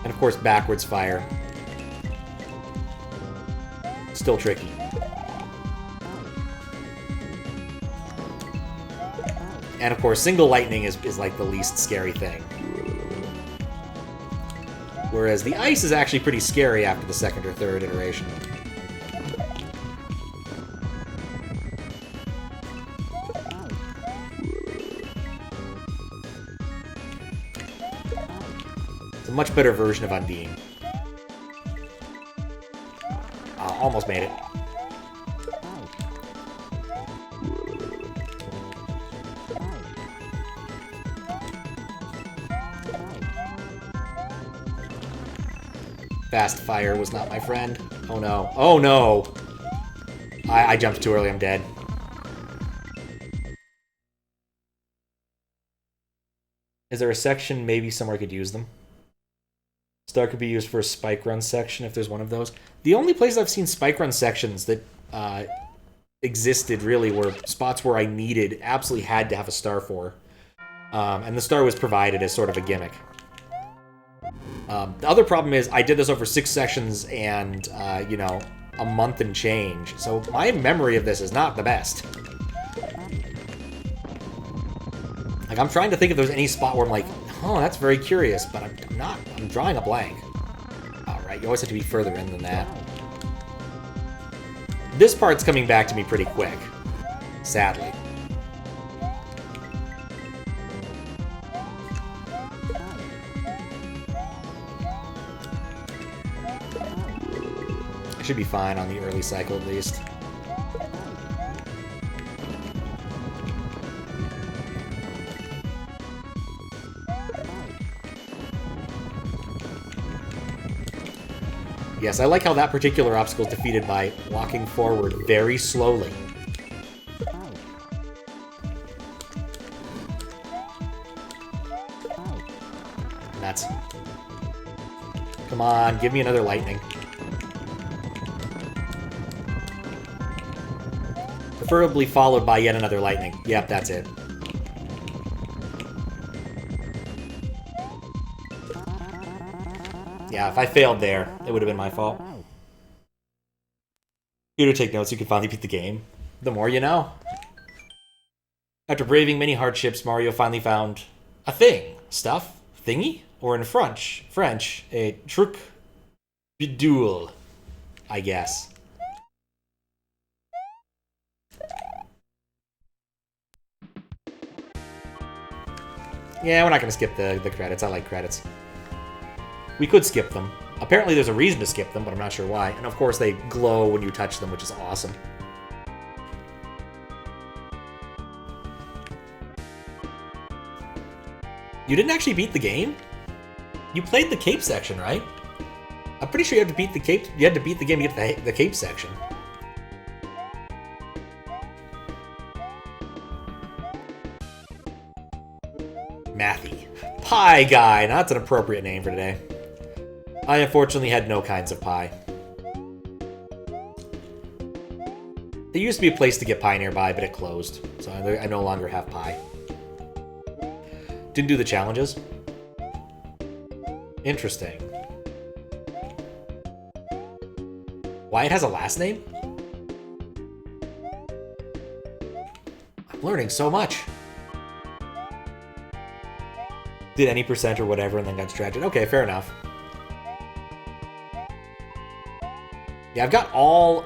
S1: And of course, backwards fire. Still tricky. And of course, single lightning is like the least scary thing. Whereas the ice is actually pretty scary after the second or third iteration. It's a much better version of Undine. Almost made it. Fast fire was not my friend. Oh no. Oh no! I jumped too early, I'm dead. Is there a section maybe somewhere I could use them? Star could be used for a spike run section if there's one of those. The only place I've seen spike run sections that existed really were spots where I absolutely had to have a star for. And the star was provided as sort of a gimmick. The other problem is I did this over 6 sessions and, you know, a month and change. So my memory of this is not the best. Like, I'm trying to think if there's any spot where I'm like, oh, that's very curious, but I'm not. I'm drawing a blank. Alright, you always have to be further in than that. This part's coming back to me pretty quick. Sadly. I should be fine on the early cycle at least. Yes, I like how that particular obstacle is defeated by walking forward very slowly. Nuts. Come on, give me another lightning. Preferably followed by yet another lightning. Yep, that's it. Yeah, if I failed there, it would have been my fault. Here to take notes, you can finally beat the game. The more you know. After braving many hardships, Mario finally found a thing. Stuff? Thingy? Or in French, a Truc Bidule, I guess. Yeah, we're not going to skip the credits. I like credits. We could skip them. Apparently there's a reason to skip them, but I'm not sure why. And of course they glow when you touch them, which is awesome. You didn't actually beat the game? You played the Cape section, right? I'm pretty sure you had to beat the Cape. You had to beat the game to get the Cape section. Mathy. Pie Guy. Now, that's an appropriate name for today. I unfortunately had no kinds of pie. There used to be a place to get pie nearby, but it closed. So I no longer have pie. Didn't do the challenges. Interesting. Wyatt has a last name? I'm learning so much. Did any percent or whatever and then got distracted. Okay, fair enough. Yeah, I've got all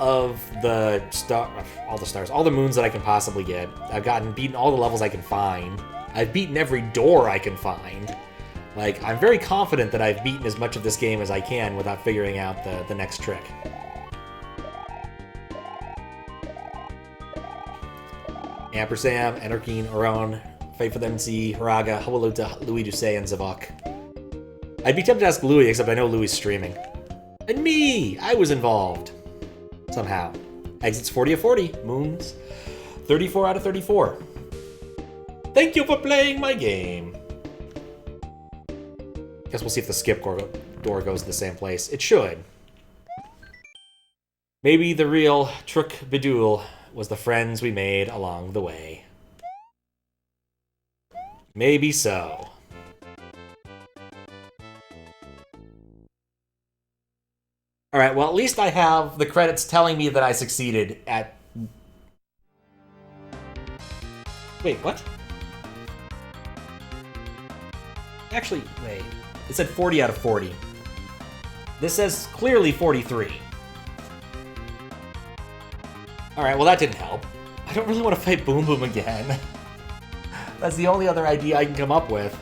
S1: the stars, all the moons that I can possibly get. I've beaten all the levels I can find. I've beaten every door I can find. Like, I'm very confident that I've beaten as much of this game as I can without figuring out the next trick. Ampersand, Enarkeen, Oron, Fight for the MC, Haraga, Hawaluta, Louis Doucet, and Zavok. I'd be tempted to ask Louis, except I know Louis is streaming. And me! I was involved. Somehow. Exits 40 of 40. Moons 34 out of 34. Thank you for playing my game. Guess we'll see if the skip door goes to the same place. It should. Maybe the real Truc Bidule was the friends we made along the way. Maybe so. Alright, well at least I have the credits telling me that I succeeded at... Wait, what? Actually, wait. It said 40 out of 40. This says clearly 43. Alright, well that didn't help. I don't really want to fight Boom Boom again. That's the only other idea I can come up with.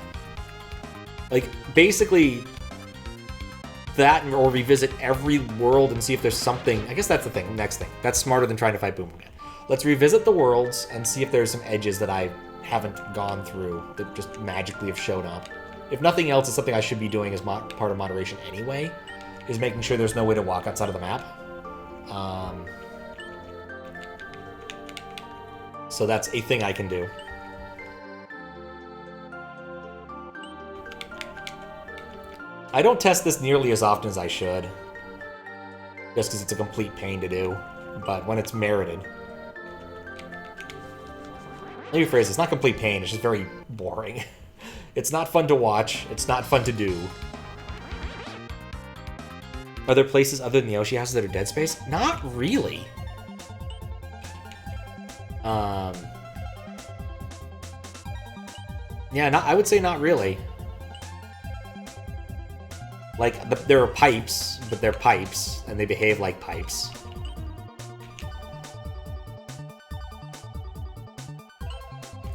S1: Like, basically, that or revisit every world and see if there's something... I guess that's the thing, next thing. That's smarter than trying to fight Boom Boom again. Let's revisit the worlds and see if there's some edges that I haven't gone through that just magically have shown up. If nothing else, it's something I should be doing as part of moderation anyway, is making sure there's no way to walk outside of the map. So that's a thing I can do. I don't test this nearly as often as I should. Just because it's a complete pain to do. But when it's merited. Let me rephrase, it's not complete pain, it's just very boring. It's not fun to watch, it's not fun to do. Are there places other than the Yoshi houses that are dead space? Not really. Yeah, I would say not really. Like, there are pipes, but they're pipes, and they behave like pipes.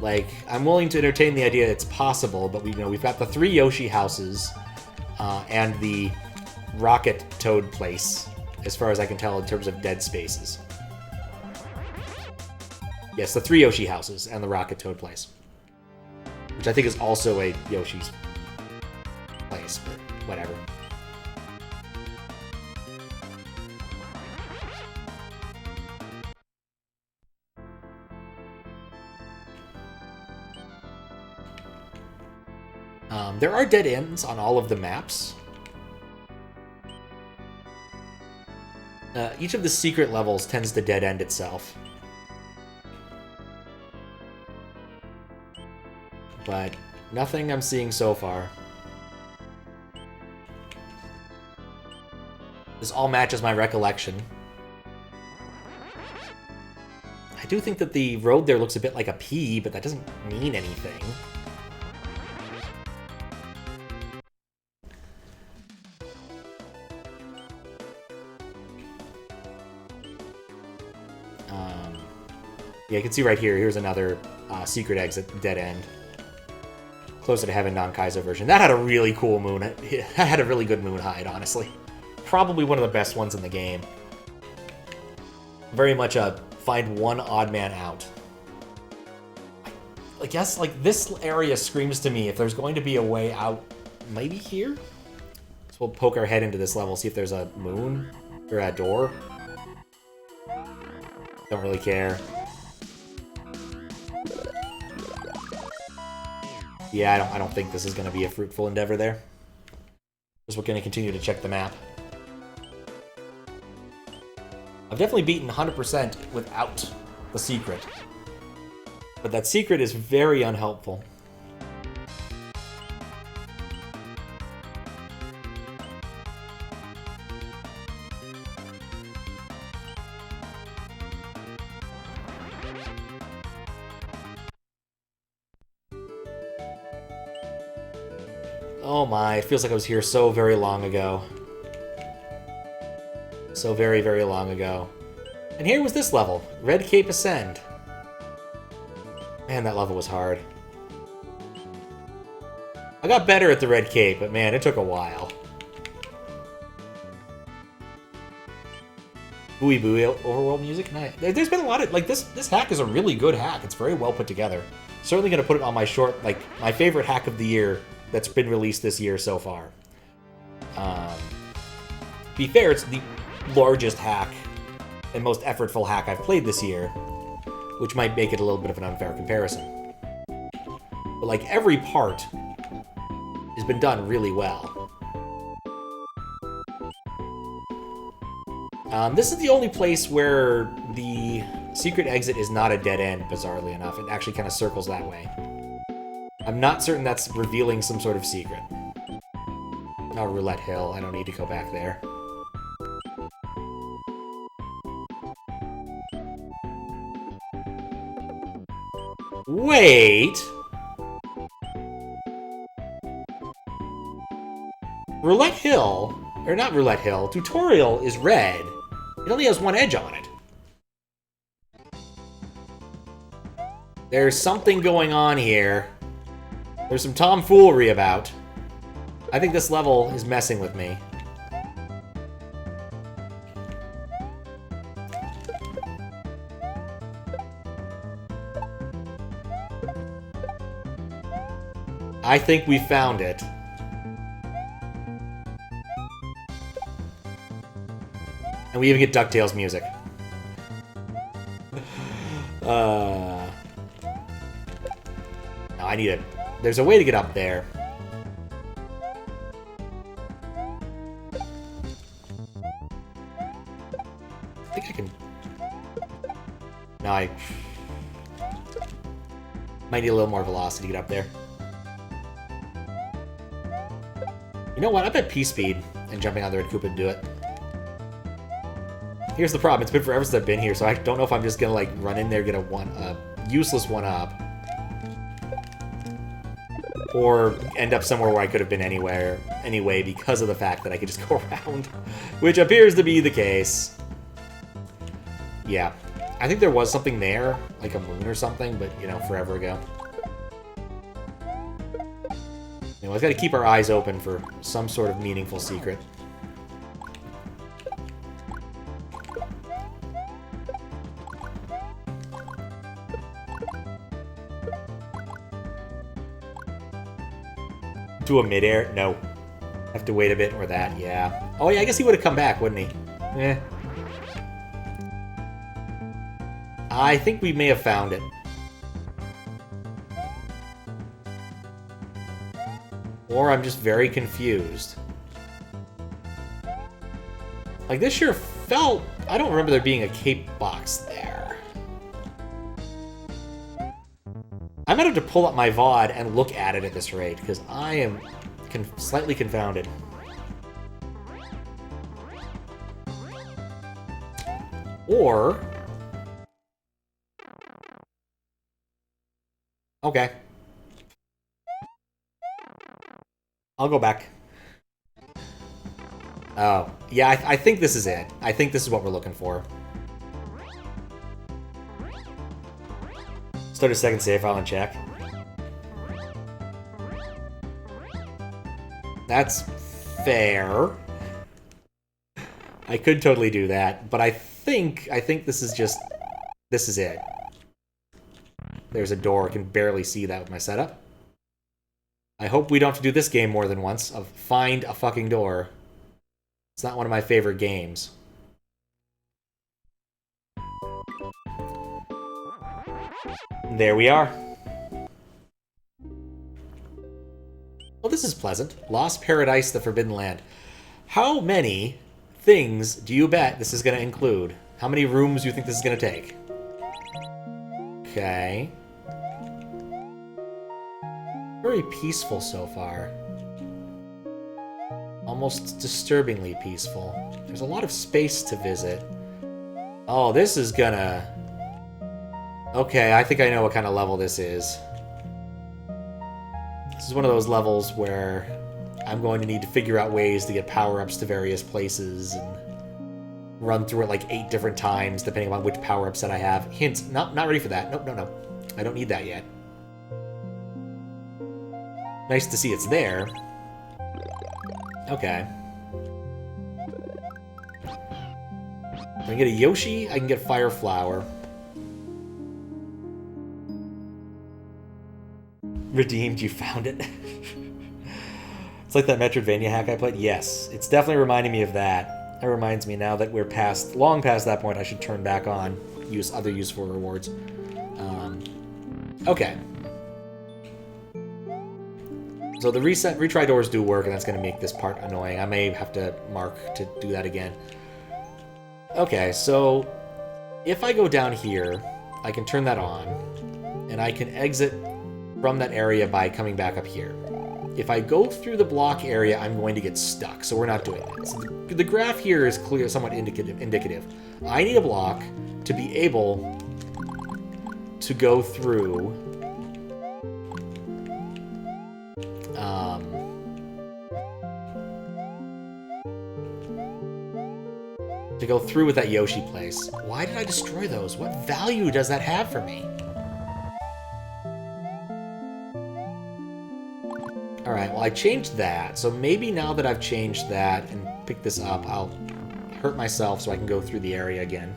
S1: Like, I'm willing to entertain the idea it's possible, but we've got the 3 Yoshi houses, and the Rocket Toad place, as far as I can tell in terms of dead spaces. Yes, the 3 Yoshi houses and the Rocket Toad place. Which I think is also a Yoshi's place, but whatever. There are dead ends on all of the maps. Each of the secret levels tends to dead end itself. But nothing I'm seeing so far. This all matches my recollection. I do think that the road there looks a bit like a P, but that doesn't mean anything. Yeah, you can see right here, here's another secret exit, dead end. Closer to Heaven, non-Kaizo version. That had a really cool moon. That had a really good moon hide, honestly. Probably one of the best ones in the game. Very much a find one odd man out. I guess, like, this area screams to me if there's going to be a way out, maybe here? So we'll poke our head into this level, see if there's a moon or a door. Don't really care. Yeah, I don't think this is going to be a fruitful endeavor there. Just we're going to continue to check the map. I've definitely beaten 100% without the secret. But that secret is very unhelpful. Oh my, it feels like I was here so very long ago. So very, very long ago. And here was this level, Red Cape Ascend. Man, that level was hard. I got better at the Red Cape, but man, it took a while. Booey booey overworld music. There's been a lot of, like, this hack is a really good hack. It's very well put together. Certainly gonna put it on my my favorite hack of the year that's been released this year so far. To be fair, it's the largest hack and most effortful hack I've played this year, which might make it a little bit of an unfair comparison. But like every part has been done really well. This is the only place where the secret exit is not a dead end, bizarrely enough. It actually kind of circles that way. I'm not certain that's revealing some sort of secret. Oh, Roulette Hill. I don't need to go back there. Wait! Roulette Hill, or not Roulette Hill, Tutorial is red. It only has one edge on it. There's something going on here. There's some tomfoolery about. I think this level is messing with me. I think we found it. And we even get DuckTales music. No, I need a... There's a way to get up there. Might need a little more velocity to get up there. You know what? I bet P-Speed and jumping on the Red Koopa to do it. Here's the problem. It's been forever since I've been here, so I don't know if I'm just gonna, like, run in there, get a useless one-up. Or end up somewhere where I could have been anyway because of the fact that I could just go around. Which appears to be the case. Yeah. I think there was something there, like a moon or something, but, you know, forever ago. You know, we've got to keep our eyes open for some sort of meaningful secret. To a midair? No. Have to wait a bit or that, yeah. Oh yeah, I guess he would have come back, wouldn't he? Eh. I think we may have found it. Or I'm just very confused. Like, this sure felt... I don't remember there being a cape box there. I might have to pull up my VOD and look at it at this rate, because I am slightly confounded. Or... Okay. I'll go back. Oh, yeah, I think this is it. I think this is what we're looking for. Start a second save file and check. That's fair. I could totally do that, but I think this is just... This is it. There's a door. I can barely see that with my setup. I hope we don't have to do this game more than once, of find a fucking door. It's not one of my favorite games. There we are. Well, this is pleasant. Lost Paradise, the Forbidden Land. How many things do you bet this is going to include? How many rooms do you think this is going to take? Okay. Very peaceful so far. Almost disturbingly peaceful. There's a lot of space to visit. Oh, this is gonna... Okay, I think I know what kind of level this is. This is one of those levels where I'm going to need to figure out ways to get power-ups to various places and run through it like 8 different times, depending on which power-up set I have. Hint, not ready for that. Nope, no. I don't need that yet. Nice to see it's there. Okay. I can get a Yoshi, I can get Fire Flower. Redeemed, you found it. It's like that Metroidvania hack I played. Yes, it's definitely reminding me of that. That reminds me now that we're long past that point, I should turn back on, use other useful rewards. Okay. So the retry doors do work, and that's going to make this part annoying. I may have to mark to do that again. Okay, so if I go down here, I can turn that on, and I can exit from that area by coming back up here. If I go through the block area, I'm going to get stuck, so we're not doing that. So the graph here is clear, somewhat indicative. I need a block to be able to go through... to go through with that Yoshi place. Why did I destroy those? What value does that have for me? Alright, well I changed that, so maybe now that I've changed that and picked this up, I'll hurt myself so I can go through the area again.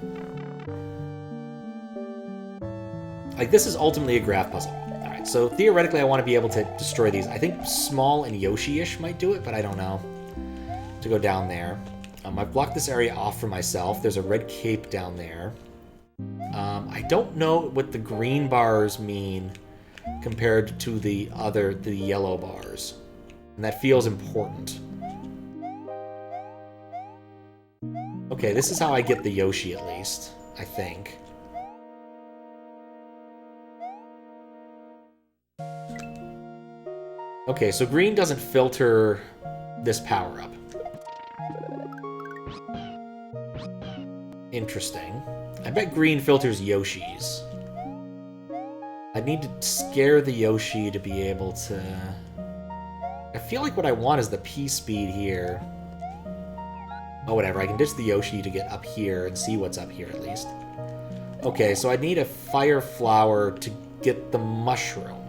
S1: Like, this is ultimately a graph puzzle. Alright, so theoretically I want to be able to destroy these. I think Small and Yoshi-ish might do it, but I don't know. To go down there. I've blocked this area off for myself. There's a red cape down there. I don't know what the green bars mean compared to the yellow bars. And that feels important. Okay, this is how I get the Yoshi at least, I think. Okay, so green doesn't filter this power-up. Interesting. I bet green filters Yoshi's. I need to scare the Yoshi to be able to... I feel like what I want is the P-speed here. Oh, whatever. I can ditch the Yoshi to get up here and see what's up here, at least. Okay, so I need a Fire Flower to get the Mushroom.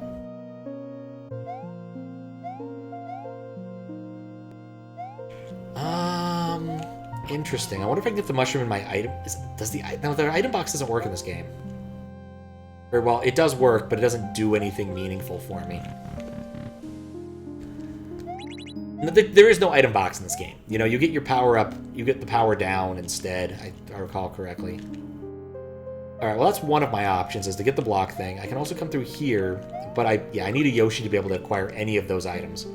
S1: Interesting. I wonder if I can get the mushroom in my item... No, the item box doesn't work in this game. Or, well, it does work, but it doesn't do anything meaningful for me. There is no item box in this game. You know, you get your power up, you get the power down instead, I recall correctly. Alright, well, that's one of my options, is to get the block thing. I can also come through here, but I need a Yoshi to be able to acquire any of those items.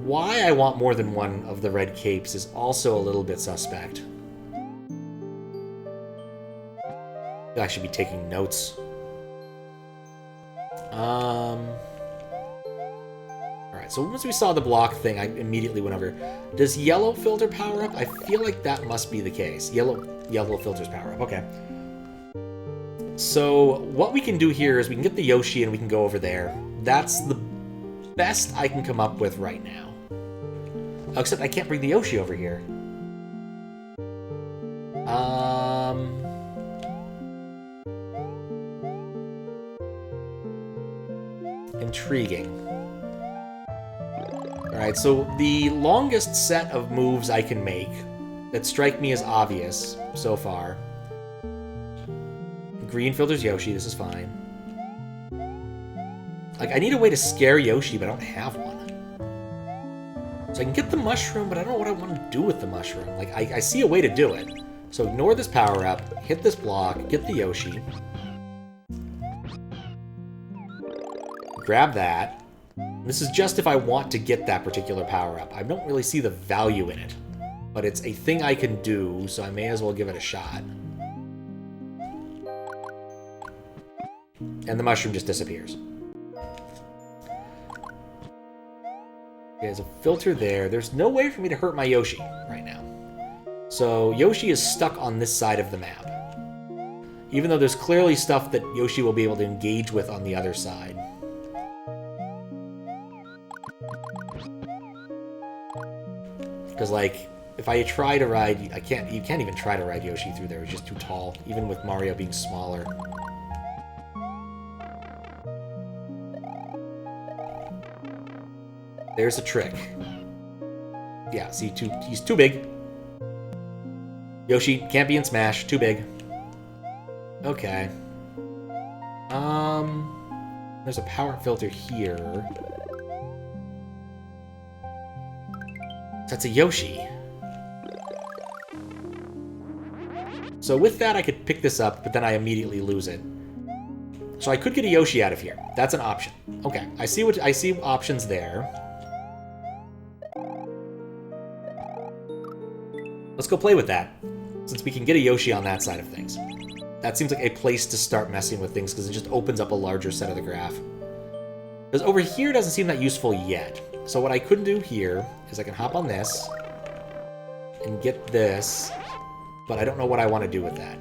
S1: Why I want more than one of the red capes is also a little bit suspect. I should be taking notes. Alright, so once we saw the block thing, I immediately went over. Does yellow filter power up? I feel like that must be the case. Yellow filters power up, okay. So what we can do here is we can get the Yoshi and we can go over there. That's the best I can come up with right now. Except I can't bring the Yoshi over here. Intriguing. Alright, so the longest set of moves I can make that strike me as obvious so far. Green filters Yoshi, this is fine. Like, I need a way to scare Yoshi, but I don't have one. So I can get the mushroom, but I don't know what I want to do with the mushroom. Like, I see a way to do it. So ignore this power-up, hit this block, get the Yoshi. Grab that. This is just if I want to get that particular power-up. I don't really see the value in it. But it's a thing I can do, so I may as well give it a shot. And the mushroom just disappears. Okay, there's a filter there. There's no way for me to hurt my Yoshi right now. So Yoshi is stuck on this side of the map. Even though there's clearly stuff that Yoshi will be able to engage with on the other side. Because, like, if I try to ride... you can't even try to ride Yoshi through there. It's just too tall, even with Mario being smaller. There's a trick. Yeah, see, he's too big. Yoshi can't be in Smash. Too big. Okay. There's a power filter here. That's a Yoshi. So with that, I could pick this up, but then I immediately lose it. So I could get a Yoshi out of here. That's an option. Okay, I see options there. Let's go play with that, since we can get a Yoshi on that side of things. That seems like a place to start messing with things, because it just opens up a larger set of the graph. Because over here doesn't seem that useful yet. So what I could do here is I can hop on this and get this, but I don't know what I want to do with that.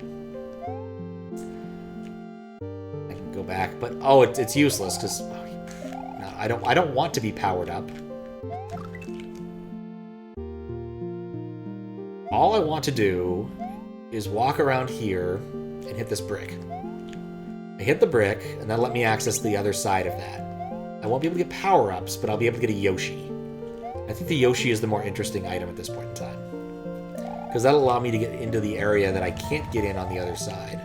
S1: I can go back, but oh, it's useless, because no, I don't want to be powered up. All I want to do is walk around here and hit this brick. I hit the brick, and that'll let me access the other side of that. I won't be able to get power-ups, but I'll be able to get a Yoshi. I think the Yoshi is the more interesting item at this point in time. Because that'll allow me to get into the area that I can't get in on the other side.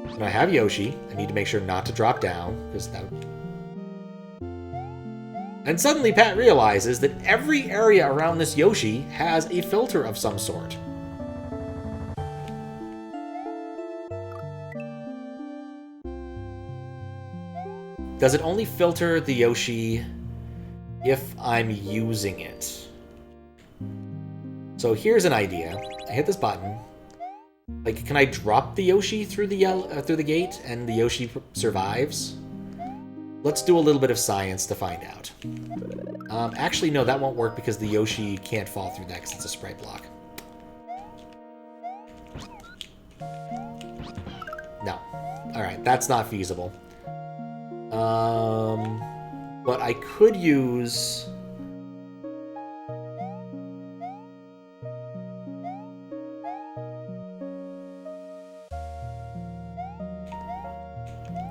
S1: When I have Yoshi, I need to make sure not to drop down, because that... And suddenly Pat realizes that every area around this Yoshi has a filter of some sort. Does it only filter the Yoshi if I'm using it? So here's an idea. I hit this button. Like, can I drop the Yoshi through the gate and the Yoshi survives? Let's do a little bit of science to find out. Actually, no, that won't work because the Yoshi can't fall through that because it's a sprite block. No. Alright, that's not feasible. But I could use...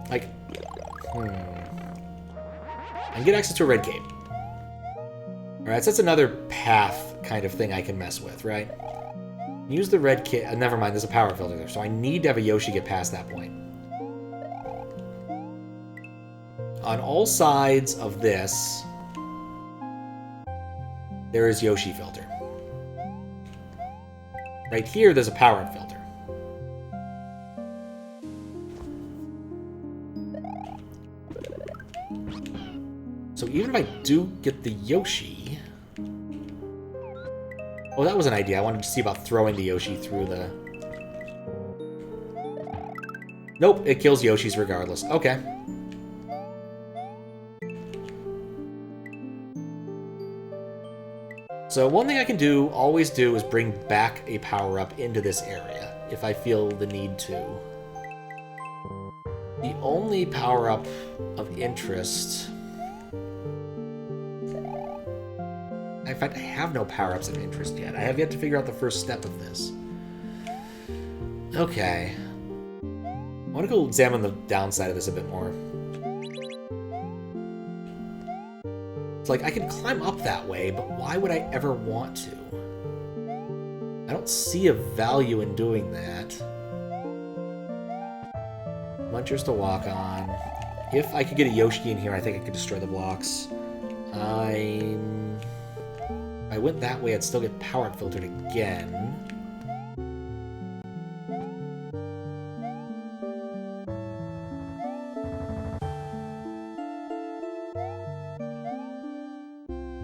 S1: like... I can get access to a red cape. Alright, so that's another path kind of thing I can mess with, right? Use the red cape... never mind, there's a power filter there, so I need to have a Yoshi get past that point. On all sides of this, there is Yoshi filter. Right here, there's a power-up filter. So even if I do get the Yoshi... oh, that was an idea. I wanted to see about throwing the Yoshi through the... nope, it kills Yoshis regardless. Okay. So one thing I can always do, is bring back a power-up into this area, if I feel the need to. The only power-up of interest... in fact, I have no power-ups of interest yet. I have yet to figure out the first step of this. Okay. I want to go examine the downside of this a bit more. Like, I can climb up that way, but why would I ever want to? I don't see a value in doing that. Munchers to walk on. If I could get a Yoshi in here, I think I could destroy the blocks. If I went that way, I'd still get power filtered again.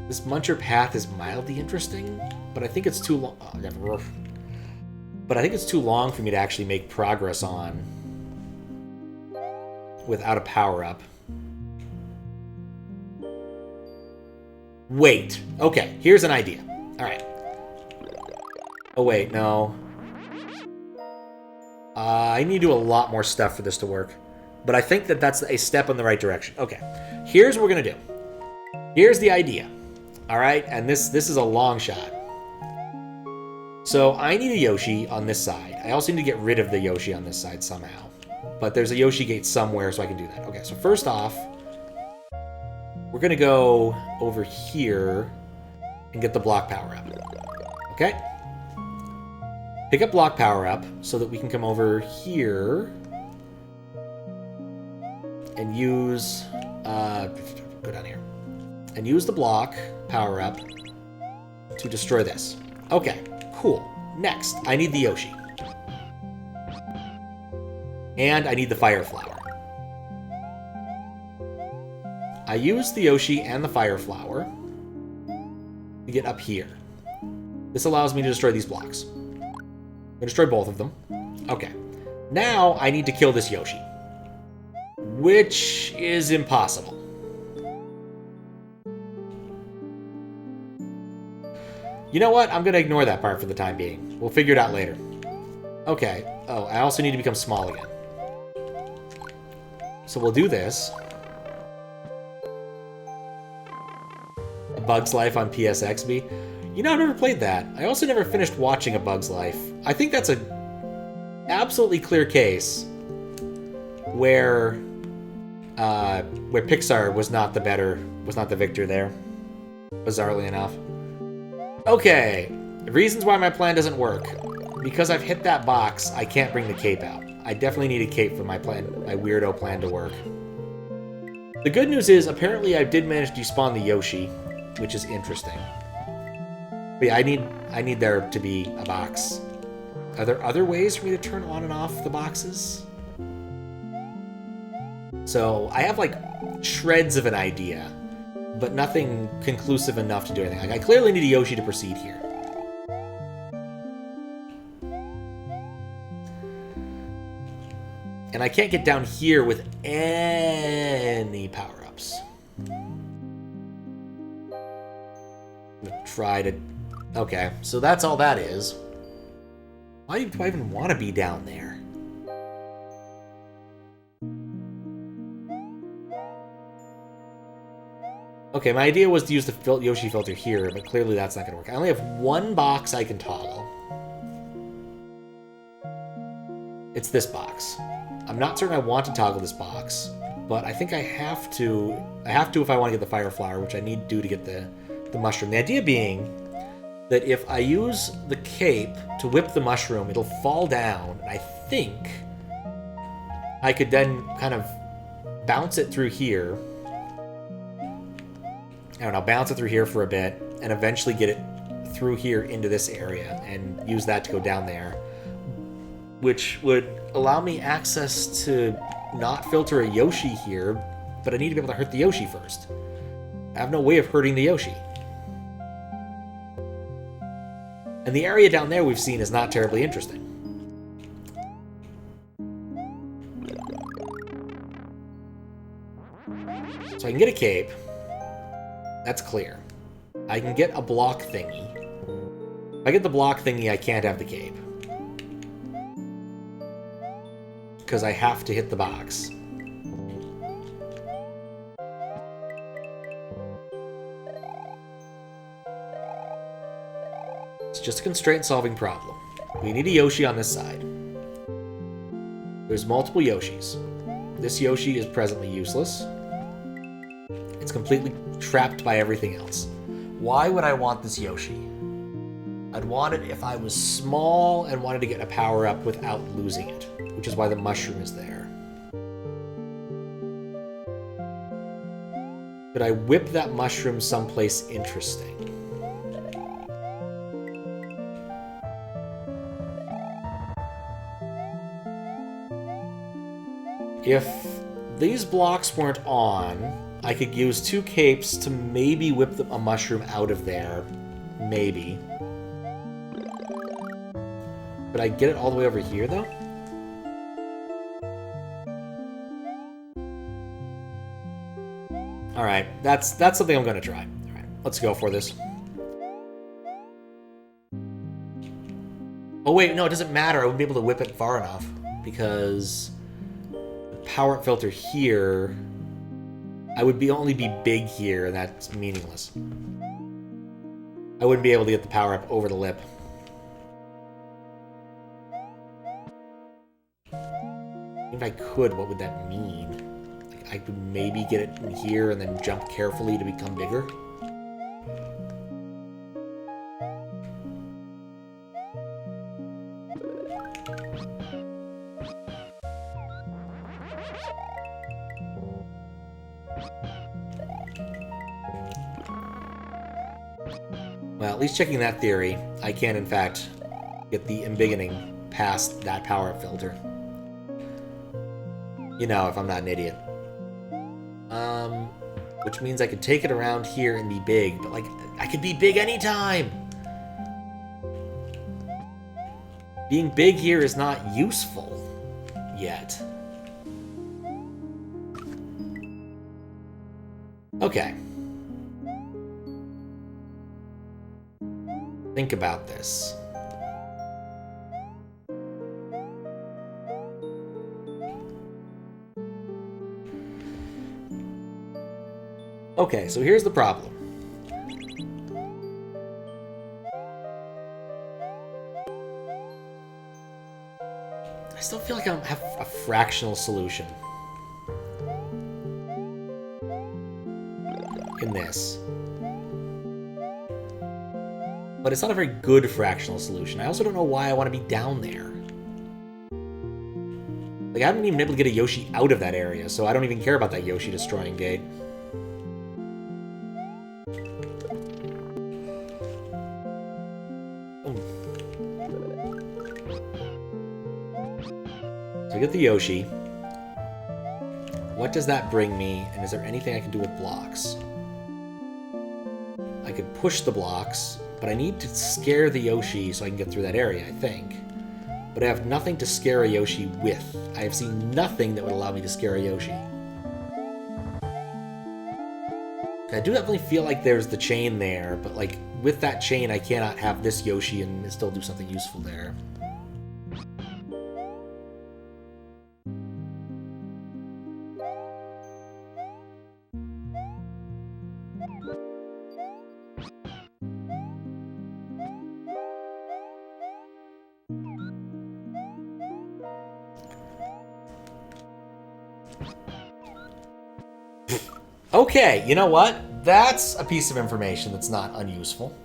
S1: This Muncher path is mildly interesting, but I think it's too long. But I think it's too long for me to actually make progress on without a power-up. Wait. Okay, here's an idea. Alright. Oh, wait, no. I need to do a lot more stuff for this to work. But I think that that's a step in the right direction. Okay, here's what we're going to do. Here's the idea. Alright, and this is a long shot. So I need a Yoshi on this side. I also need to get rid of the Yoshi on this side somehow. But there's a Yoshi gate somewhere, so I can do that. Okay, so first off, we're going to go over here and get the block power up. Okay? Pick up block power up so that we can come over here and use... go down here. And use the block power up to destroy this. Okay, cool. Next, I need the Yoshi. And I need the Fire Flower. I use the Yoshi and the Fire Flower to get up here. This allows me to destroy these blocks. I'm going to destroy both of them. Okay. Now I need to kill this Yoshi. Which is impossible. You know what? I'm going to ignore that part for the time being. We'll figure it out later. Okay. Oh, I also need to become small again. So we'll do this. A Bug's Life on PSXB. You know, I've never played that. I also never finished watching A Bug's Life. I think that's a absolutely clear case where Pixar was not the victor there. Bizarrely enough. Okay, reasons why my plan doesn't work. Because I've hit that box, I can't bring the cape out. I definitely need a cape for my weirdo plan to work. The good news is, apparently I did manage to despawn the Yoshi, which is interesting. But yeah, I need there to be a box. Are there other ways for me to turn on and off the boxes? So, I have, like, shreds of an idea, but nothing conclusive enough to do anything. Like, I clearly need a Yoshi to proceed here. And I can't get down here with any any power-ups. Try to... Okay, so that's all that is. Why do I even want to be down there? Okay, my idea was to use the Yoshi filter here, but clearly that's not going to work. I only have one box I can toggle. It's this box. I'm not certain I want to toggle this box, but I think I have to. I have to if I want to get the Fire Flower, which I need to do to get the mushroom. The idea being that if I use the cape to whip the mushroom, it'll fall down, and I think I could then kind of bounce it through here. I don't know, bounce it through here for a bit, and eventually get it through here into this area, and use that to go down there, which would allow me access to not filter a Yoshi here, but I need to be able to hurt the Yoshi first. I have no way of hurting the Yoshi. And the area down there we've seen is not terribly interesting. So I can get a cape. That's clear. I can get a block thingy. If I get the block thingy, I can't have the cape. Because I have to hit the box. It's just a constraint-solving problem. We need a Yoshi on this side. There's multiple Yoshis. This Yoshi is presently useless. It's completely trapped by everything else. Why would I want this Yoshi? I'd want it if I was small and wanted to get a power-up without losing it, which is why the mushroom is there. Could I whip that mushroom someplace interesting? If these blocks weren't on, I could use 2 capes to maybe whip a mushroom out of there. Maybe. But I get it all the way over here, though? Alright, that's something I'm going to try. Alright, let's go for this. Oh wait, no, it doesn't matter. I wouldn't be able to whip it far enough, because the power filter here... I would only be big here, and that's meaningless. I wouldn't be able to get the power-up over the lip. If I could, what would that mean? Like, I could maybe get it in here and then jump carefully to become bigger? Well, at least checking that theory, I can, in fact, get the embiggening past that power-up filter. You know, if I'm not an idiot. Which means I could take it around here and be big, but, like, I could be big anytime! Being big here is not useful yet. Okay. Think about this. Okay, so here's the problem. I still feel like I have a fractional solution in this. But it's not a very good fractional solution. I also don't know why I want to be down there. Like, I haven't even been able to get a Yoshi out of that area, so I don't even care about that Yoshi destroying gate. So I get the Yoshi. What does that bring me, and is there anything I can do with blocks? I could push the blocks, but I need to scare the Yoshi so I can get through that area, I think. But I have nothing to scare a Yoshi with. I have seen nothing that would allow me to scare a Yoshi. I do definitely feel like there's the chain there, but like with that chain, I cannot have this Yoshi and still do something useful there. Okay, you know what? That's a piece of information that's not unuseful.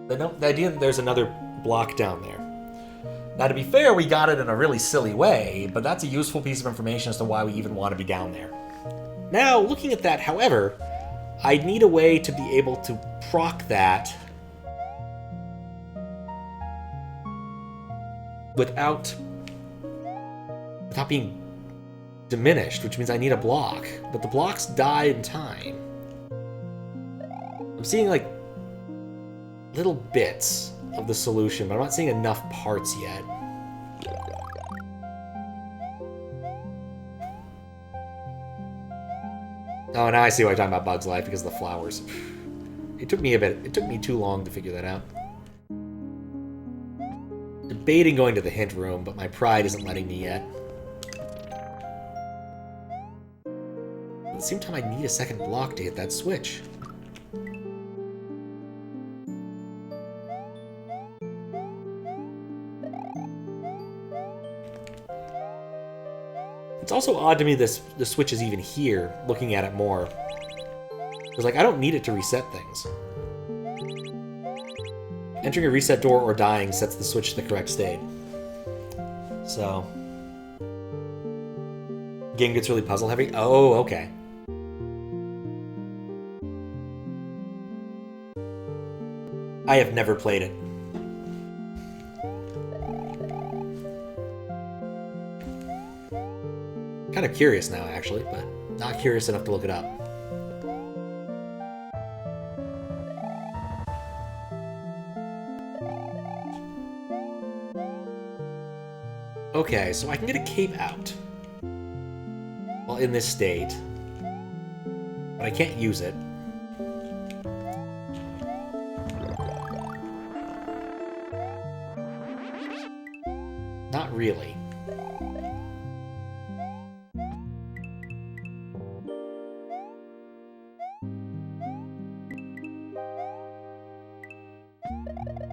S1: The idea that there's another block down there. Now, to be fair, we got it in a really silly way, but that's a useful piece of information as to why we even want to be down there. Now, looking at that, however, I need a way to be able to proc that without being diminished, which means I need a block, but the blocks die in time. I'm seeing like little bits of the solution, but I'm not seeing enough parts yet. Oh, now I see why I'm talking about Bug's Life, because of the flowers. It took me too long to figure that out. Debating going to the hint room, but my pride isn't letting me yet. At the same time, I need a second block to hit that switch. It's also odd to me the switch is even here, looking at it more. Because, like, I don't need it to reset things. Entering a reset door or dying sets the switch to the correct state. So... game gets really puzzle heavy? Oh, okay. I have never played it. Kind of curious now, actually, but not curious enough to look it up. Okay, so I can get a cape out while in this state, but I can't use it. Not really.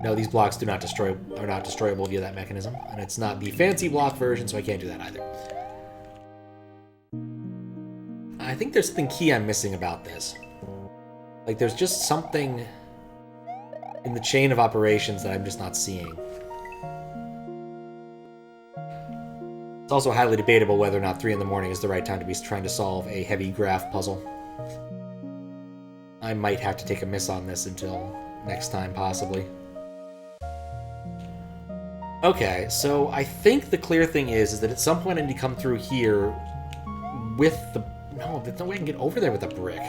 S1: No, these blocks are not destroyable via that mechanism, and it's not the fancy block version, so I can't do that either. I think there's something key I'm missing about this. Like, there's just something in the chain of operations that I'm just not seeing. It's also highly debatable whether or not 3 in the morning is the right time to be trying to solve a heavy graph puzzle. I might have to take a miss on this until next time, possibly. Okay, so I think the clear thing is that at some point I need to come through here with the... No, there's no way I can get over there with a brick.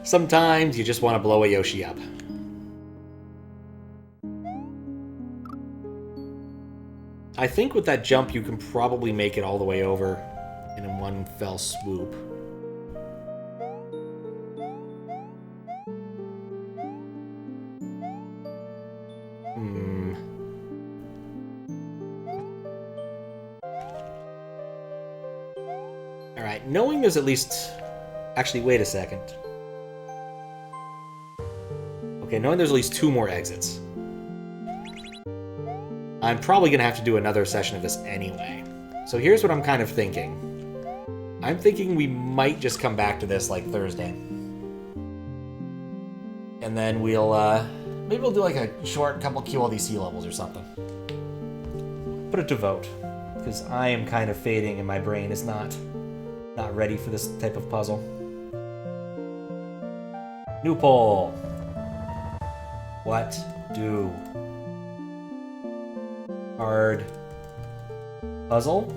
S1: Sometimes you just want to blow a Yoshi up. I think with that jump you can probably make it all the way over in one fell swoop. Alright, knowing there's at least... Actually, wait a second. Okay, knowing there's at least 2 more exits. I'm probably going to have to do another session of this anyway. So here's what I'm kind of thinking. I'm thinking we might just come back to this, like, Thursday. And then we'll, maybe we'll do, like, a short couple QLDC levels or something. Put it to vote. Because I am kind of fading and my brain is not ready for this type of puzzle. New poll. What do hard puzzle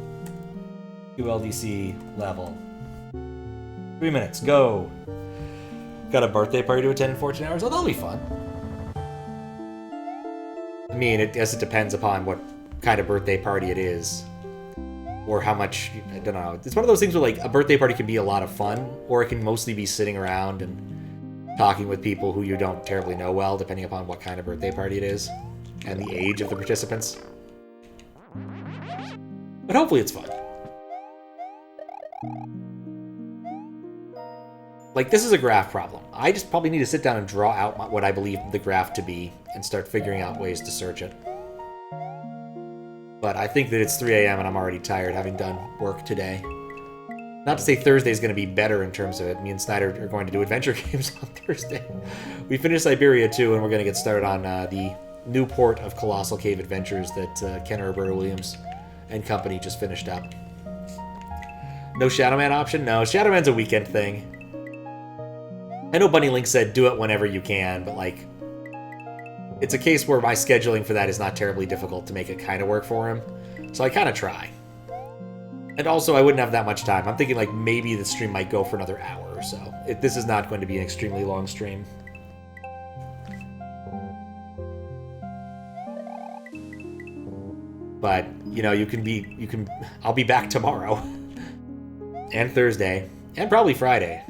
S1: QLDC level. 3 minutes, go! Got a birthday party to attend in 14 hours? Oh, that'll be fun. I mean, I guess it depends upon what kind of birthday party it is. Or how much, I don't know. It's one of those things where, like, a birthday party can be a lot of fun, or it can mostly be sitting around and talking with people who you don't terribly know well, depending upon what kind of birthday party it is, and the age of the participants. But hopefully it's fun. Like, this is a graph problem. I just probably need to sit down and draw out what I believe the graph to be, and start figuring out ways to search it. But I think that it's 3 a.m. and I'm already tired, having done work today. Not to say Thursday's going to be better in terms of it. Me and Snyder are going to do adventure games on Thursday. We finished Siberia 2, and we're going to get started on the new port of Colossal Cave Adventures that Ken Roberta Williams and company just finished up. No Shadowman option? No, Shadowman's a weekend thing. I know Bunny Link said do it whenever you can, but, like, it's a case where my scheduling for that is not terribly difficult to make it kind of work for him. So I kind of try. And also, I wouldn't have that much time. I'm thinking, like, maybe the stream might go for another hour or so. This is not going to be an extremely long stream. But, you know, I'll be back tomorrow. And Thursday. And probably Friday.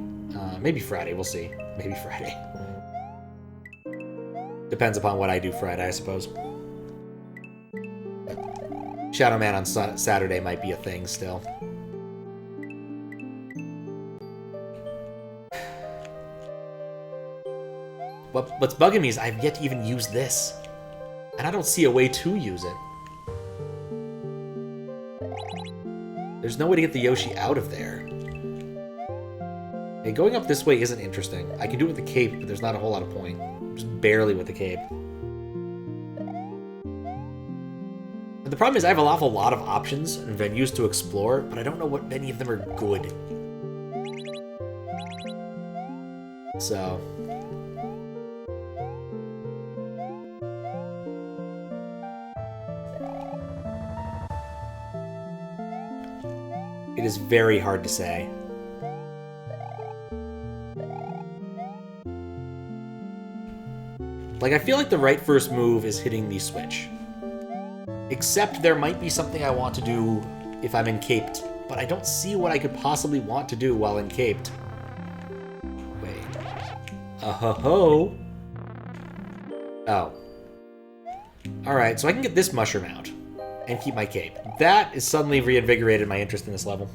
S1: Maybe Friday, we'll see. Maybe Friday. Depends upon what I do Friday, I suppose. Shadow Man on Saturday might be a thing still. What's bugging me is I've yet to even use this. And I don't see a way to use it. There's no way to get the Yoshi out of there. Hey, going up this way isn't interesting. I can do it with the cape, but there's not a whole lot of point. Just barely with the cape. And the problem is I have an awful lot of options and venues to explore, but I don't know what many of them are good. So... it is very hard to say. Like, I feel like the right first move is hitting the switch. Except there might be something I want to do if I'm encaped, but I don't see what I could possibly want to do while encaped. Wait. Oh. Alright, so I can get this mushroom out and keep my cape. That has suddenly reinvigorated my interest in this level.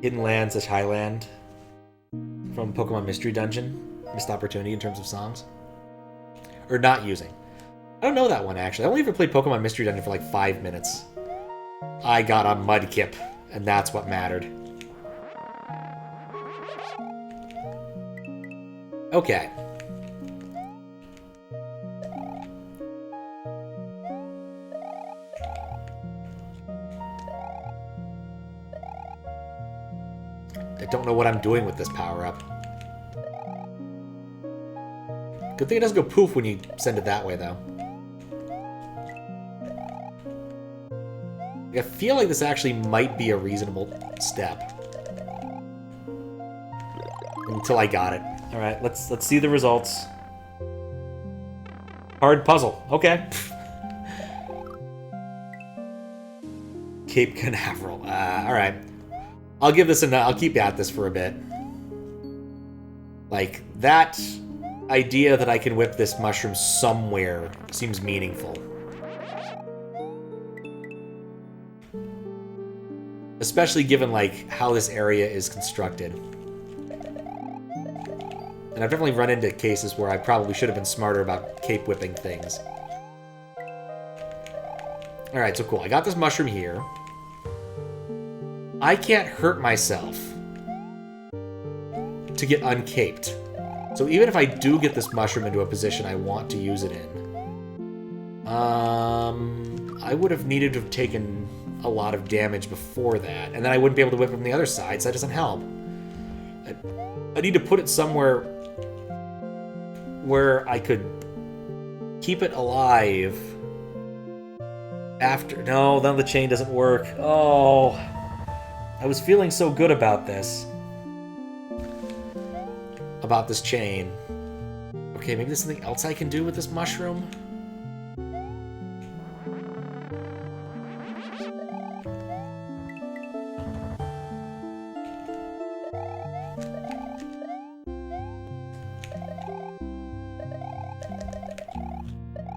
S1: Hidden Land / Highland. From Pokemon Mystery Dungeon. Missed opportunity in terms of songs. Or not using. I don't know that one, actually. I only ever played Pokemon Mystery Dungeon for like 5 minutes. I got a Mudkip, and that's what mattered. Okay. I don't know what I'm doing with this power-up. Good thing it doesn't go poof when you send it that way, though. I feel like this actually might be a reasonable step. Until I got it. Alright, let's see the results. Hard puzzle. Okay. Cape Canaveral. Alright. I'll give this I'll keep at this for a bit. Like, that idea that I can whip this mushroom somewhere seems meaningful. Especially given, like, how this area is constructed. And I've definitely run into cases where I probably should have been smarter about cape whipping things. Alright, so cool. I got this mushroom here. I can't hurt myself to get uncaped. So even if I do get this mushroom into a position I want to use it in, I would have needed to have taken a lot of damage before that, and then I wouldn't be able to whip it from the other side, so that doesn't help. I need to put it somewhere where I could keep it alive After... No, then the chain doesn't work. Oh. I was feeling so good about this. About this chain. Okay, maybe there's something else I can do with this mushroom?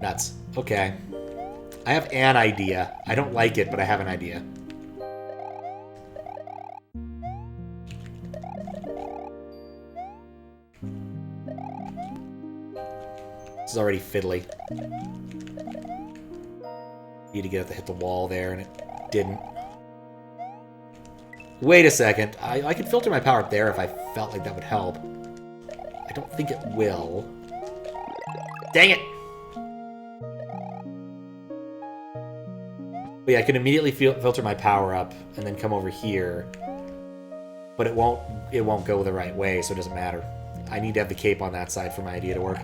S1: Nuts. Okay. I have an idea. I don't like it, but I have an idea. This is already fiddly. Need to get it to hit the wall there, and it didn't. Wait a second. I could filter my power up there if I felt like that would help. I don't think it will. Dang it! But yeah, I can immediately filter my power up and then come over here. But it won't go the right way, so it doesn't matter. I need to have the cape on that side for my idea to work.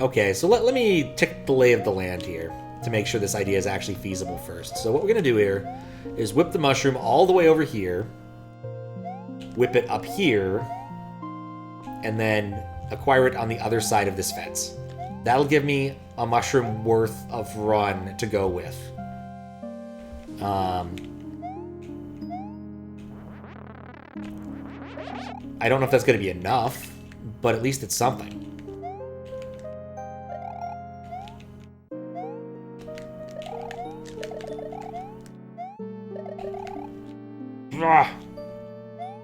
S1: Okay, so let me check the lay of the land here to make sure this idea is actually feasible first. So what we're going to do here is whip the mushroom all the way over here, whip it up here, and then acquire it on the other side of this fence. That'll give me a mushroom worth of run to go with. I don't know if that's going to be enough, but at least it's something. Ah,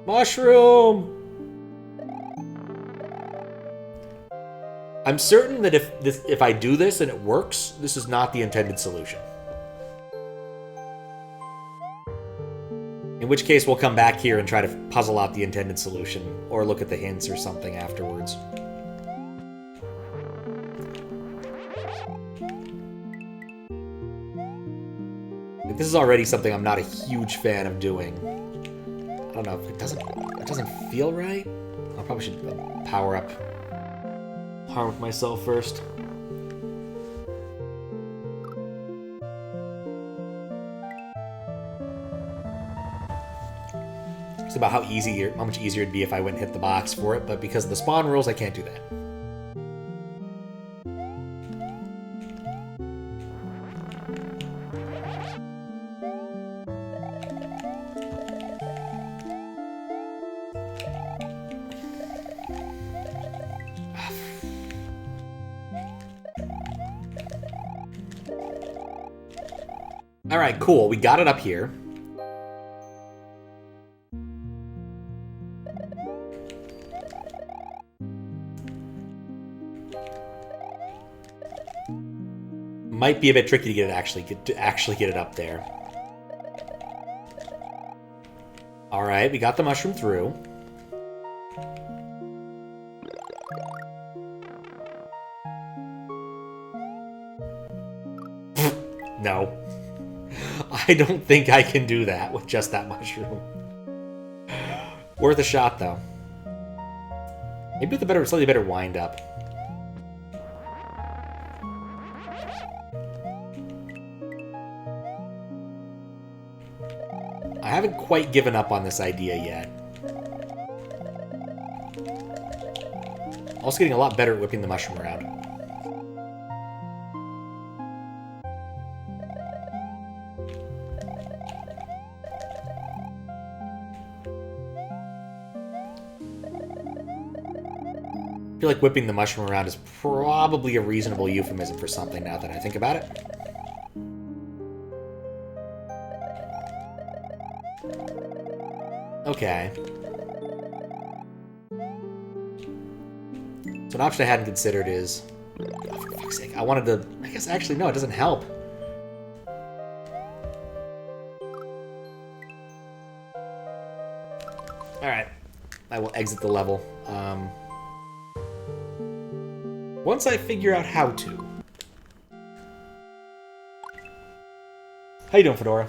S1: mushroom! I'm certain that if I do this and it works, this is not the intended solution. In which case, we'll come back here and try to puzzle out the intended solution, or look at the hints or something afterwards. This is already something I'm not a huge fan of doing. I don't know, it doesn't feel right. I probably should power up. Harm myself first. It's about how much easier it'd be if I went and hit the box for it, but because of the spawn rules, I can't do that. Alright, cool. We got it up here. Might be a bit tricky to get it actually get it up there. Alright, we got the mushroom through. No. I don't think I can do that with just that mushroom. Worth a shot, though. Maybe with a slightly better wind-up. I haven't quite given up on this idea yet. Also getting a lot better at whipping the mushroom around. I feel like whipping the mushroom around is probably a reasonable euphemism for something now that I think about it. Okay. So an option I hadn't considered is... Oh, for fuck's sake, I wanted to... I guess actually, no, it doesn't help. Alright. I will exit the level. Once I figure out how to. How you doing, Fedora?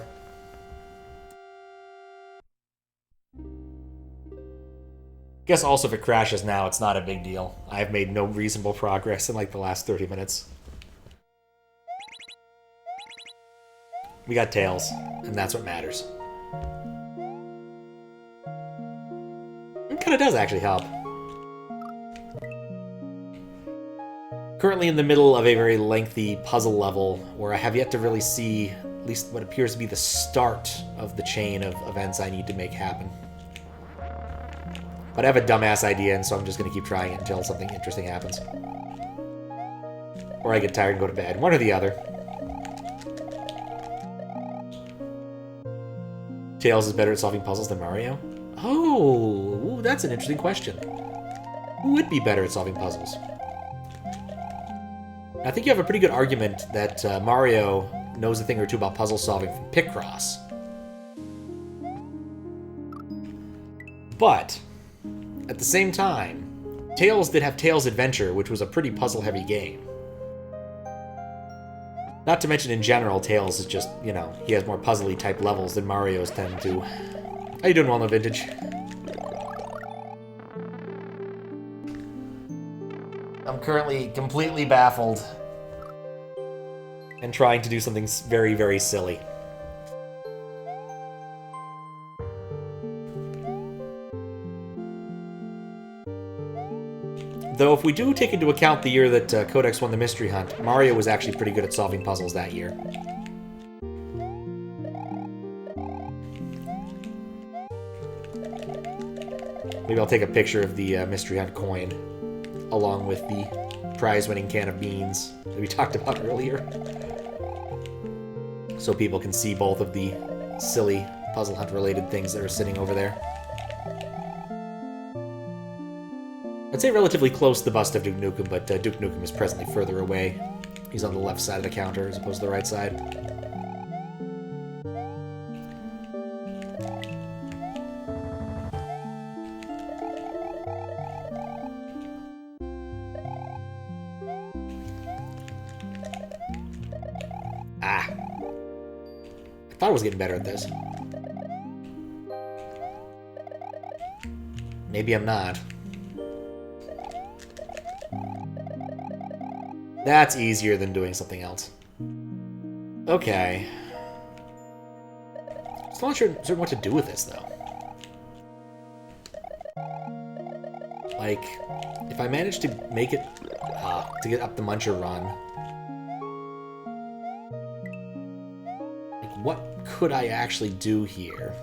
S1: Guess also if it crashes now, it's not a big deal. I've made no reasonable progress in like the last 30 minutes. We got tails, and that's what matters. It kind of does actually help. Currently in the middle of a very lengthy puzzle level where I have yet to really see at least what appears to be the start of the chain of events I need to make happen. But I have a dumbass idea, and so I'm just going to keep trying it until something interesting happens. Or I get tired and go to bed. One or the other. Tails is better at solving puzzles than Mario? Oh, ooh, that's an interesting question. Who would be better at solving puzzles? I think you have a pretty good argument that Mario knows a thing or two about puzzle solving from Picross. But at the same time, Tails did have Tails Adventure, which was a pretty puzzle-heavy game. Not to mention, in general, Tails is just, you know, he has more puzzly type levels than Mario's tend to. How you doing, Walnut Vintage? I'm currently completely baffled and trying to do something very, very silly. Though if we do take into account the year that Codex won the Mystery Hunt, Mario was actually pretty good at solving puzzles that year. Maybe I'll take a picture of the Mystery Hunt coin, along with the prize-winning can of beans that we talked about earlier. So people can see both of the silly puzzle hunt-related things that are sitting over there. I'd say relatively close to the bust of Duke Nukem, but Duke Nukem is presently further away. He's on the left side of the counter as opposed to the right side. Ah. I thought I was getting better at this. Maybe I'm not. That's easier than doing something else. Okay. Still not sure what to do with this, though. Like, if I manage to make it, to get up the Muncher run, like, what could I actually do here?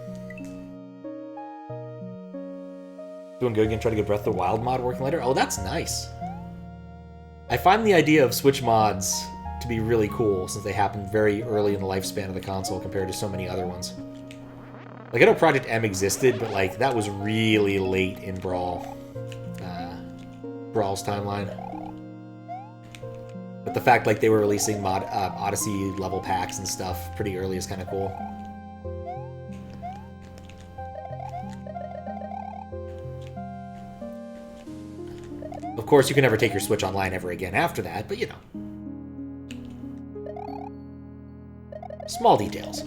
S1: Doing good, gonna try to get Breath of the Wild mod working later? Oh, that's nice. I find the idea of Switch mods to be really cool, since they happen very early in the lifespan of the console compared to so many other ones. Like, I know Project M existed, but, like, that was really late in Brawl's timeline. But the fact, like, they were releasing Odyssey level packs and stuff pretty early is kind of cool. Of course, you can never take your Switch online ever again after that, but you know. Small details.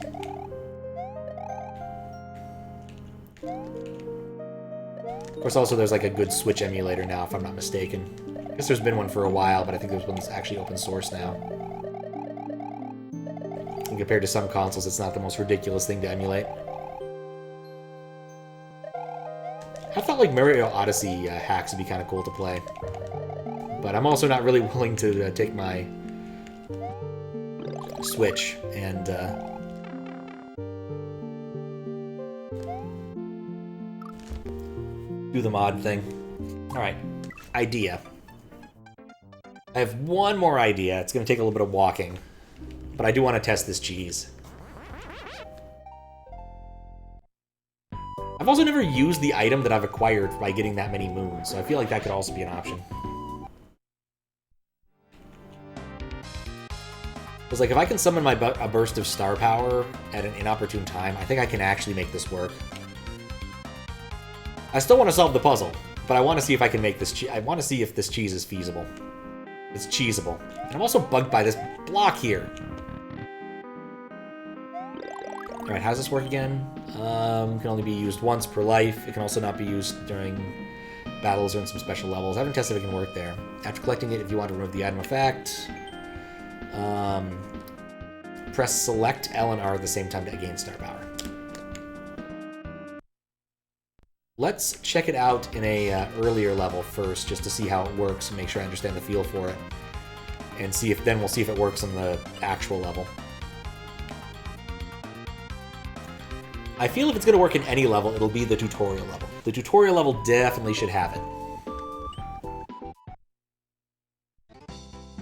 S1: Of course, also there's like a good Switch emulator now, if I'm not mistaken. I guess there's been one for a while, but I think there's one that's actually open source now. And compared to some consoles, it's not the most ridiculous thing to emulate. I thought like Mario Odyssey hacks would be kind of cool to play. But I'm also not really willing to take my Switch and do the mod thing. Alright, idea. I have one more idea. It's going to take a little bit of walking. But I do want to test this cheese. I've also never used the item that I've acquired by getting that many moons, so I feel like that could also be an option. Because, like, if I can summon a burst of star power at an inopportune time, I think I can actually make this work. I still want to solve the puzzle, but I want to see if I can make this cheese. I want to see if this cheese is feasible. It's cheesable. And I'm also bugged by this block here. Alright, how does this work again? Can only be used once per life. It can also not be used during Battles earn some special levels. I haven't tested if it can work there. After collecting it, if you want to remove the item effect, press select L and R at the same time to gain star power. Let's check it out in a earlier level first, just to see how it works and make sure I understand the feel for it, and see if then we'll see if it works on the actual level. I feel if it's going to work in any level, it'll be the tutorial level. The tutorial level definitely should have it.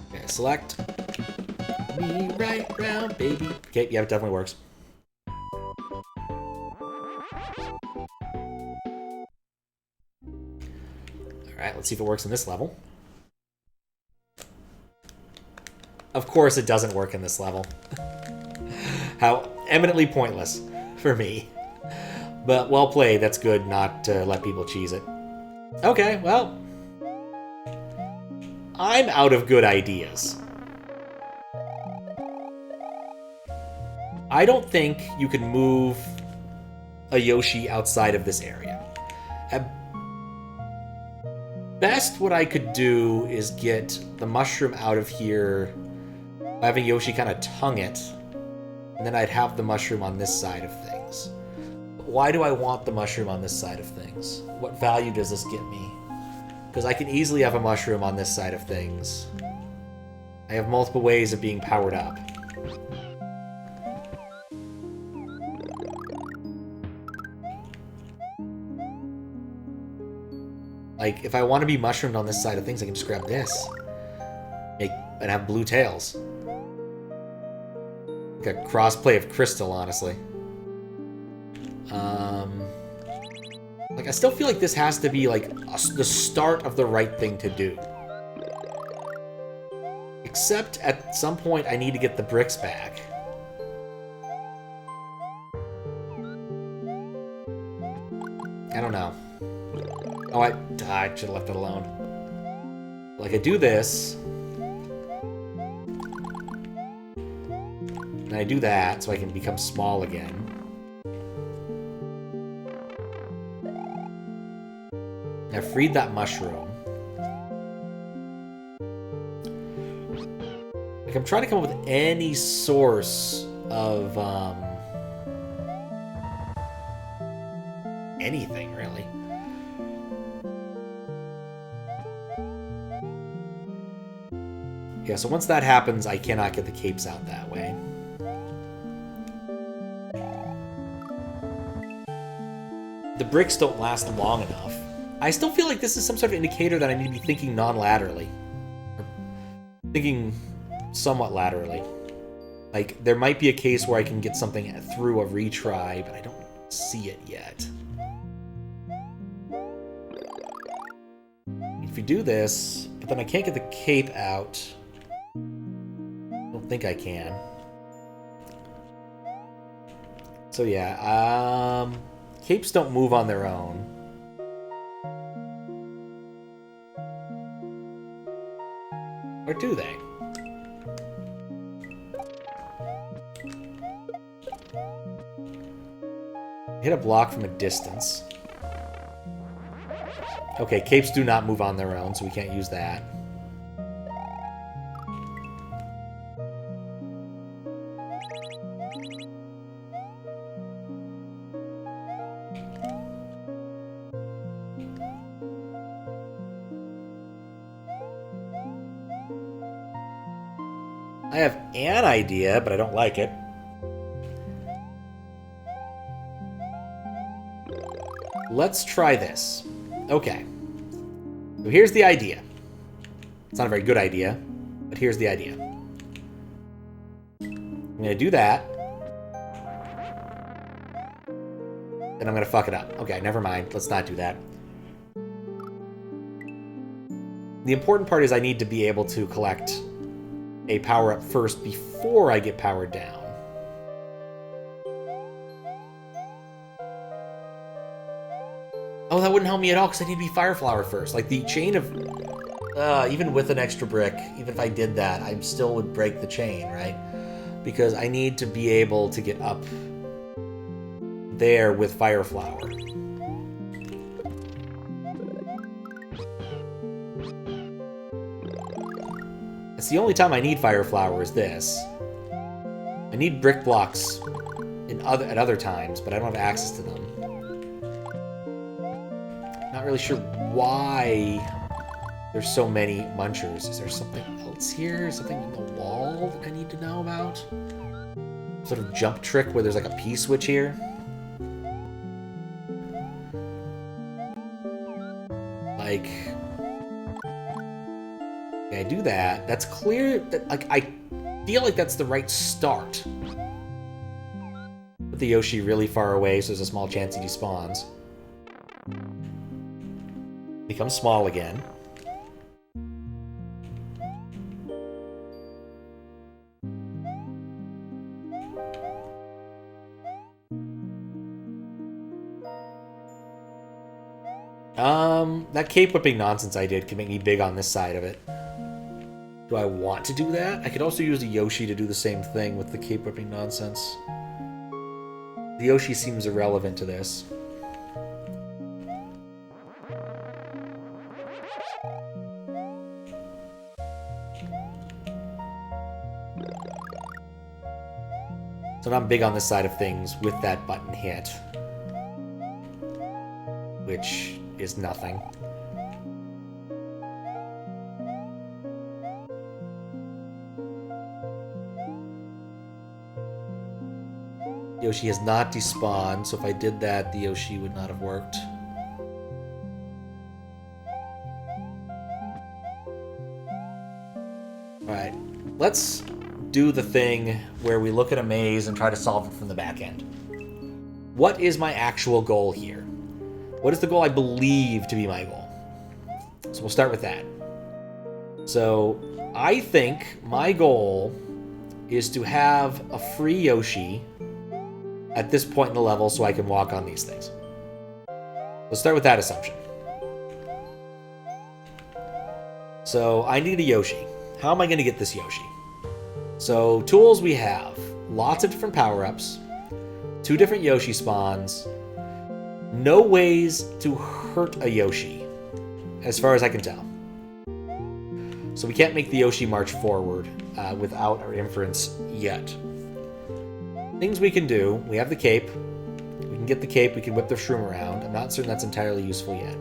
S1: Okay, select. Me right round, baby. Okay, yeah, it definitely works. Alright, let's see if it works in this level. Of course it doesn't work in this level. How eminently pointless for me. But well played, that's good not to let people cheese it. Okay, well. I'm out of good ideas. I don't think you can move a Yoshi outside of this area. At best, what I could do is get the mushroom out of here by having Yoshi kind of tongue it, and then I'd have the mushroom on this side of things. But why do I want the mushroom on this side of things? What value does this get me? Because I can easily have a mushroom on this side of things. I have multiple ways of being powered up. Like, if I want to be mushroomed on this side of things, I can just grab this. And have blue tails. Like a crossplay of Crystal, honestly. Like, I still feel like this has to be, like, the start of the right thing to do. Except, at some point, I need to get the bricks back. I don't know. Oh, I should have left it alone. Like, I do this. And I do that so I can become small again. I freed that mushroom. Like, I'm trying to come up with any source of, anything, really. Yeah, so once that happens, I cannot get the capes out that way. The bricks don't last long enough. I still feel like this is some sort of indicator that I need to be thinking non-laterally. Or thinking somewhat laterally. Like, there might be a case where I can get something through a retry, but I don't see it yet. If you do this, but then I can't get the cape out. I don't think I can. So yeah, capes don't move on their own. Or do they? Hit a block from a distance. Okay, capes do not move on their own, so we can't use that. I have an idea, but I don't like it. Let's try this. Okay. So here's the idea. It's not a very good idea, but here's the idea. I'm going to do that. Then I'm going to fuck it up. Okay, never mind. Let's not do that. The important part is I need to be able to collect a power-up first before I get powered down. Oh, that wouldn't help me at all because I need to be Fire Flower first. Like, the chain of... even with an extra brick, even if I did that, I still would break the chain, right? Because I need to be able to get up there with Fire Flower. It's the only time I need fire flower is this. I need brick blocks at other times, but I don't have access to them. Not really sure why there's so many munchers. Is there something else here? Something in the wall that I need to know about? Sort of jump trick where there's like a P-switch here? Like... Okay, I do that. That's clear that, like, I feel like that's the right start. Put the Yoshi really far away so there's a small chance he despawns. Becomes small again. That cape whipping nonsense I did can make me big on this side of it. Do I want to do that? I could also use the Yoshi to do the same thing with the cape whipping nonsense. The Yoshi seems irrelevant to this. So now I'm big on this side of things with that button hit. Which is nothing. Yoshi has not despawned, so if I did that, the Yoshi would not have worked. Alright, let's do the thing where we look at a maze and try to solve it from the back end. What is my actual goal here? What is the goal I believe to be my goal? So we'll start with that. So I think my goal is to have a free Yoshi at this point in the level so I can walk on these things. Let's start with that assumption. So I need a Yoshi. How am I going to get this Yoshi? So tools we have. Lots of different power-ups. 2 different Yoshi spawns. No ways to hurt a Yoshi, as far as I can tell. So we can't make the Yoshi march forward without our inference yet. Things we can do, we have the cape. We can get the cape, we can whip the shroom around. I'm not certain that's entirely useful yet.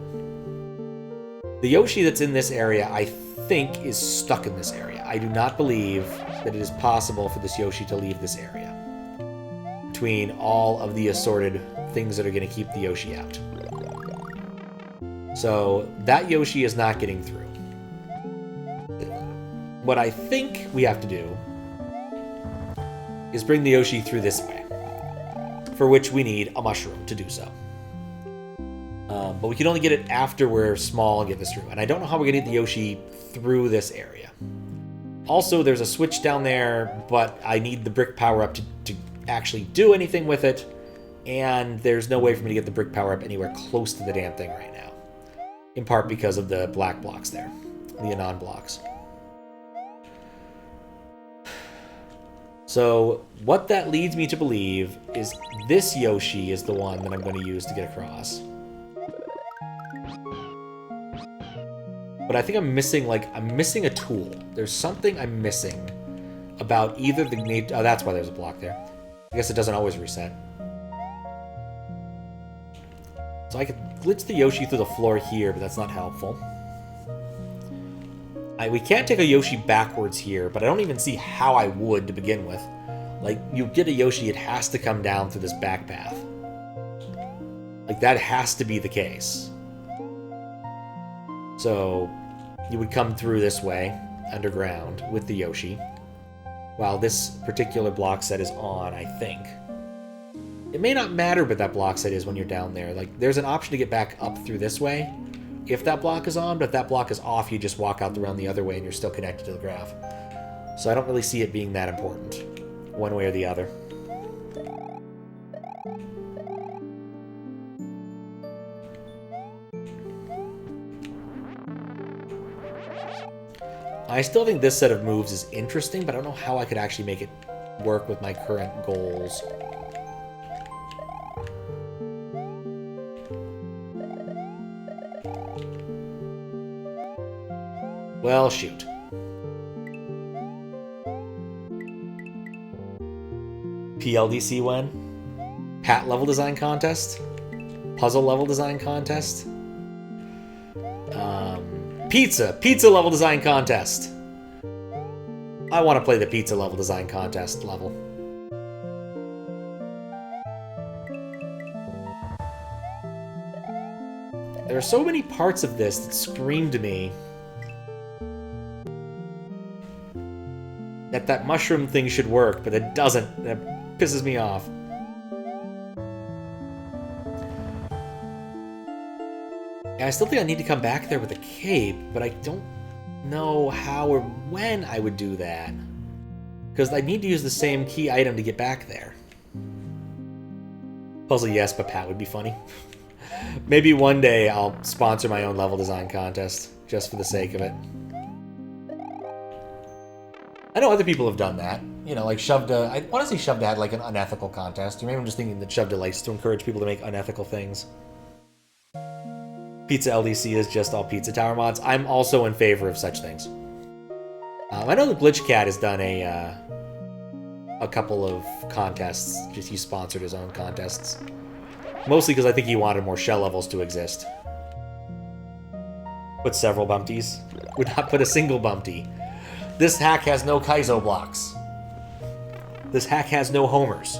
S1: The Yoshi that's in this area, I think, is stuck in this area. I do not believe that it is possible for this Yoshi to leave this area. Between all of the assorted things that are going to keep the Yoshi out. So that Yoshi is not getting through. What I think we have to do is bring the Yoshi through this way, for which we need a mushroom to do so. But we can only get it after we're small and get this through. And I don't know how we're going to get the Yoshi through this area. Also, there's a switch down there, but I need the brick power-up to actually do anything with it. And there's no way for me to get the brick power-up anywhere close to the damn thing right now. In part because of the black blocks there. The anon blocks. So, what that leads me to believe is this Yoshi is the one that I'm going to use to get across. But I think I'm missing, I'm missing a tool. There's something I'm missing about either the... Oh, that's why there's a block there. I guess it doesn't always reset. So I could glitch the Yoshi through the floor here, but that's not helpful. We can't take a Yoshi backwards here, but I don't even see how I would to begin with. Like, you get a Yoshi, it has to come down through this back path. Like, that has to be the case. So, you would come through this way, underground, with the Yoshi. While this particular block set is on, I think. It may not matter what that block set is when you're down there. Like, there's an option to get back up through this way if that block is on, but if that block is off, you just walk out around the other way and you're still connected to the graph. So I don't really see it being that important, one way or the other. I still think this set of moves is interesting, but I don't know how I could actually make it work with my current goals. Well, shoot. PLDC when? Pat level design contest? Puzzle level design contest? Pizza level design contest. I want to play the pizza level design contest level. There are so many parts of this that scream to me that mushroom thing should work, but it doesn't. It pisses me off. I still think I need to come back there with a cape, but I don't know how or when I would do that. Because I need to use the same key item to get back there. Puzzle, yes, but Pat would be funny. Maybe one day I'll sponsor my own level design contest, just for the sake of it. I know other people have done that. You know, like Shovda. I want to say Shovda had like an unethical contest. Or maybe I'm just thinking that Shovda likes to encourage people to make unethical things. Pizza LDC is just all Pizza Tower mods. I'm also in favor of such things. I know that Glitchcat has done a couple of contests. Just he sponsored his own contests. Mostly because I think he wanted more shell levels to exist. Put several bumpties. Would not put a single bumpty. This hack has no Kaizo blocks. This hack has no homers.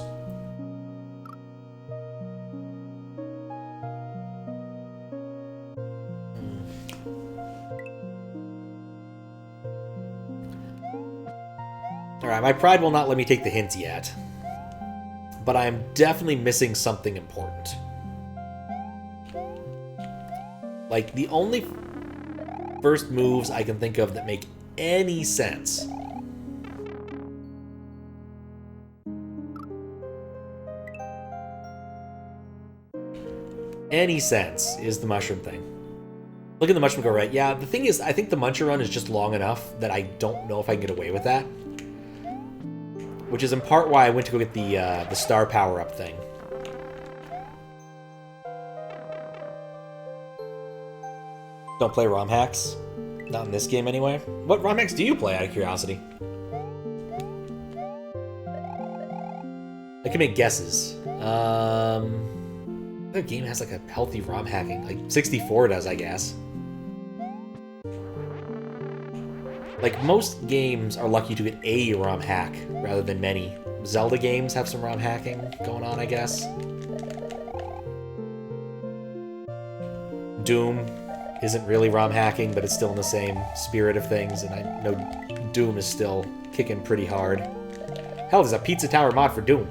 S1: Alright, my pride will not let me take the hint yet. But I am definitely missing something important. Like, the only first moves I can think of that make any sense is the mushroom thing. Look at the mushroom go right. Yeah, the thing is, I think the Muncher run is just long enough that I don't know if I can get away with that. Which is in part why I went to go get the star power-up thing. Don't play ROM hacks. Not in this game, anyway. What ROM hacks do you play, out of curiosity? I can make guesses. Other game has like a healthy ROM hacking. Like 64 does, I guess. Like, most games are lucky to get a ROM hack rather than many. Zelda games have some ROM hacking going on, I guess. Doom isn't really ROM hacking, but it's still in the same spirit of things, and I know Doom is still kicking pretty hard. Hell, there's a Pizza Tower mod for Doom.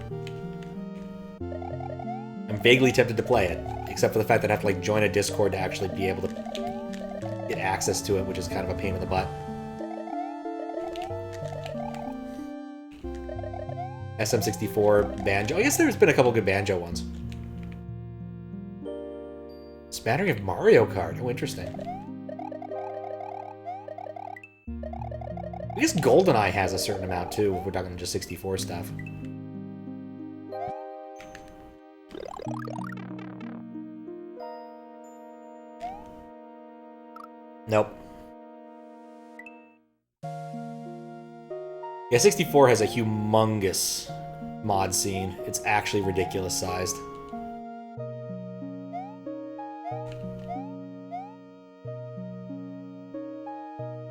S1: I'm vaguely tempted to play it, except for the fact that I have to like join a Discord to actually be able to get access to it, which is kind of a pain in the butt. SM64 Banjo. I guess there's been a couple good Banjo ones. Smattering of Mario Kart. Oh, interesting. I guess GoldenEye has a certain amount, too, if we're talking just 64 stuff. Nope. Yeah, 64 has a humongous mod scene. It's actually ridiculous sized.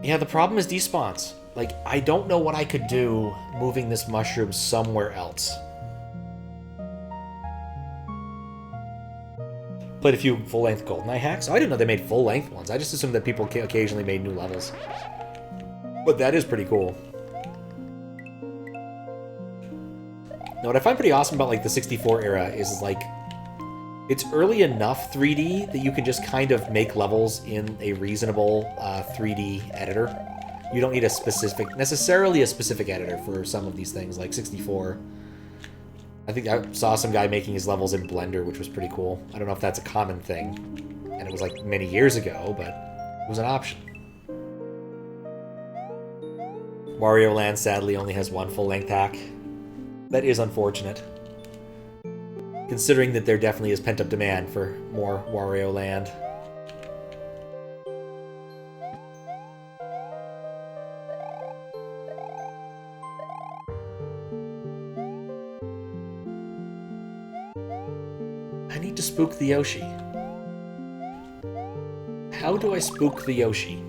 S1: Yeah, the problem is despawns. Like, I don't know what I could do moving this mushroom somewhere else. Played a few full-length GoldenEye hacks. Oh, I didn't know they made full-length ones. I just assumed that people occasionally made new levels. But that is pretty cool. Now, what I find pretty awesome about, like, the 64 era is, like, it's early enough 3D that you can just kind of make levels in a reasonable 3D editor. You don't need necessarily a specific editor for some of these things, like 64. I think I saw some guy making his levels in Blender, which was pretty cool. I don't know if that's a common thing, and it was, like, many years ago, but it was an option. Wario Land, sadly, only has one full-length hack. That is unfortunate, considering that there definitely is pent-up demand for more Wario Land. to spook the Yoshi. How do I spook the Yoshi?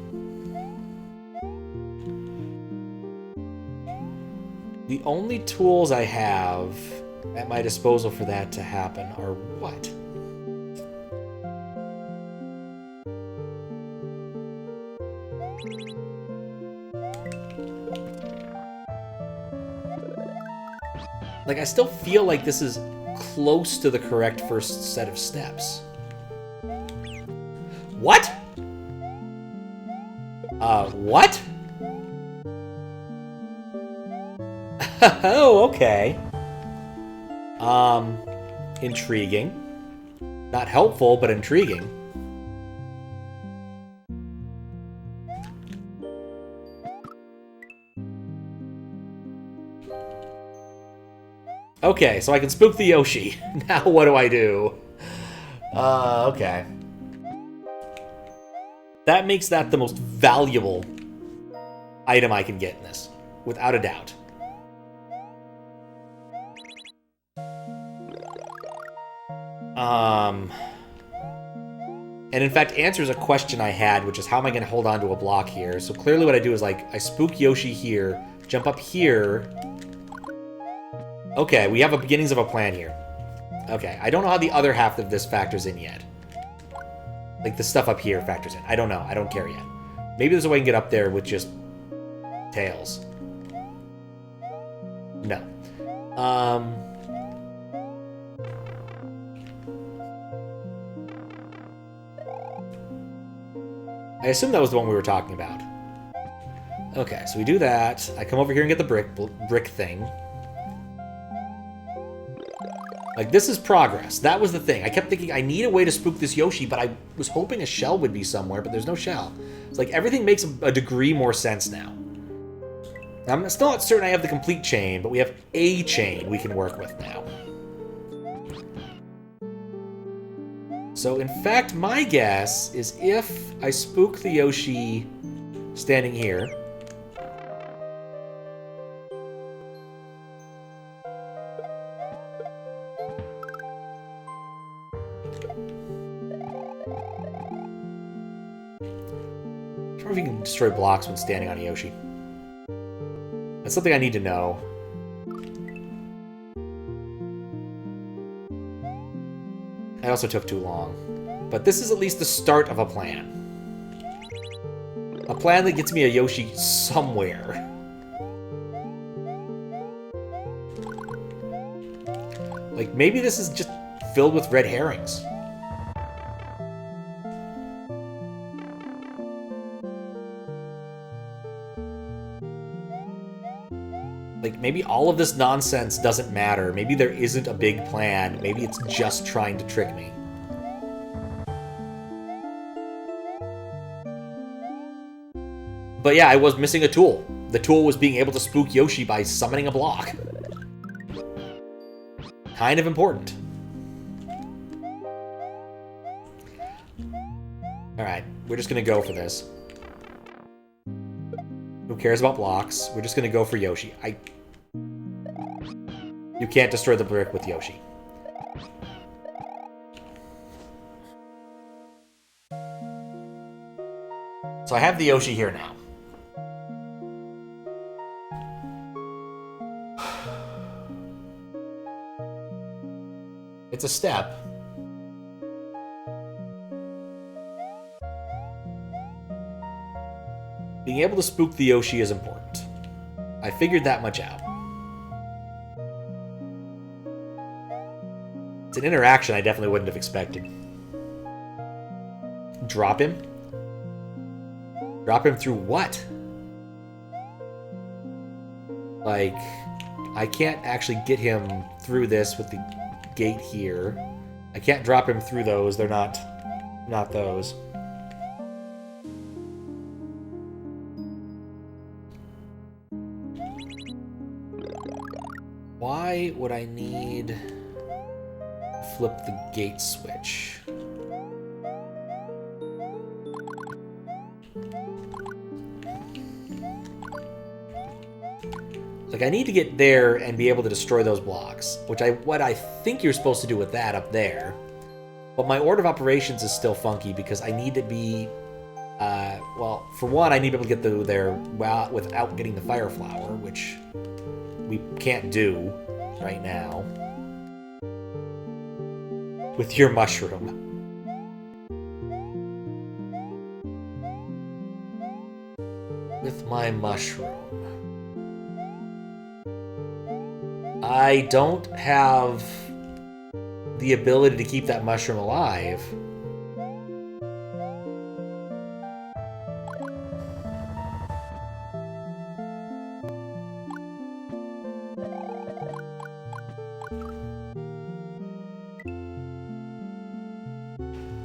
S1: The only tools I have at my disposal for that to happen are what? Like, I still feel like this is close to the correct first set of steps. What? What? Oh, okay. Intriguing. Not helpful, but intriguing. Okay, so I can spook the Yoshi. Now what do I do? Okay. That makes that the most valuable item I can get in this, without a doubt. And in fact answers a question I had, which is how am I going to hold on to a block here? So clearly what I do is, like, I spook Yoshi here, jump up here. Okay, we have a beginnings of a plan here. Okay, I don't know how the other half of this factors in yet. Like, the stuff up here factors in. I don't know. I don't care yet. Maybe there's a way I can get up there with just tails. No. I assume that was the one we were talking about. Okay, so we do that. I come over here and get the brick thing. Like, this is progress. That was the thing. I kept thinking, I need a way to spook this Yoshi, but I was hoping a shell would be somewhere, but there's no shell. It's like, everything makes a degree more sense now. I'm still not certain I have the complete chain, but we have a chain we can work with now. So, in fact, my guess is if I spook the Yoshi standing here... I don't know if you can destroy blocks when standing on a Yoshi. That's something I need to know. I also took too long. But this is at least the start of a plan. A plan that gets me a Yoshi somewhere. Like, maybe this is just filled with red herrings. Like, maybe all of this nonsense doesn't matter. Maybe there isn't a big plan. Maybe it's just trying to trick me. But yeah, I was missing a tool. The tool was being able to spook Yoshi by summoning a block. Kind of important. Alright, we're just gonna go for this. Who cares about blocks? We're just gonna go for Yoshi. You can't destroy the brick with Yoshi. So I have the Yoshi here now. It's a step. Being able to spook the Yoshi is important. I figured that much out. It's an interaction I definitely wouldn't have expected. Drop him? Drop him through what? Like, I can't actually get him through this with the gate here. I can't drop him through those. They're not those. Why would I need to flip the gate switch? Like, I need to get there and be able to destroy those blocks, which what I think you're supposed to do with that up there. But my order of operations is still funky because I need to be... well, for one, I need to be able to get through there without getting the fire flower, which we can't do right now. With your mushroom. With my mushroom. I don't have the ability to keep that mushroom alive.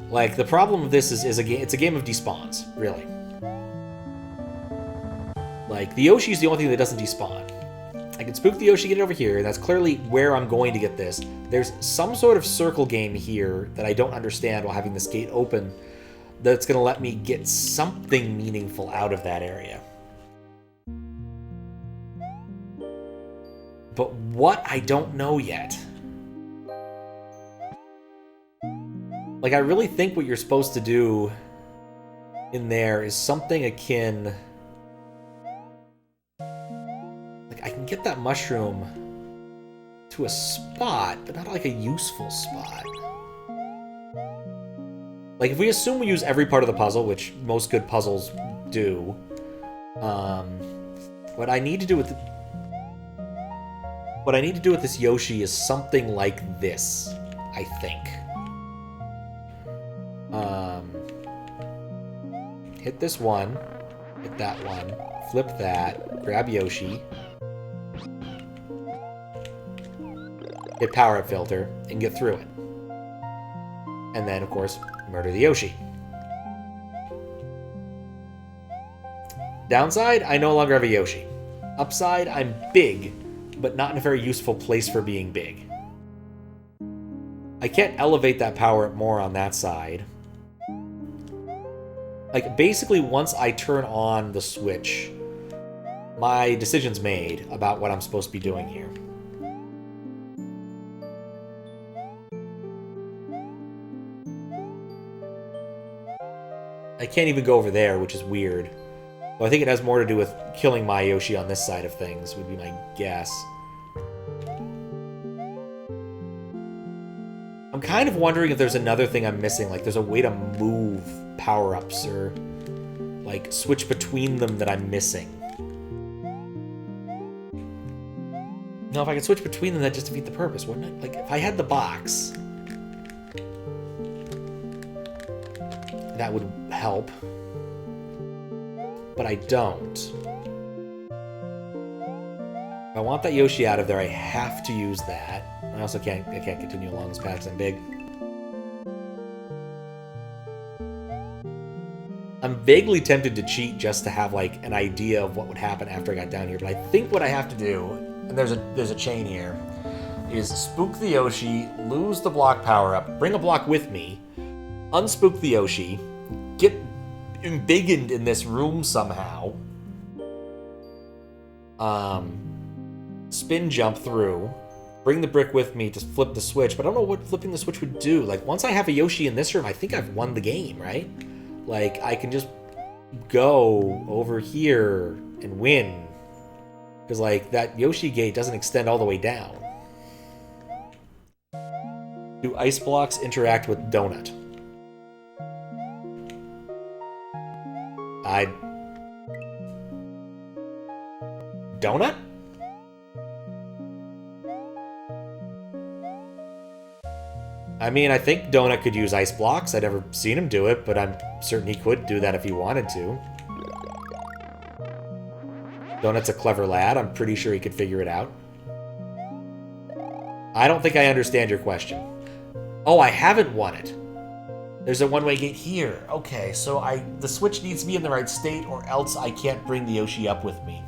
S1: Like, the problem with this is it's a game of despawns, really. Like, the Yoshi's the only thing that doesn't despawn. I can spook the Yoshi, get it over here, and that's clearly where I'm going to get this. There's some sort of circle game here that I don't understand while having this gate open that's going to let me get something meaningful out of that area. But what, I don't know yet. Like, I really think what you're supposed to do in there is something akin... Like, I can get that mushroom to a spot, but not like a useful spot. Like, if we assume we use every part of the puzzle, which most good puzzles do, what I need to do with this Yoshi is something like this, I think. Hit this one, hit that one, flip that, grab Yoshi, hit power-up filter, and get through it. And then, of course, murder the Yoshi. Downside, I no longer have a Yoshi. Upside, I'm big, but not in a very useful place for being big. I can't elevate that power-up more on that side. Like, basically, once I turn on the switch, my decision's made about what I'm supposed to be doing here. I can't even go over there, which is weird. But I think it has more to do with killing my Yoshi on this side of things, would be my guess. I'm kind of wondering if there's another thing I'm missing, like there's a way to move power-ups or like switch between them that I'm missing. No, if I could switch between them, that'd just defeat the purpose, wouldn't it? Like, if I had the box, that would help. But I don't. If I want that Yoshi out of there, I have to use that. I also can't continue along this path because I'm big. I'm vaguely tempted to cheat just to have like an idea of what would happen after I got down here, but I think what I have to do, and there's a chain here, is spook the Yoshi, lose the block power up, bring a block with me, unspook the Yoshi, get embiggened in this room somehow, spin jump through, bring the brick with me to flip the switch, but I don't know what flipping the switch would do. Like, once I have a Yoshi in this room, I think I've won the game, right? Like, I can just go over here and win. Because, like, that Yoshi gate doesn't extend all the way down. Do ice blocks interact with Donut? Donut? I mean, I think Donut could use ice blocks. I'd never seen him do it, but I'm certain he could do that if he wanted to. Donut's a clever lad. I'm pretty sure he could figure it out. I don't think I understand your question. Oh, I haven't won it. There's a one-way gate here. Okay, so the switch needs to be in the right state or else I can't bring the Yoshi up with me.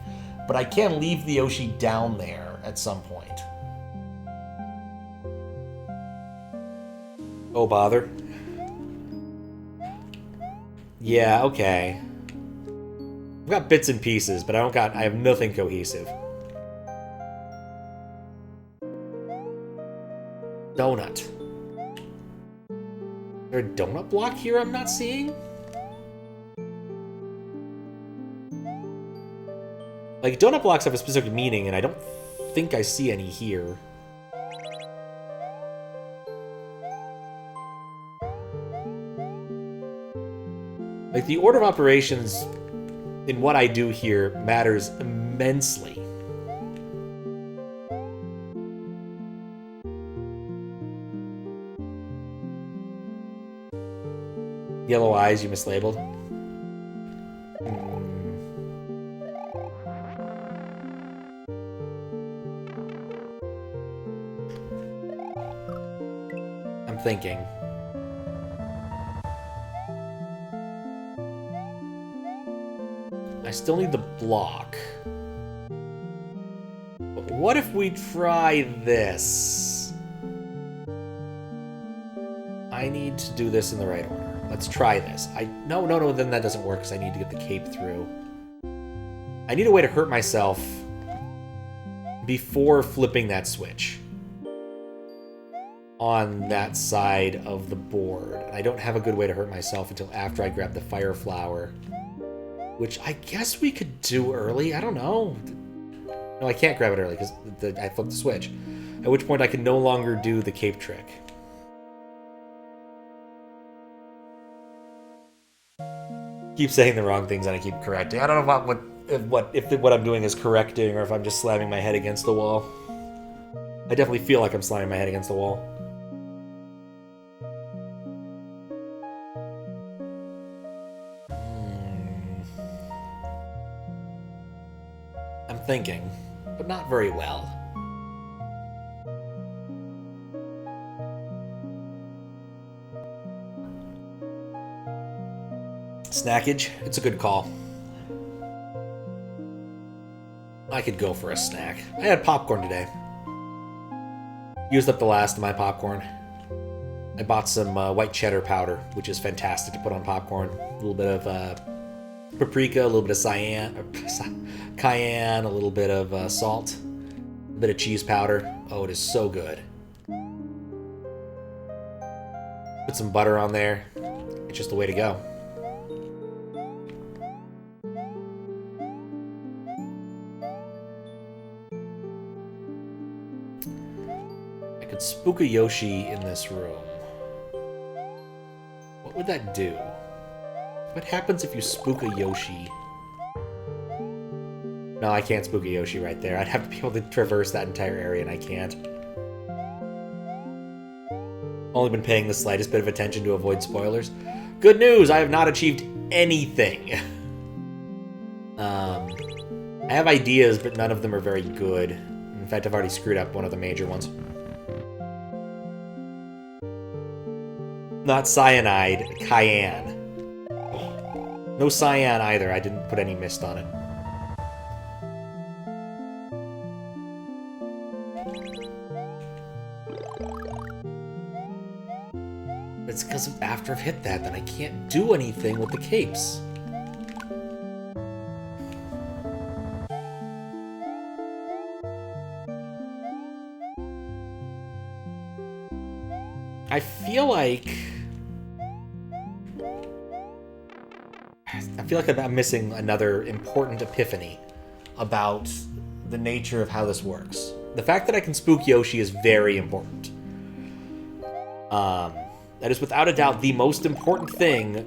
S1: But I can leave the Yoshi down there at some point. Oh, bother. Yeah, okay. I've got bits and pieces, but I have nothing cohesive. Donut. there a donut block here I'm not seeing? Like, donut blocks have a specific meaning, and I don't think I see any here. Like, the order of operations in what I do here matters immensely. Yellow eyes, you mislabeled. I'm thinking. I still need the block. But what if we try this? I need to do this in the right order. Let's try this. No, then that doesn't work because I need to get the cape through. I need a way to hurt myself before flipping that switch on that side of the board. And I don't have a good way to hurt myself until after I grab the fire flower, which I guess we could do early. I don't know. No, I can't grab it early because I flipped the switch. At which point I can no longer do the cape trick. Keep saying the wrong things and I keep correcting. I don't know about if what I'm doing is correcting or if I'm just slamming my head against the wall. I definitely feel like I'm slamming my head against the wall. I'm thinking, but not very well. Snackage? It's a good call. I could go for a snack. I had popcorn today. Used up the last of my popcorn. I bought some white cheddar powder, which is fantastic to put on popcorn. A little bit of paprika, a little bit of cayenne, a little bit of salt, a bit of cheese powder. Oh, it is so good. Put some butter on there. It's just the way to go. Spook a Yoshi in this room. What would that do? What happens if you spook a Yoshi? No, I can't spook a Yoshi right there. I'd have to be able to traverse that entire area, and I can't. Only been paying the slightest bit of attention to avoid spoilers. Good news! I have not achieved anything. I have ideas, but none of them are very good. In fact, I've already screwed up one of the major ones. Not cyanide, cayenne. No cyan either. I didn't put any mist on it. It's because after I've hit that, then I can't do anything with the capes. I feel like I'm missing another important epiphany about the nature of how this works. The fact that I can spook Yoshi is very important. That is without a doubt the most important thing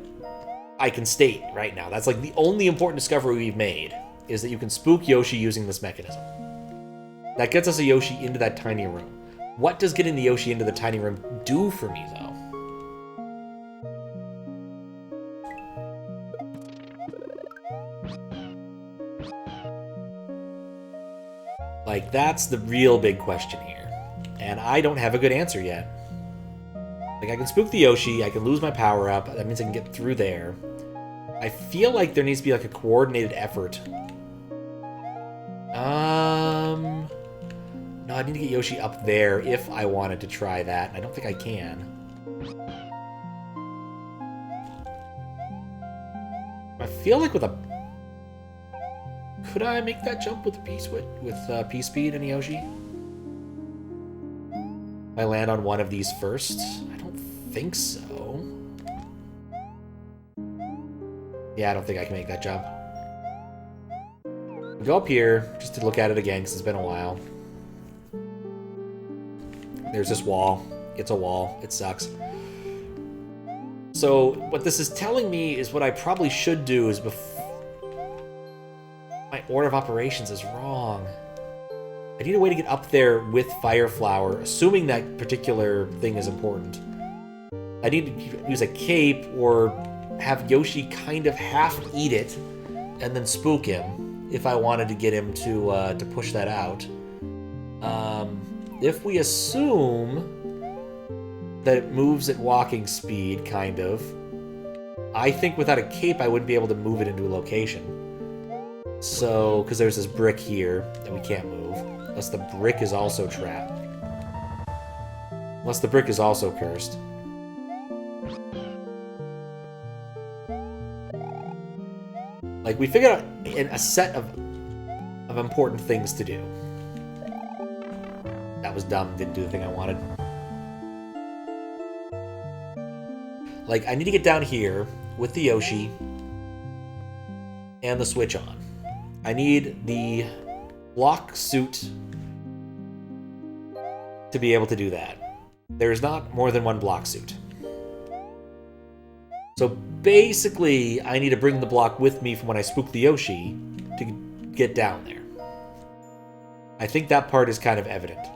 S1: I can state right now. That's like the only important discovery we've made, is that you can spook Yoshi using this mechanism. That gets us a Yoshi into that tiny room. What does getting the Yoshi into the tiny room do for me, though? Like, that's the real big question here. And I don't have a good answer yet. Like, I can spook the Yoshi, I can lose my power-up, that means I can get through there. I feel like there needs to be, like, a coordinated effort. No, I need to get Yoshi up there if I wanted to try that, and I don't think I can. I feel like with a... Could I make that jump with P-Speed and Yoshi? If I land on one of these first? I don't think so. Yeah, I don't think I can make that jump. I'll go up here just to look at it again because it's been a while. There's this wall. It's a wall. It sucks. So what this is telling me is what I probably should do is my order of operations is wrong. I need a way to get up there with Fire Flower, assuming that particular thing is important. I need to use a cape or have Yoshi kind of half eat it and then spook him if I wanted to get him to push that out. If we assume that it moves at walking speed, kind of, I think without a cape I wouldn't be able to move it into a location. So, because there's this brick here that we can't move. Unless the brick is also trapped. Unless the brick is also cursed. Like, we figured out a set of important things to do. That was dumb, didn't do the thing I wanted. Like, I need to get down here with the Yoshi and the switch on. I need the block suit to be able to do that. There's not more than one block suit. So basically, I need to bring the block with me from when I spook the Yoshi to get down there. I think that part is kind of evident.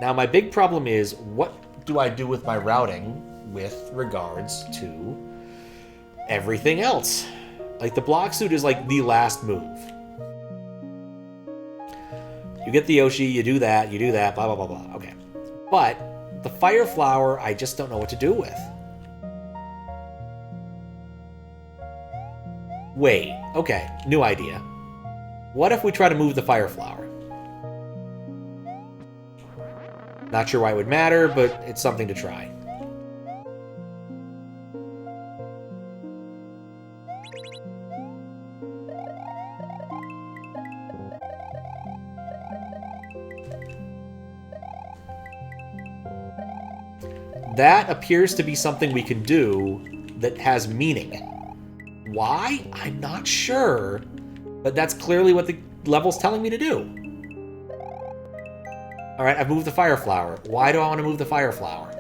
S1: Now, my big problem is, what do I do with my routing with regards to everything else? Like, the block suit is like the last move. You get the Yoshi, you do that, blah, blah, blah, blah. Okay. But the Fire Flower, I just don't know what to do with. Wait, okay, new idea. What if we try to move the Fire Flower? Not sure why it would matter, but it's something to try. That appears to be something we can do that has meaning. Why? I'm not sure, but that's clearly what the level's telling me to do. Alright, I've moved the Fire Flower. Why do I want to move the Fire Flower?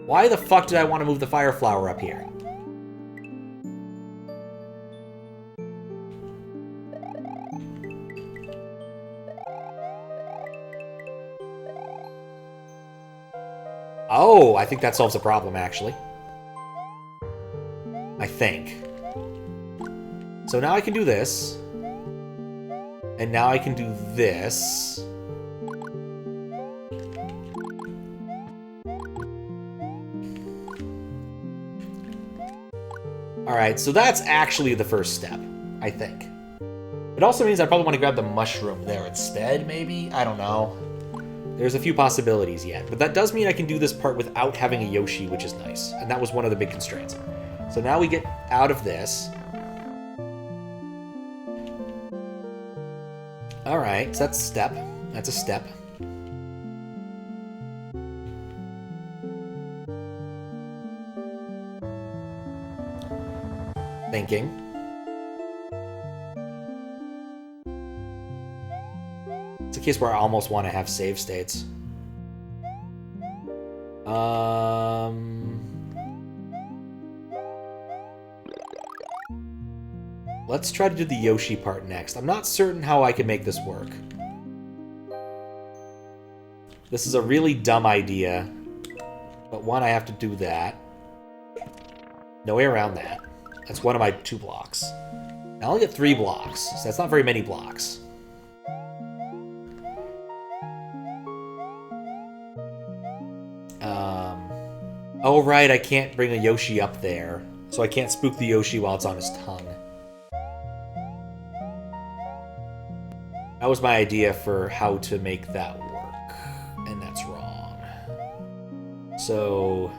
S1: Why the fuck did I want to move the Fire Flower up here? Oh, I think that solves the problem, actually. I think. So now I can do this. And now I can do this. Alright, so that's actually the first step, I think. It also means I probably want to grab the mushroom there instead, maybe? I don't know. There's a few possibilities yet, but that does mean I can do this part without having a Yoshi, which is nice. And that was one of the big constraints. So now we get out of this. Alright, so that's a step. That's a step. Thinking. It's a case where I almost want to have save states. Let's try to do the Yoshi part next. I'm not certain how I can make this work. This is a really dumb idea, but one, I have to do that. No way around that. That's one of my 2 blocks. I only get 3 blocks, so that's not very many blocks. Oh, right, I can't bring a Yoshi up there, so I can't spook the Yoshi while it's on his tongue. That was my idea for how to make that work, and that's wrong. So...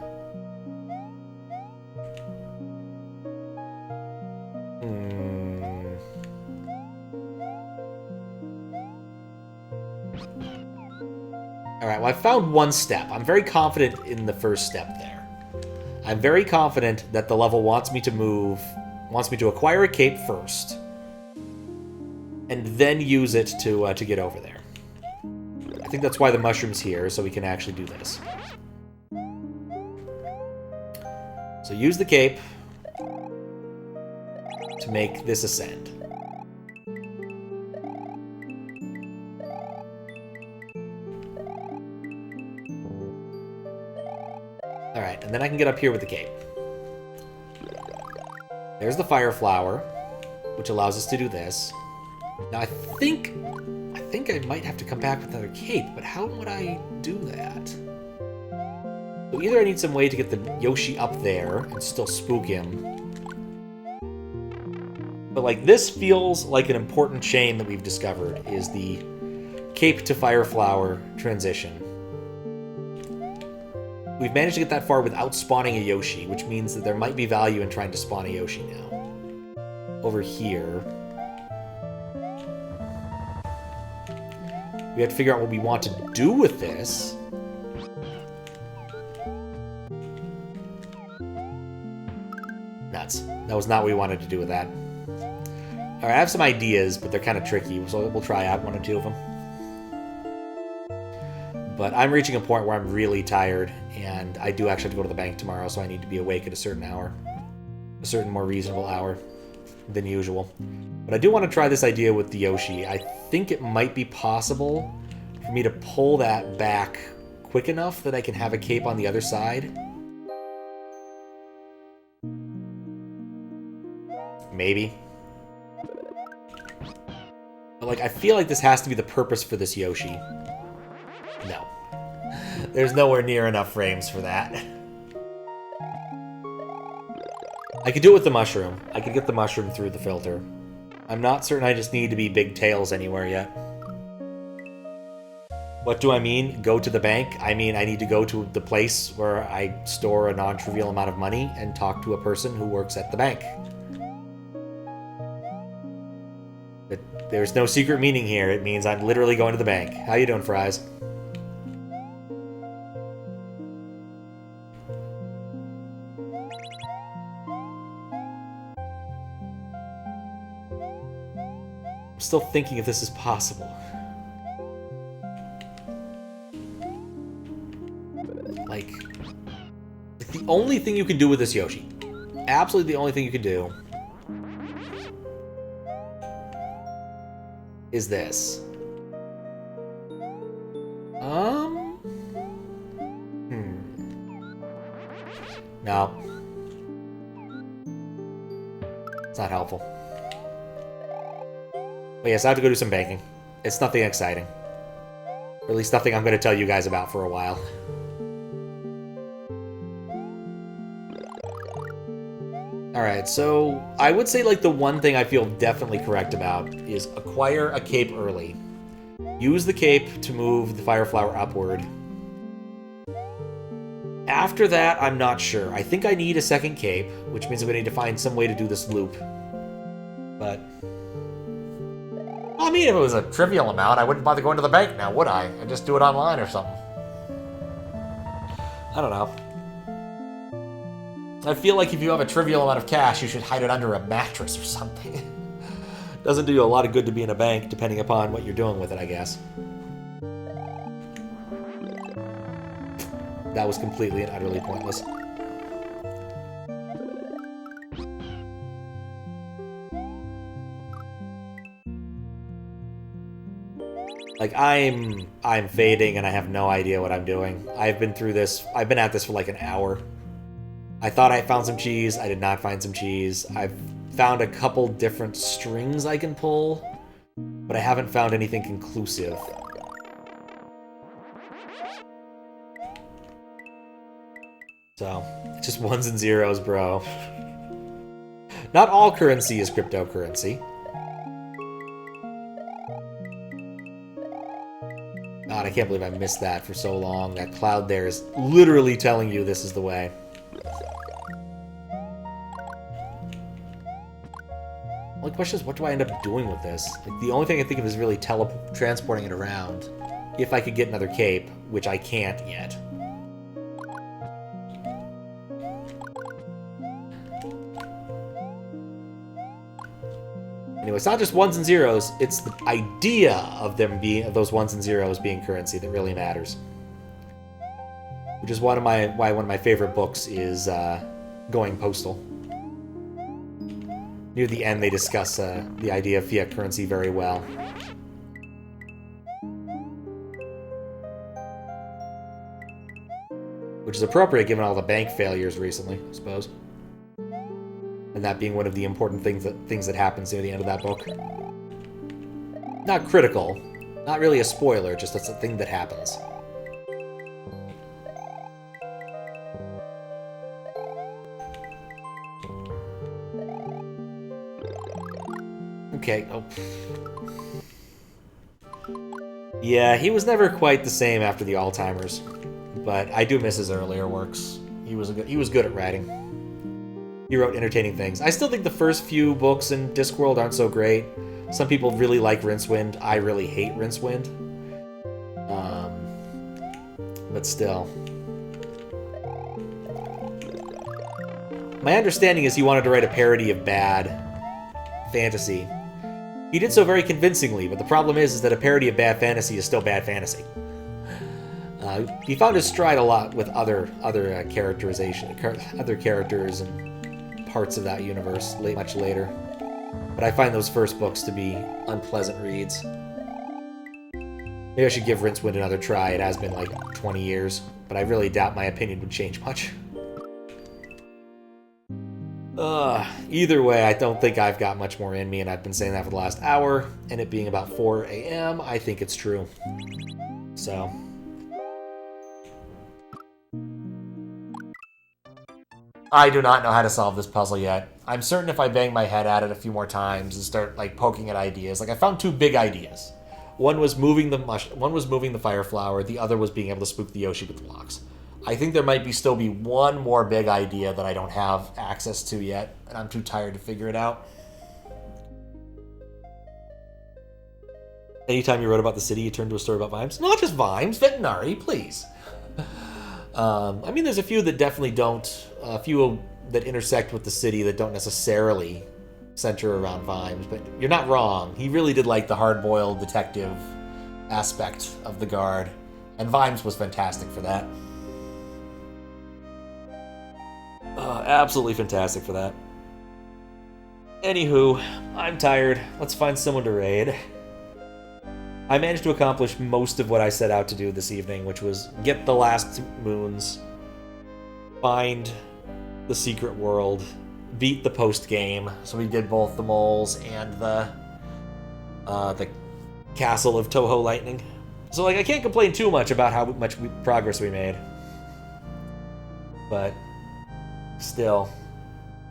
S1: Alright, well I found one step. I'm very confident in the first step there. I'm very confident that the level wants me to move wants me to acquire a cape first, and then use it to get over there. I think that's why the mushroom's here, so we can actually do this. So use the cape to make this ascend. Alright, and then I can get up here with the cape. There's the fire flower, which allows us to do this. Now I think I might have to come back with another cape, but how would I do that? So either I need some way to get the Yoshi up there and still spook him. But like this feels like an important chain that we've discovered, is the cape to fire flower transition. We've managed to get that far without spawning a Yoshi, which means that there might be value in trying to spawn a Yoshi now. Over here. We have to figure out what we want to do with this. Nuts. That was not what we wanted to do with that. Alright, I have some ideas, but they're kind of tricky, so we'll try out one or two of them. But I'm reaching a point where I'm really tired, and I do actually have to go to the bank tomorrow, so I need to be awake at a certain hour. A certain more reasonable hour than usual. But I do want to try this idea with the Yoshi. I think it might be possible for me to pull that back quick enough that I can have a cape on the other side. Maybe. But like, I feel like this has to be the purpose for this Yoshi. No. There's nowhere near enough frames for that. I could do it with the mushroom. I could get the mushroom through the filter. I'm not certain I just need to be big tails anywhere yet. What do I mean? Go to the bank? I mean, I need to go to the place where I store a non-trivial amount of money and talk to a person who works at the bank. But there's no secret meaning here. It means I'm literally going to the bank. How you doing, Fries? I'm still thinking if this is possible. Like, the only thing you can do with this Yoshi, absolutely the only thing you can do, is this. No. It's not helpful. But yes, I have to go do some banking. It's nothing exciting. Or at least nothing I'm going to tell you guys about for a while. Alright, so I would say like the one thing I feel definitely correct about is acquire a cape early. Use the cape to move the fire flower upward. After that, I'm not sure. I think I need a second cape, which means I'm going to need to find some way to do this loop. But I mean, if it was a trivial amount, I wouldn't bother going to the bank now, would I? I'd just do it online or something. I don't know. I feel like if you have a trivial amount of cash, you should hide it under a mattress or something. Doesn't do you a lot of good to be in a bank, depending upon what you're doing with it, I guess. That was completely and utterly pointless. Like, I'm fading and I have no idea what I'm doing. I've been through this. I've been at this for like an hour. I thought I found some cheese. I did not find some cheese. I've found a couple different strings I can pull, but I haven't found anything conclusive. So, it's just ones and zeros, bro. Not all currency is cryptocurrency. God, I can't believe I missed that for so long. That cloud there is literally telling you this is the way. Only question is, what do I end up doing with this? Like, the only thing I think of is really transporting it around. If I could get another cape, which I can't yet. Anyway, it's not just ones and zeros, it's the idea of them being, of those ones and zeros being currency that really matters. Which is why one of my favorite books is Going Postal. Near the end, they discuss the idea of fiat currency very well. Which is appropriate given all the bank failures recently, I suppose. And that being one of the important things that happens near the end of that book. Not critical, not really a spoiler, just that's a thing that happens. Okay. Oh. Yeah, he was never quite the same after the Alzheimer's, but I do miss his earlier works. He was good at writing. He wrote entertaining things. I still think the first few books in Discworld aren't so great. Some people really like Rincewind. I really hate Rincewind. But still. My understanding is he wanted to write a parody of bad fantasy. He did so very convincingly, but the problem is that a parody of bad fantasy is still bad fantasy. He found his stride a lot with other characterization, other characters and parts of that universe much later. But I find those first books to be unpleasant reads. Maybe I should give Rincewind another try. It has been like 20 years, but I really doubt my opinion would change much. Either way, I don't think I've got much more in me, and I've been saying that for the last hour, and it being about 4 a.m., I think it's true. So. I do not know how to solve this puzzle yet. I'm certain if I bang my head at it a few more times and start, like, poking at ideas. Like, I found 2 big ideas. One was moving the fire flower, the other was being able to spook the Yoshi with the blocks. I think there might still be one more big idea that I don't have access to yet, and I'm too tired to figure it out. Anytime you wrote about the city, you turned to a story about Vimes? Not just Vimes, Veterinary, please. I mean, there's a few that definitely don't, a few that intersect with the city that don't necessarily center around Vimes, but you're not wrong. He really did like the hard-boiled detective aspect of the Guard, and Vimes was fantastic for that. Absolutely fantastic for that. Anywho, I'm tired. Let's find someone to raid. I managed to accomplish most of what I set out to do this evening, which was get the last moons, find the secret world, beat the post-game. So we did both the moles and the castle of Toho Lightning. So, like, I can't complain too much about how much progress we made. But still,